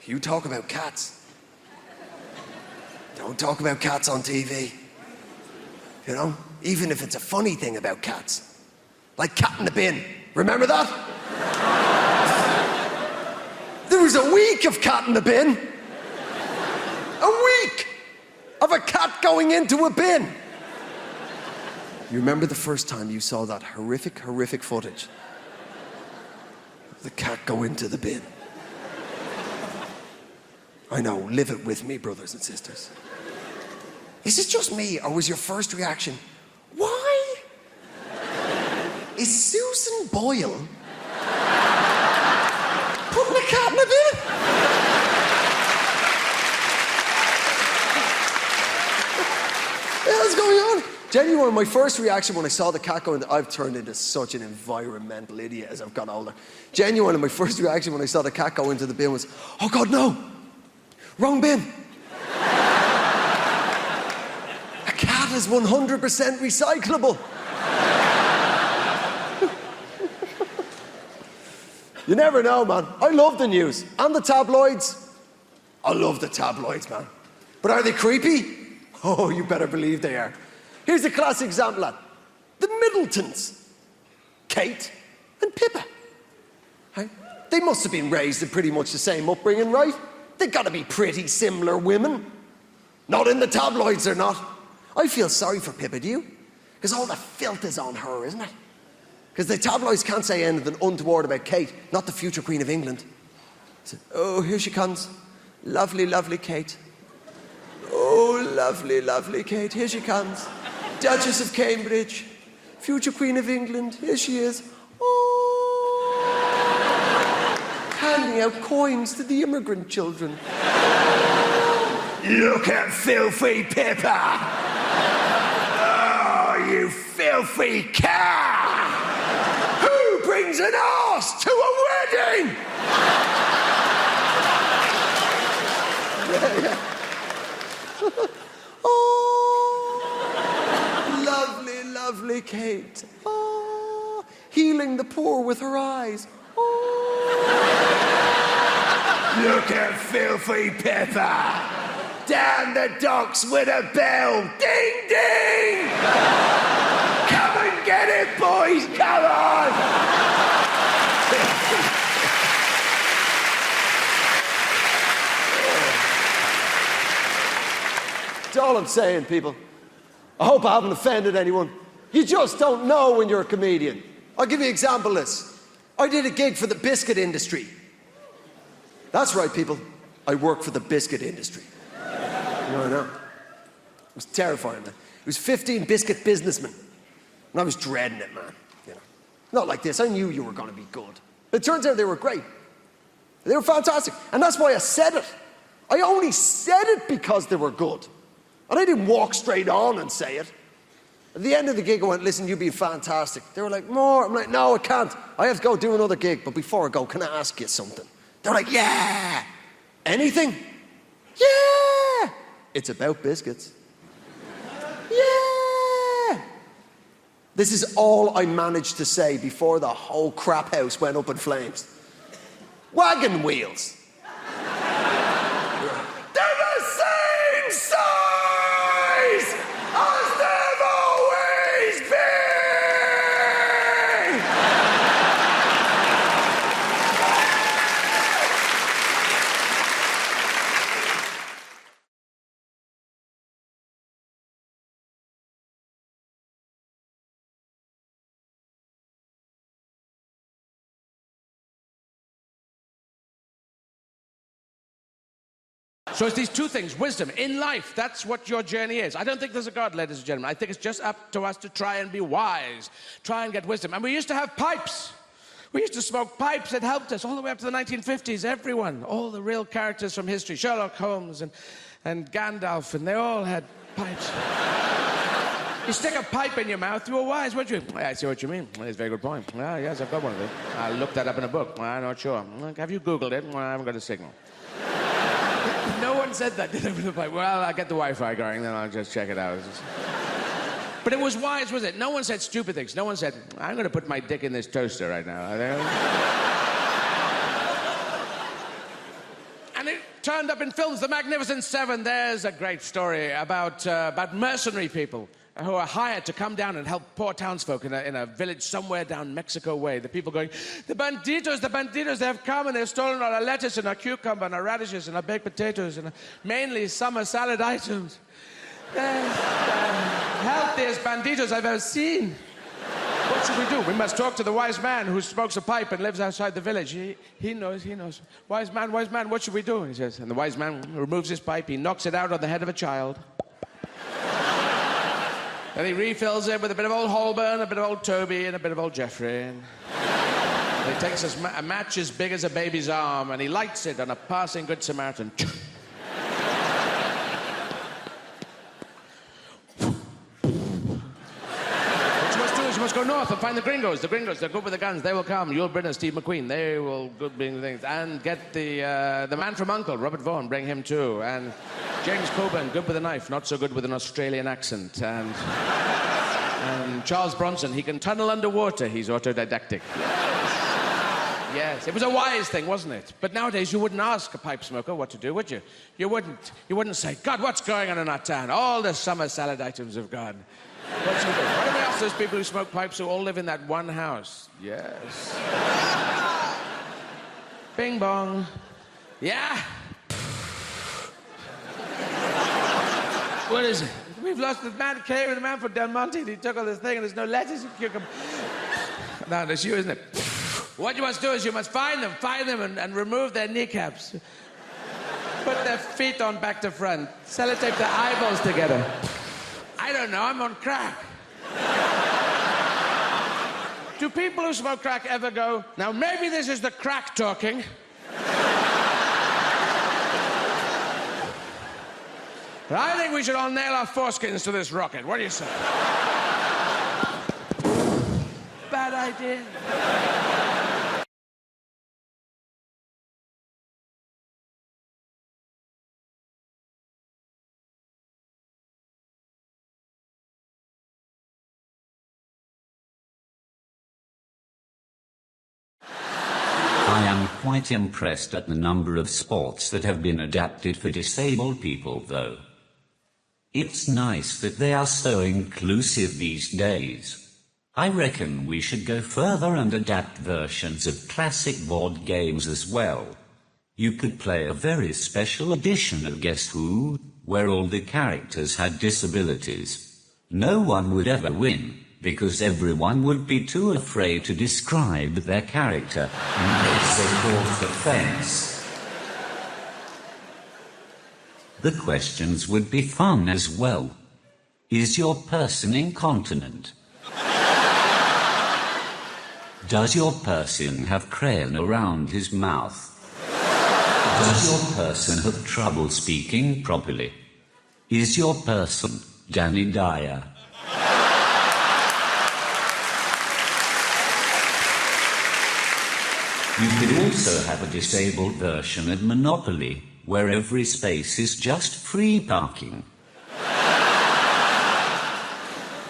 You talk about cats. Don't talk about cats on TV. You know? Even if it's a funny thing about cats. Like Cat in the Bin. Remember that? There was a week of Cat in the Bin. A week of a cat going into a bin. You remember the first time you saw that horrific, horrific footage? The cat go into the bin. I know, live it with me, brothers and sisters. Is it just me, or was your first reaction, why is Susan Boyle putting a cat in a bin? What is going on? Genuinely, my first reaction when I saw the cat go in, I've turned into such an environmental idiot as I've got older. Genuinely, my first reaction when I saw the cat go into the bin was, oh God, no, wrong bin. A cat is 100% recyclable. You never know, man. I love the news and the tabloids. I love the tabloids, man. But are they creepy? Oh, you better believe they are. Here's a classic example, lad. The Middletons. Kate and Pippa. Right? They must have been raised in pretty much the same upbringing, right? They've got to be pretty similar women. Not in the tabloids, they're not. I feel sorry for Pippa, do you? Because all the filth is on her, isn't it? Because the tabloids can't say anything untoward about Kate, not the future Queen of England. So, oh, here she comes. Lovely, lovely Kate. Oh, lovely, lovely Kate. Here she comes. Duchess of Cambridge, future Queen of England. Here she is. Oh, handing out coins to the immigrant children. Look at filthy Pippa. Oh, you filthy cat. Who brings an arse to a wedding? Oh, lovely, lovely Kate. Oh, healing the poor with her eyes. Oh. Look at filthy Pippa. Down the docks with a bell. Ding, ding. Come and get it, boys. Come on. That's all I'm saying, people. I hope I haven't offended anyone. You just don't know when you're a comedian. I'll give you an example of this. I did a gig for the biscuit industry. That's right, people. I work for the biscuit industry. No, I know. It was terrifying, man. It was 15 biscuit businessmen. And I was dreading it, man. You know, not like this. I knew you were going to be good. It turns out they were great. They were fantastic. And that's why I said it. I only said it because they were good. And I didn't walk straight on and say it. At the end of the gig, I went, listen, you've been fantastic. They were like, more. I'm like, no, I can't. I have to go do another gig. But before I go, can I ask you something? They're like, yeah. Anything? Yeah. It's about biscuits. Yeah. This is all I managed to say before the whole crap house went up in flames. Wagon wheels. They're the same size as they've always been. So it's these two things. Wisdom in life, that's what your journey is. I don't think there's a God, ladies and gentlemen. I think it's just up to us to try and be wise, try and get wisdom. And we used to have pipes. We used to smoke pipes. It helped us all the way up to the 1950s. Everyone, all the real characters from history, Sherlock Holmes and Gandalf, and they all had pipes. You stick a pipe in your mouth, you were wise, weren't you? I see what you mean. That's a very good point. Yes, I've got one of them. I looked that up in a book. I'm not sure. Have you Googled it? I haven't got a signal. No one said that, did they? Well, I'll get the Wi-Fi going, then I'll just check it out. But it was wise, was it? No one said stupid things. No one said, I'm going to put my dick in this toaster right now. And it turned up in films. The Magnificent Seven, there's a great story about mercenary people who are hired to come down and help poor townsfolk in a village somewhere down Mexico way. The people going, the banditos, they have come and they've stolen all our lettuce and our cucumber and our radishes and our baked potatoes and mainly summer salad items. They're the healthiest banditos I've ever seen. What should we do? We must talk to the wise man who smokes a pipe and lives outside the village. He knows. Wise man, what should we do? He says, and the wise man removes his pipe, he knocks it out on the head of a child. And he refills it with a bit of old Holborn, a bit of old Toby, and a bit of old Geoffrey. And he takes a match as big as a baby's arm, and he lights it on a passing Good Samaritan. You must go north and find the gringos. The gringos, they're good with the guns. They will come. Yul Brynner, Steve McQueen, they will good being things. And get the man from U.N.C.L.E., Robert Vaughan, bring him too. And James Coburn, good with a knife, not so good with an Australian accent. And Charles Bronson, he can tunnel underwater. He's autodidactic. Yes, it was a wise thing, wasn't it? But nowadays, you wouldn't ask a pipe smoker what to do, would you? You wouldn't say, God, what's going on in our town? All the summer salad items have gone. What should we do? Why don't we ask those people who smoke pipes who all live in that one house? Yes. Bing bong. Yeah? What is it? We've lost the man came and the man from Del Monte, and he took all this thing, and there's no lettuce and cucumber. No, that's you, isn't it? What you must do is you must find them and remove their kneecaps. Put their feet on back to front. Sellotape their eyeballs together. I don't know, I'm on crack. Do people who smoke crack ever go, now maybe this is the crack talking? I think we should all nail our foreskins to this rocket. What do you say? Bad idea. am quite impressed at the number of sports that have been adapted for disabled people, though. It's nice that they are so inclusive these days. I reckon we should go further and adapt versions of classic board games as well. You could play a very special edition of Guess Who, where all the characters had disabilities. No one would ever win, because everyone would be too afraid to describe their character in case they caught offense. The questions would be fun as well. Is your person incontinent? Does your person have crayon around his mouth? Does your person have trouble speaking properly? Is your person Danny Dyer? You could also have a disabled version of Monopoly, where every space is just free parking.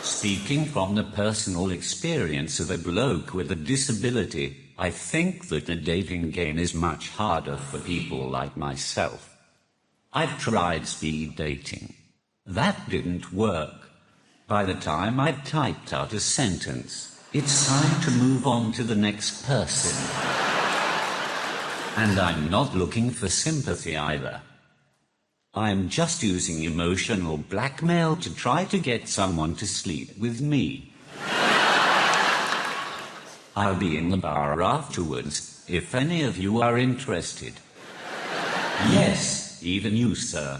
Speaking from the personal experience of a bloke with a disability, I think that the dating game is much harder for people like myself. I've tried speed dating. That didn't work. By the time I'd typed out a sentence, it's time to move on to the next person. And I'm not looking for sympathy either. I'm just using emotional blackmail to try to get someone to sleep with me. I'll be in the bar afterwards, if any of you are interested. Yes, even you, sir.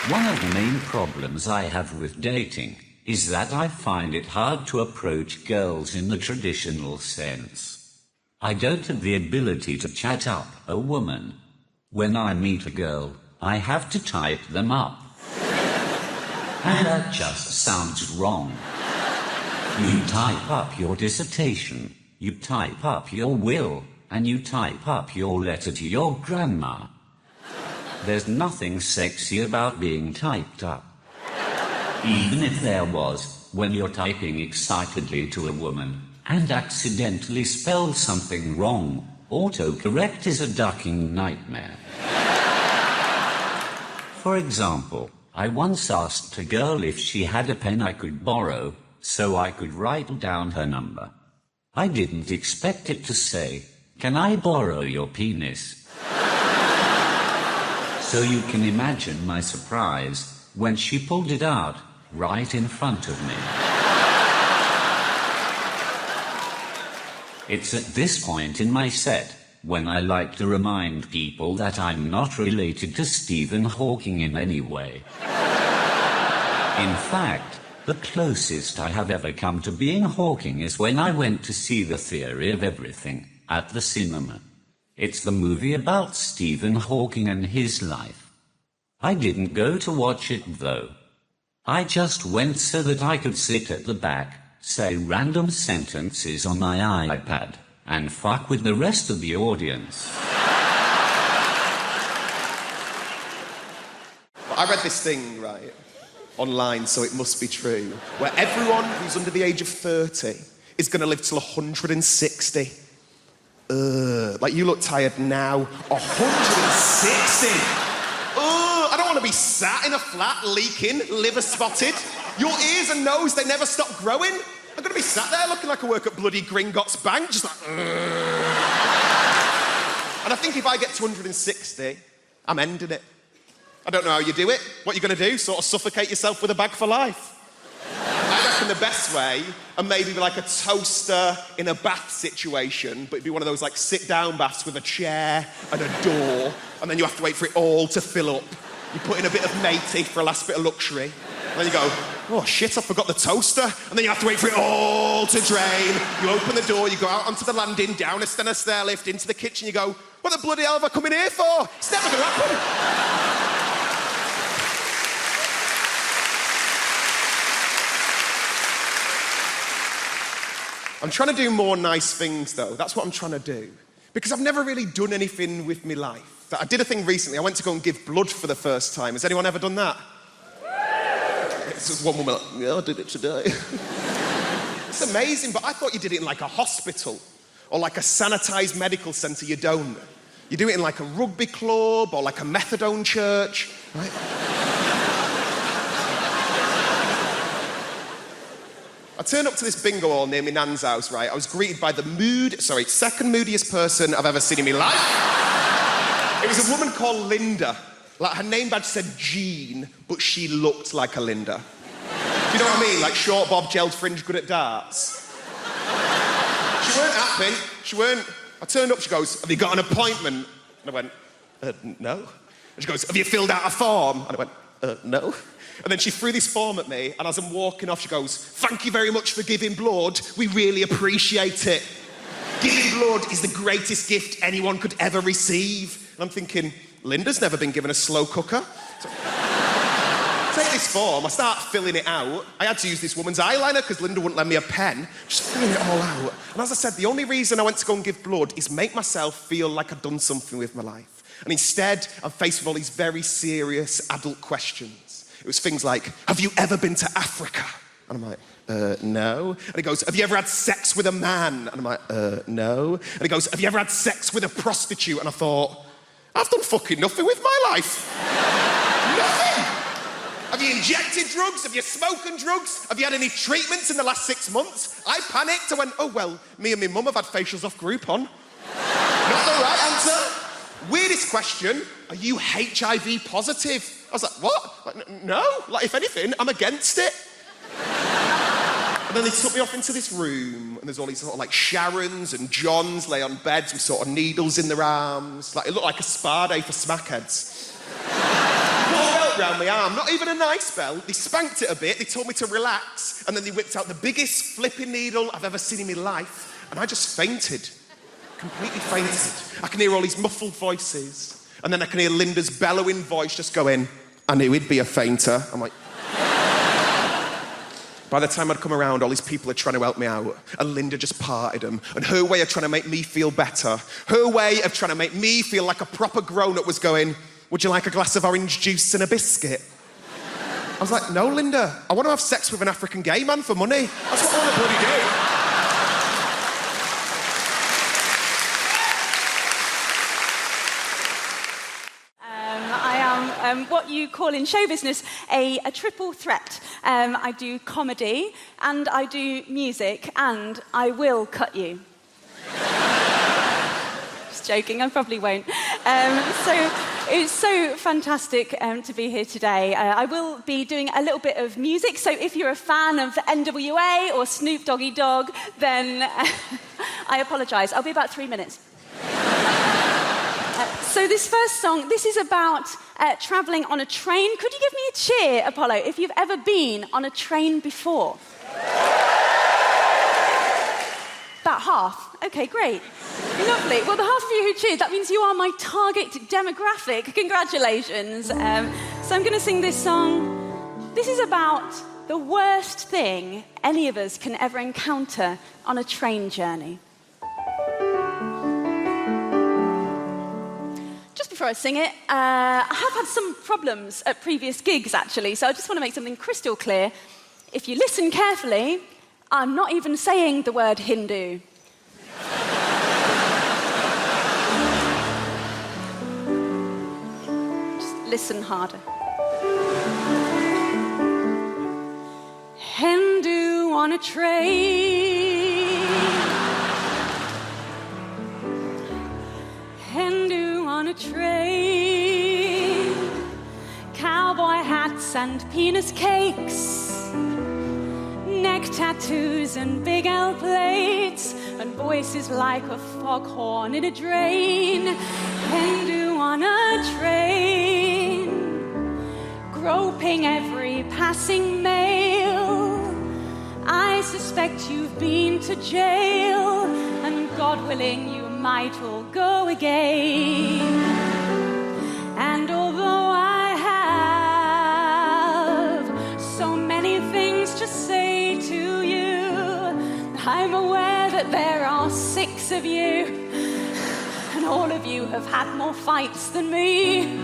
One of the main problems I have with dating is that I find it hard to approach girls in the traditional sense. I don't have the ability to chat up a woman. When I meet a girl, I have to type them up. And that just sounds wrong. You type up your dissertation, you type up your will, and you type up your letter to your grandma. There's nothing sexy about being typed up. Even if there was, when you're typing excitedly to a woman and accidentally spell something wrong, autocorrect is a ducking nightmare. For example, I once asked a girl if she had a pen I could borrow, so I could write down her number. I didn't expect it to say, "Can I borrow your penis?" So you can imagine my surprise when she pulled it out right in front of me. It's at this point in my set when I like to remind people that I'm not related to Stephen Hawking in any way. In fact, the closest I have ever come to being Hawking is when I went to see The Theory of Everything at the cinema. It's the movie about Stephen Hawking and his life. I didn't go to watch it, though. I just went so that I could sit at the back, say random sentences on my iPad, and fuck with the rest of the audience. I read this thing, right, online, so it must be true, where everyone who's under the age of 30 is going to live till 160. Like, you look tired now. 160! I don't want to be sat in a flat, leaking, liver spotted. Your ears and nose, they never stop growing. I'm going to be sat there looking like I work at bloody Gringotts Bank, just like... And I think if I get to 160, I'm ending it. I don't know how you do it. What are you going to do? Sort of suffocate yourself with a bag for life? I reckon the best way, and maybe like a toaster in a bath situation, but it'd be one of those like sit-down baths with a chair and a door, and then you have to wait for it all to fill up. You put in a bit of matey for a last bit of luxury, and then you go, oh shit, I forgot the toaster, and then you have to wait for it all to drain. You open the door, you go out onto the landing, down a stair lift, into the kitchen, you go, what the bloody hell have I come in here for? It's never going to happen. I'm trying to do more nice things, though. That's what I'm trying to do. Because I've never really done anything with my life. I did a thing recently. I went to go and give blood for the first time. Has anyone ever done that? This was one woman like, yeah, I did it today. It's amazing, but I thought you did it in like a hospital or like a sanitised medical centre. You don't. You do it in like a rugby club or like a methadone church, right? I turned up to this bingo hall near my nan's house, right? I was greeted by the second moodiest person I've ever seen in my life. It was a woman called Linda. Like, her name badge said Jean, but she looked like a Linda. Do you know what I mean? Like short bob, gelled fringe, good at darts. She weren't happy. She weren't. I turned up, she goes, have you got an appointment? And I went, no. And she goes, have you filled out a form? And I went, no. And then she threw this form at me, and as I'm walking off, she goes, thank you very much for giving blood. We really appreciate it. Giving blood is the greatest gift anyone could ever receive. And I'm thinking, Linda's never been given a slow cooker. So, take this form, I start filling it out. I had to use this woman's eyeliner because Linda wouldn't lend me a pen. Just filling it all out. And as I said, the only reason I went to go and give blood is make myself feel like I'd done something with my life. And instead, I'm faced with all these very serious adult questions. It was things like, have you ever been to Africa? And I'm like, no. And he goes, have you ever had sex with a man? And I'm like, no. And he goes, have you ever had sex with a prostitute? And I thought, I've done fucking nothing with my life. Nothing. Have you injected drugs? Have you spoken drugs? Have you had any treatments in the last 6 months? I panicked. I went, oh, well, me and my mum have had facials off Groupon. Not the right answer. Weirdest question, are you HIV positive? I was like, what? Like, no. Like, if anything, I'm against it. And then they took me off into this room, and there's all these sort of like Sharons and Johns lay on beds with sort of needles in their arms. Like, it looked like a spa day for smackheads. Put a belt round my arm, not even a nice belt. They spanked it a bit, they told me to relax, and then they whipped out the biggest flipping needle I've ever seen in my life, and I just fainted. Completely fainted. I can hear all these muffled voices, and then I can hear Linda's bellowing voice just going, I knew he'd be a fainter. I'm like... By the time I'd come around, all these people are trying to help me out, and Linda just parted them. And her way of trying to make me feel better, her way of trying to make me feel like a proper grown-up was going, would you like a glass of orange juice and a biscuit? I was like, no, Linda, I want to have sex with an African gay man for money. That's what I want to bloody do. What you call in show business a triple threat. I do comedy, and I do music, and I will cut you. Just joking, I probably won't. So it's so fantastic to be here today. I will be doing a little bit of music, so if you're a fan of NWA or Snoop Doggy Dogg, then I apologise. I'll be about 3 minutes. So this first song, this is about travelling on a train. Could you give me a cheer, Apollo, if you've ever been on a train before? About half. Okay, great. Lovely. Well, the half of you who cheered, that means you are my target demographic. Congratulations. So I'm going to sing this song. This is about the worst thing any of us can ever encounter on a train journey. Just before I sing it, I have had some problems at previous gigs, actually, so I just want to make something crystal clear. If you listen carefully, I'm not even saying the word Hindu. Just listen harder. Hindu on a train. Hindu on a train, cowboy hats and penis cakes, neck tattoos and big L plates, and voices like a foghorn in a drain. Hindu on a train, groping every passing male. I suspect you've been to jail, and God willing you might all go again. And although I have so many things to say to you, I'm aware that there are 6 of you, and all of you have had more fights than me.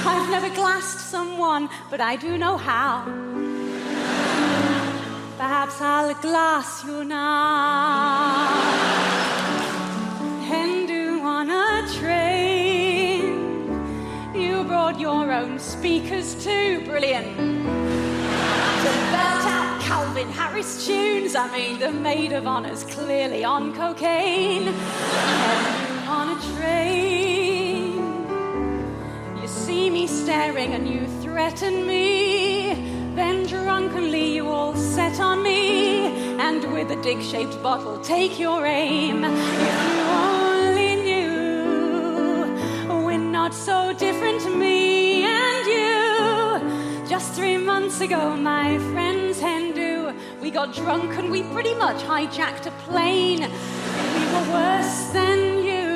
I've never glassed someone, but I do know how. perhaps I'll glass you now. Hindu on a train. You brought your own speakers too. Brilliant. To belt out Calvin Harris tunes. I mean, the maid of honor's clearly on cocaine. Hindu on a train. You see me staring and you threaten me. Then drunkenly you all set on me, and with a dick-shaped bottle take your aim. If you only knew, we're not so different, me and you. Just 3 months ago, my friends Hindu, we got drunk and we pretty much hijacked a plane. We were worse than you.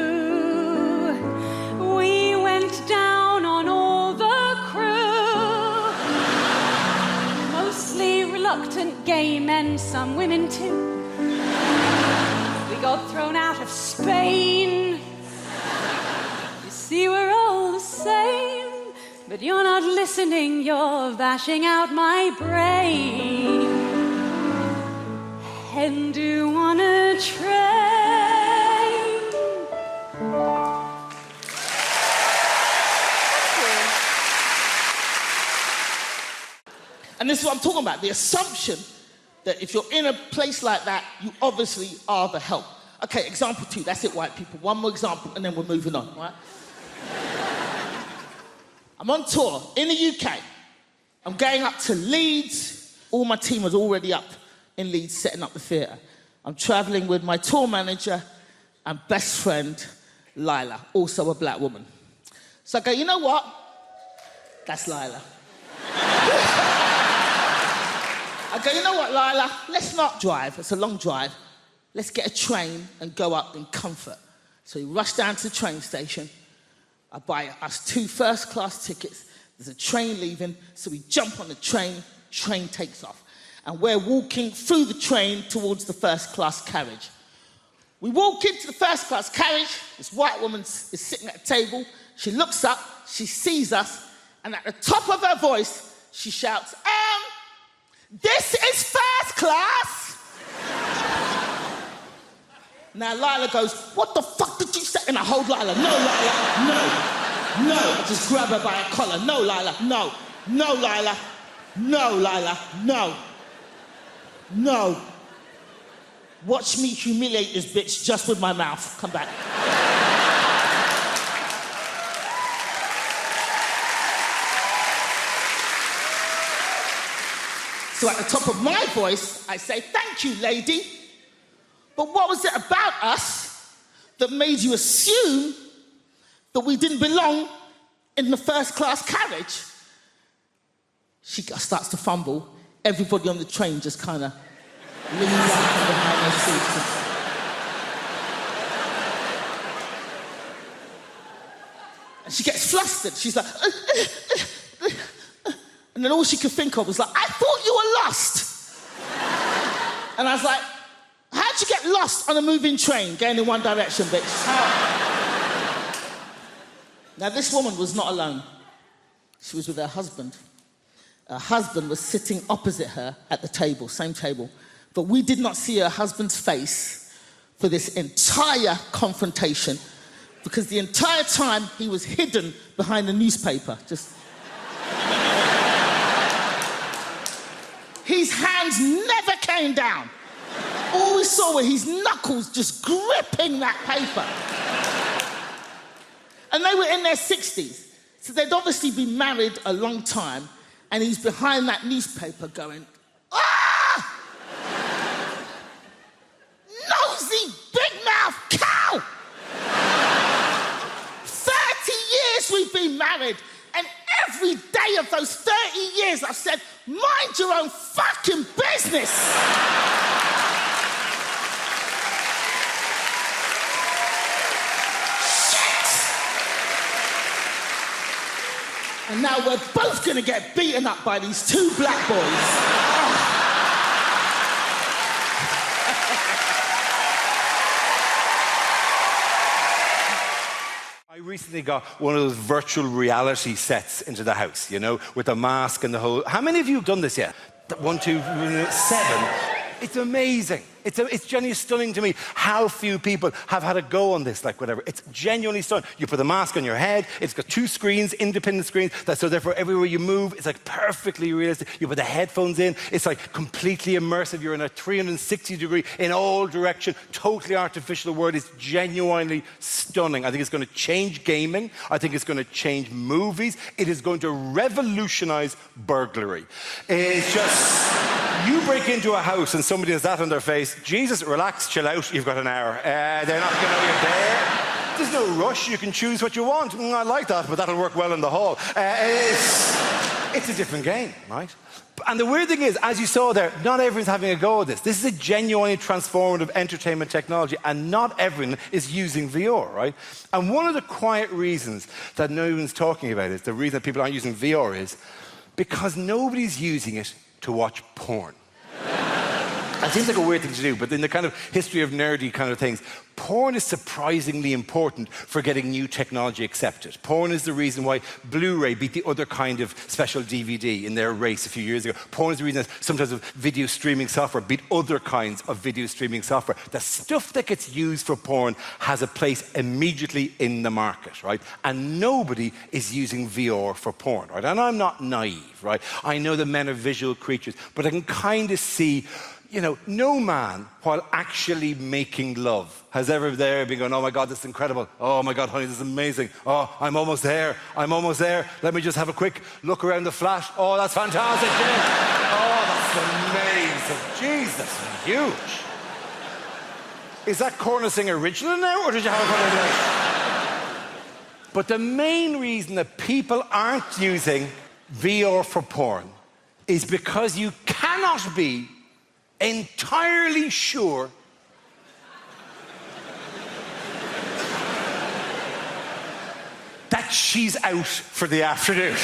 We went down on all the crew. Mostly reluctant gay men, some women too. We got thrown out of Spain. You see, we're all the same, but you're not listening, you're bashing out my brain. Hindu on a train. And this is what I'm talking about, the assumption that if you're in a place like that, you obviously are the help. Okay, example 2, that's it, white people. One more example, and then we're moving on, right? I'm on tour in the UK. I'm going up to Leeds. All my team was already up in Leeds setting up the theatre. I'm travelling with my tour manager and best friend, Lila, also a black woman. So I go, you know what? That's Lila. I go, you know what, Lila? Let's not drive. It's a long drive. Let's get a train and go up in comfort. So we rush down to the train station. I buy us 2 first-class tickets. There's a train leaving, so we jump on the train takes off. And we're walking through the train towards the first-class carriage. We walk into the first-class carriage. This white woman is sitting at a table. She looks up, she sees us, and at the top of her voice, she shouts, this is first class! Now Lila goes, what the fuck did you say? And I hold Lila, no, Lila, no. I just grab her by her collar, no, Lila, no. No, Lila, no, Lila, no. Watch me humiliate this bitch just with my mouth. Come back. So at the top of my voice, I say, thank you, lady. But what was it about us that made you assume that we didn't belong in the first-class carriage? She starts to fumble. Everybody on the train just kind of leans out from behind their seats. And she gets flustered. She's like, and then all she could think of was like, I thought you were lost. And I was like, how'd you get lost on a moving train going in one direction, bitch? How? Now, this woman was not alone. She was with her husband. Her husband was sitting opposite her at the table, same table. But we did not see her husband's face for this entire confrontation because the entire time he was hidden behind a newspaper, just... His hands never came down. All we saw were his knuckles just gripping that paper. And they were in their 60s. So they'd obviously been married a long time, and he's behind that newspaper going, ah! Nosy, big-mouth cow! 30 years we've been married, and every day of those 30 years I've said, mind your own fucking business! Shit! And now we're both gonna get beaten up by these 2 black boys. I recently got one of those virtual reality sets into the house, you know, with the mask and the whole... How many of you have done this yet? 1, 2, 7. It's amazing. It's genuinely stunning to me how few people have had a go on this, like whatever. It's genuinely stunning. You put the mask on your head, it's got 2 screens, independent screens, so therefore everywhere you move, it's like perfectly realistic. You put the headphones in, it's like completely immersive. You're in a 360 degree in all direction, totally artificial world. It's genuinely stunning. I think it's going to change gaming. I think it's going to change movies. It is going to revolutionize burglary. It's just... You break into a house and somebody has that on their face, Jesus, relax, chill out, you've got an hour. They're not going to know you're there. There's no rush, you can choose what you want. I like that, but that'll work well in the hall. It's a different game, right? And the weird thing is, as you saw there, not everyone's having a go at this. This is a genuinely transformative entertainment technology, and not everyone is using VR, right? And one of the quiet reasons that no one's talking about it, the reason that people aren't using VR is because nobody's using it to watch porn. It seems like a weird thing to do, but in the kind of history of nerdy kind of things, porn is surprisingly important for getting new technology accepted. Porn is the reason why Blu-ray beat the other kind of special DVD in their race a few years ago. Porn is the reason that sometimes video streaming software beat other kinds of video streaming software. The stuff that gets used for porn has a place immediately in the market, right? And nobody is using VR for porn, right? And I'm not naive, right? I know that men are visual creatures, but I can kind of see, you know, no man, while actually making love, has ever there been going, oh my God, this is incredible. Oh my God, honey, this is amazing. Oh, I'm almost there. I'm almost there. Let me just have a quick look around the flat. Oh, that's fantastic. Oh, that's amazing. Jesus, huge. Is that Corner Sing original now, or did you have a couple of But the main reason that people aren't using VR for porn is because you cannot be entirely sure that she's out for the afternoon.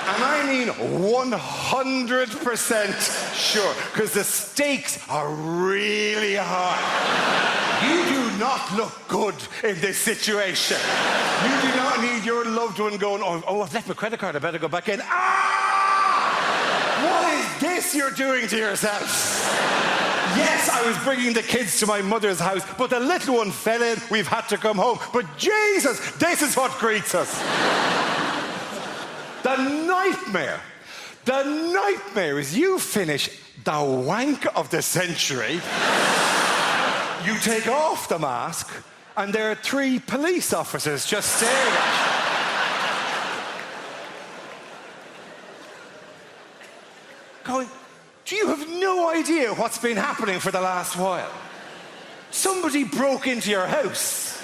And I mean 100% sure, because the stakes are really high. You do not look good in this situation. You do not need your loved one going, oh, I've left my credit card, I better go back in. What is this you're doing to yourself? Yes, I was bringing the kids to my mother's house, but the little one fell in, we've had to come home. But Jesus, this is what greets us. The nightmare is you finish the wank of the century, you take off the mask, and there are 3 police officers just staring at you. Going, do you have no idea what's been happening for the last while? Somebody broke into your house.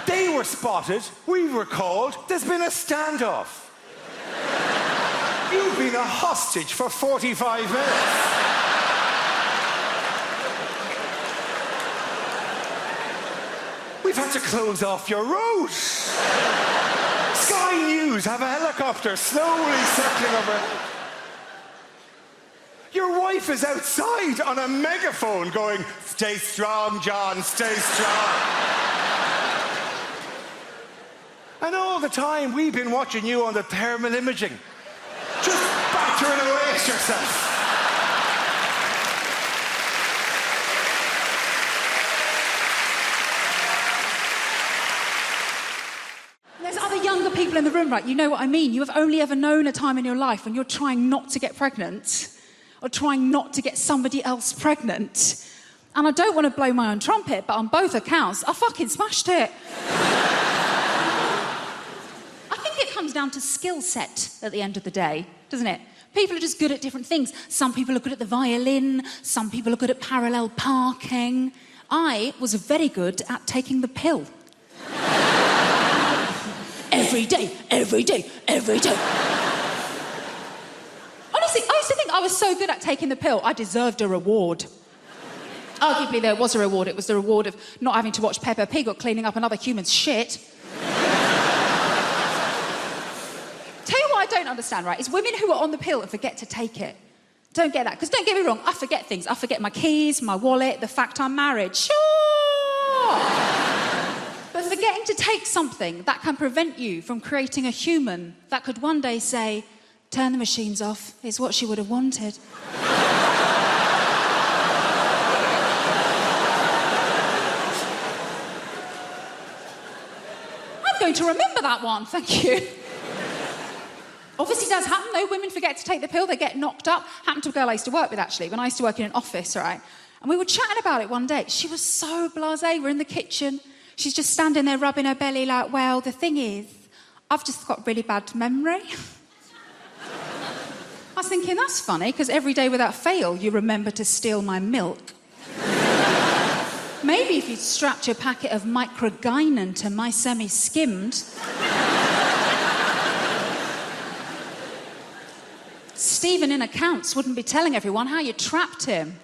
They were spotted, we were called, there's been a standoff. You've been a hostage for 45 minutes. We've had to close off your road. Sky News have a helicopter slowly circling overhead. Your wife is outside on a megaphone going, stay strong, John, stay strong. And all the time we've been watching you on the thermal imaging, just battering away at yourself. There's other younger people in the room, right? You know what I mean. You have only ever known a time in your life when you're trying not to get pregnant or trying not to get somebody else pregnant. And I don't want to blow my own trumpet, but on both accounts, I fucking smashed it. I think it comes down to skill set at the end of the day, doesn't it? People are just good at different things. Some people are good at the violin, some people are good at parallel parking. I was very good at taking the pill. Every day, every day, every day. Honestly, I used to think I was so good at taking the pill, I deserved a reward. Arguably, there was a reward. It was the reward of not having to watch Peppa Pig or cleaning up another human's shit. Tell you what I don't understand, right, is women who are on the pill and forget to take it. Don't get that. Because don't get me wrong, I forget things. I forget my keys, my wallet, the fact I'm married. Sure! But forgetting to take something that can prevent you from creating a human that could one day say, Turn the machines off. It's what she would have wanted. I'm going to remember that one, thank you. Obviously does happen though, women forget to take the pill, they get knocked up. Happened to a girl I used to work with actually, when I used to work in an office, right? And we were chatting about it one day. She was so blasé, we're in the kitchen. She's just standing there rubbing her belly like, well, the thing is, I've just got really bad memory. I was thinking, that's funny, because every day without fail, you remember to steal my milk. Maybe if you'd strapped your packet of microgynon to my semi-skimmed... Stephen in accounts wouldn't be telling everyone how you trapped him.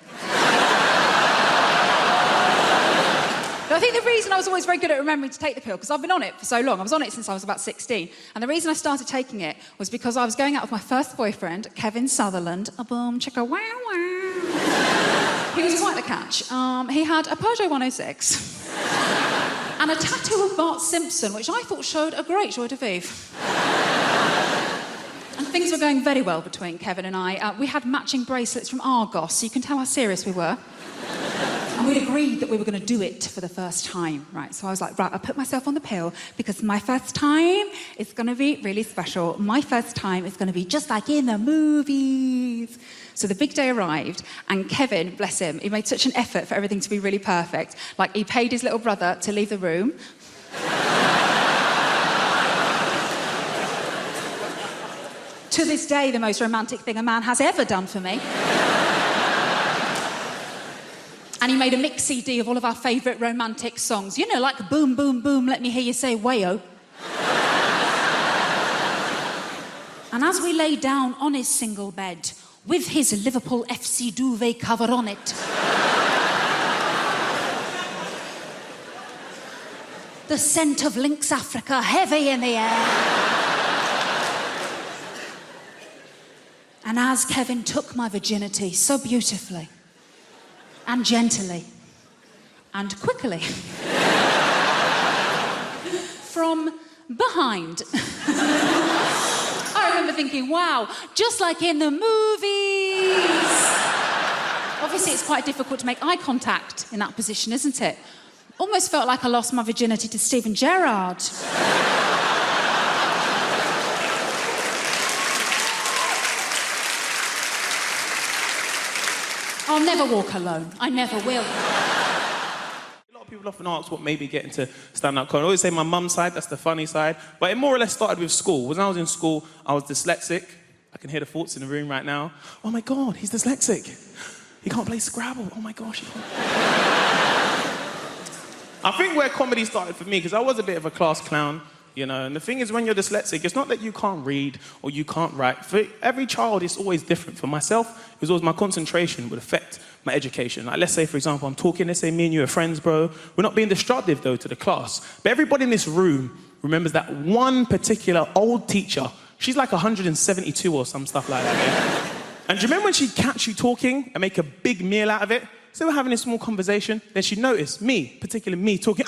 But I think the reason I was always very good at remembering to take the pill, because I've been on it for so long. I was on it since I was about 16. And the reason I started taking it was because I was going out with my first boyfriend, Kevin Sutherland. A boom, chicka, wow, wow. He was quite the catch. He had a Peugeot 106 and a tattoo of Bart Simpson, which I thought showed a great joie de vivre. And things were going very well between Kevin and I. We had matching bracelets from Argos, so you can tell how serious we were. And we'd agreed that we were going to do it for the first time, right? So I was like, right, I'll put myself on the pill because my first time is going to be really special. My first time is going to be just like in the movies. So the big day arrived, and Kevin, bless him, he made such an effort for everything to be really perfect. Like, he paid his little brother to leave the room. To this day, the most romantic thing a man has ever done for me. And he made a mix CD of all of our favourite romantic songs. You know, like Boom, Boom, Boom, Let Me Hear You Say Wayo. And as we lay down on his single bed, with his Liverpool FC duvet cover on it, the scent of Lynx Africa heavy in the air. And as Kevin took my virginity so beautifully and gently and quickly from behind, I remember thinking, wow, just like in the movies. Obviously, it's quite difficult to make eye contact in that position, isn't it? Almost felt like I lost my virginity to Stephen Gerrard. I'll never walk alone. I never will. A lot of people often ask what made me get into stand-up comedy. I always say my mum's side, that's the funny side. But it more or less started with school. When I was in school, I was dyslexic. I can hear the thoughts in the room right now. Oh my God, he's dyslexic. He can't play Scrabble. Oh my gosh, he can't. I think where comedy started for me, because I was a bit of a class clown, you know, and the thing is, when you're dyslexic, it's not that you can't read or you can't write. For every child, it's always different. For myself, it was always my concentration would affect my education. Like, let's say, for example, I'm talking, let's say me and you are friends, bro. We're not being destructive, though, to the class. But everybody in this room remembers that one particular old teacher. She's like 172 or some stuff like that, yeah? And do you remember when she'd catch you talking and make a big meal out of it? So we're having a small conversation, then she'd notice me, particularly me, talking,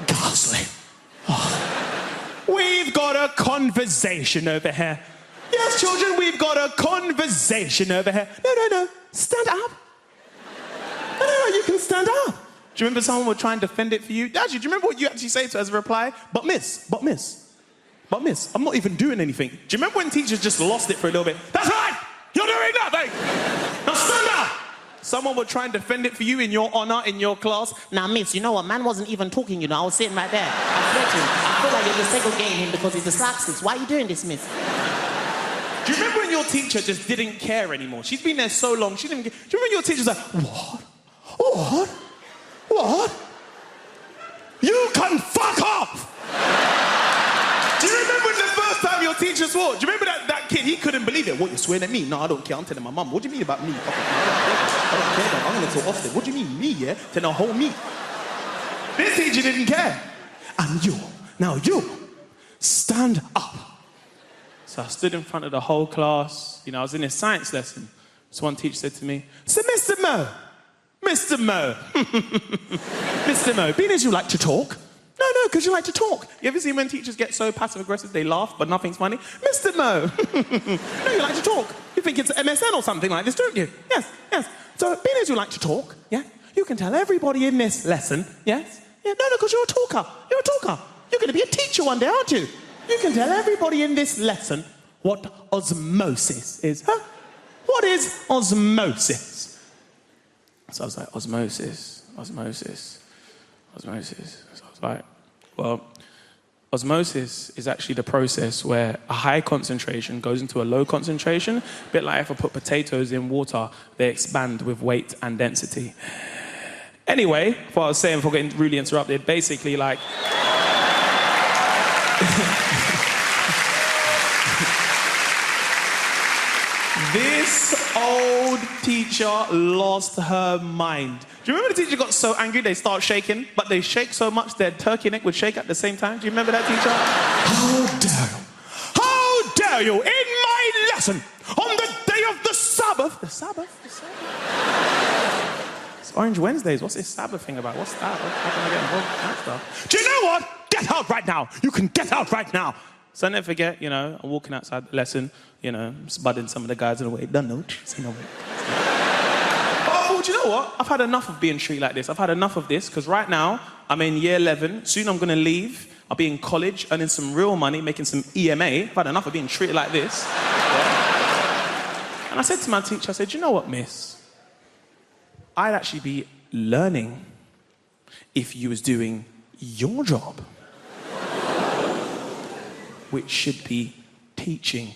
ghastly. We've got a conversation over here. Yes, children, we've got a conversation over here. No, stand up. No, you can stand up. Do you remember someone would try and defend it for you? Actually, do you remember what you actually say to her as a reply? But miss, I'm not even doing anything. Do you remember when teachers just lost it for a little bit? That's right, you're doing nothing. Now stand up. Someone would try and defend it for you in your honour, in your class. Now, miss, you know what? Man wasn't even talking, you know. I was sitting right there. I said to him, I feel like you're just segregating him because he's dyslexic. Why are you doing this, miss? Do you remember when your teacher just didn't care anymore? She's been there so long, she didn't care. Do you remember your teacher's like, What? You can fuck off! Do you remember when the first time your teacher swore? Do you remember that kid? He couldn't believe it. What, you're swearing at me? No, I don't care. I'm telling my mum. What do you mean about me? I don't care, man. I'm going to tell Austin. What do you mean, me, yeah? Tell the whole me. This teacher didn't care. And you, stand up. So I stood in front of the whole class. You know, I was in a science lesson. So one teacher said to me, so Mr. Mo, Mr. Mo, being as you like to talk, No, because you like to talk. You ever seen when teachers get so passive-aggressive they laugh, but nothing's funny? Mr. No. No, you like to talk. You think it's MSN or something like this, don't you? Yes. So, being as you like to talk, yeah, you can tell everybody in this lesson, yes? Yeah, no, because you're a talker. You're going to be a teacher one day, aren't you? You can tell everybody in this lesson what osmosis is. Huh? What is osmosis? So I was like, osmosis. So I was like, well, osmosis is actually the process where a high concentration goes into a low concentration. A bit like if I put potatoes in water, they expand with weight and density. Anyway, what I was saying before getting really interrupted, basically like... This old teacher lost her mind. Do you remember the teacher got so angry they start shaking, but they shake so much their turkey neck would shake at the same time? Do you remember that teacher? How dare you, in my lesson, on the day of the Sabbath? The Sabbath? It's Orange Wednesdays. What's this Sabbath thing about? What's that? How can I get involved with that stuff? Do you know what? Get out right now. You can get out right now. So I never forget, I'm walking outside the lesson, spudding some of the guys in the way. Don't know. Oh, do you know what? I've had enough of being treated like this. I've had enough of this, because right now, I'm in year 11. Soon I'm going to leave. I'll be in college, earning some real money, making some EMA. I've had enough of being treated like this. And I said to my teacher, I said, you know what, miss? I'd actually be learning if you was doing your job, which should be teaching.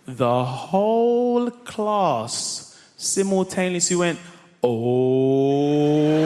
The whole class simultaneously went, oh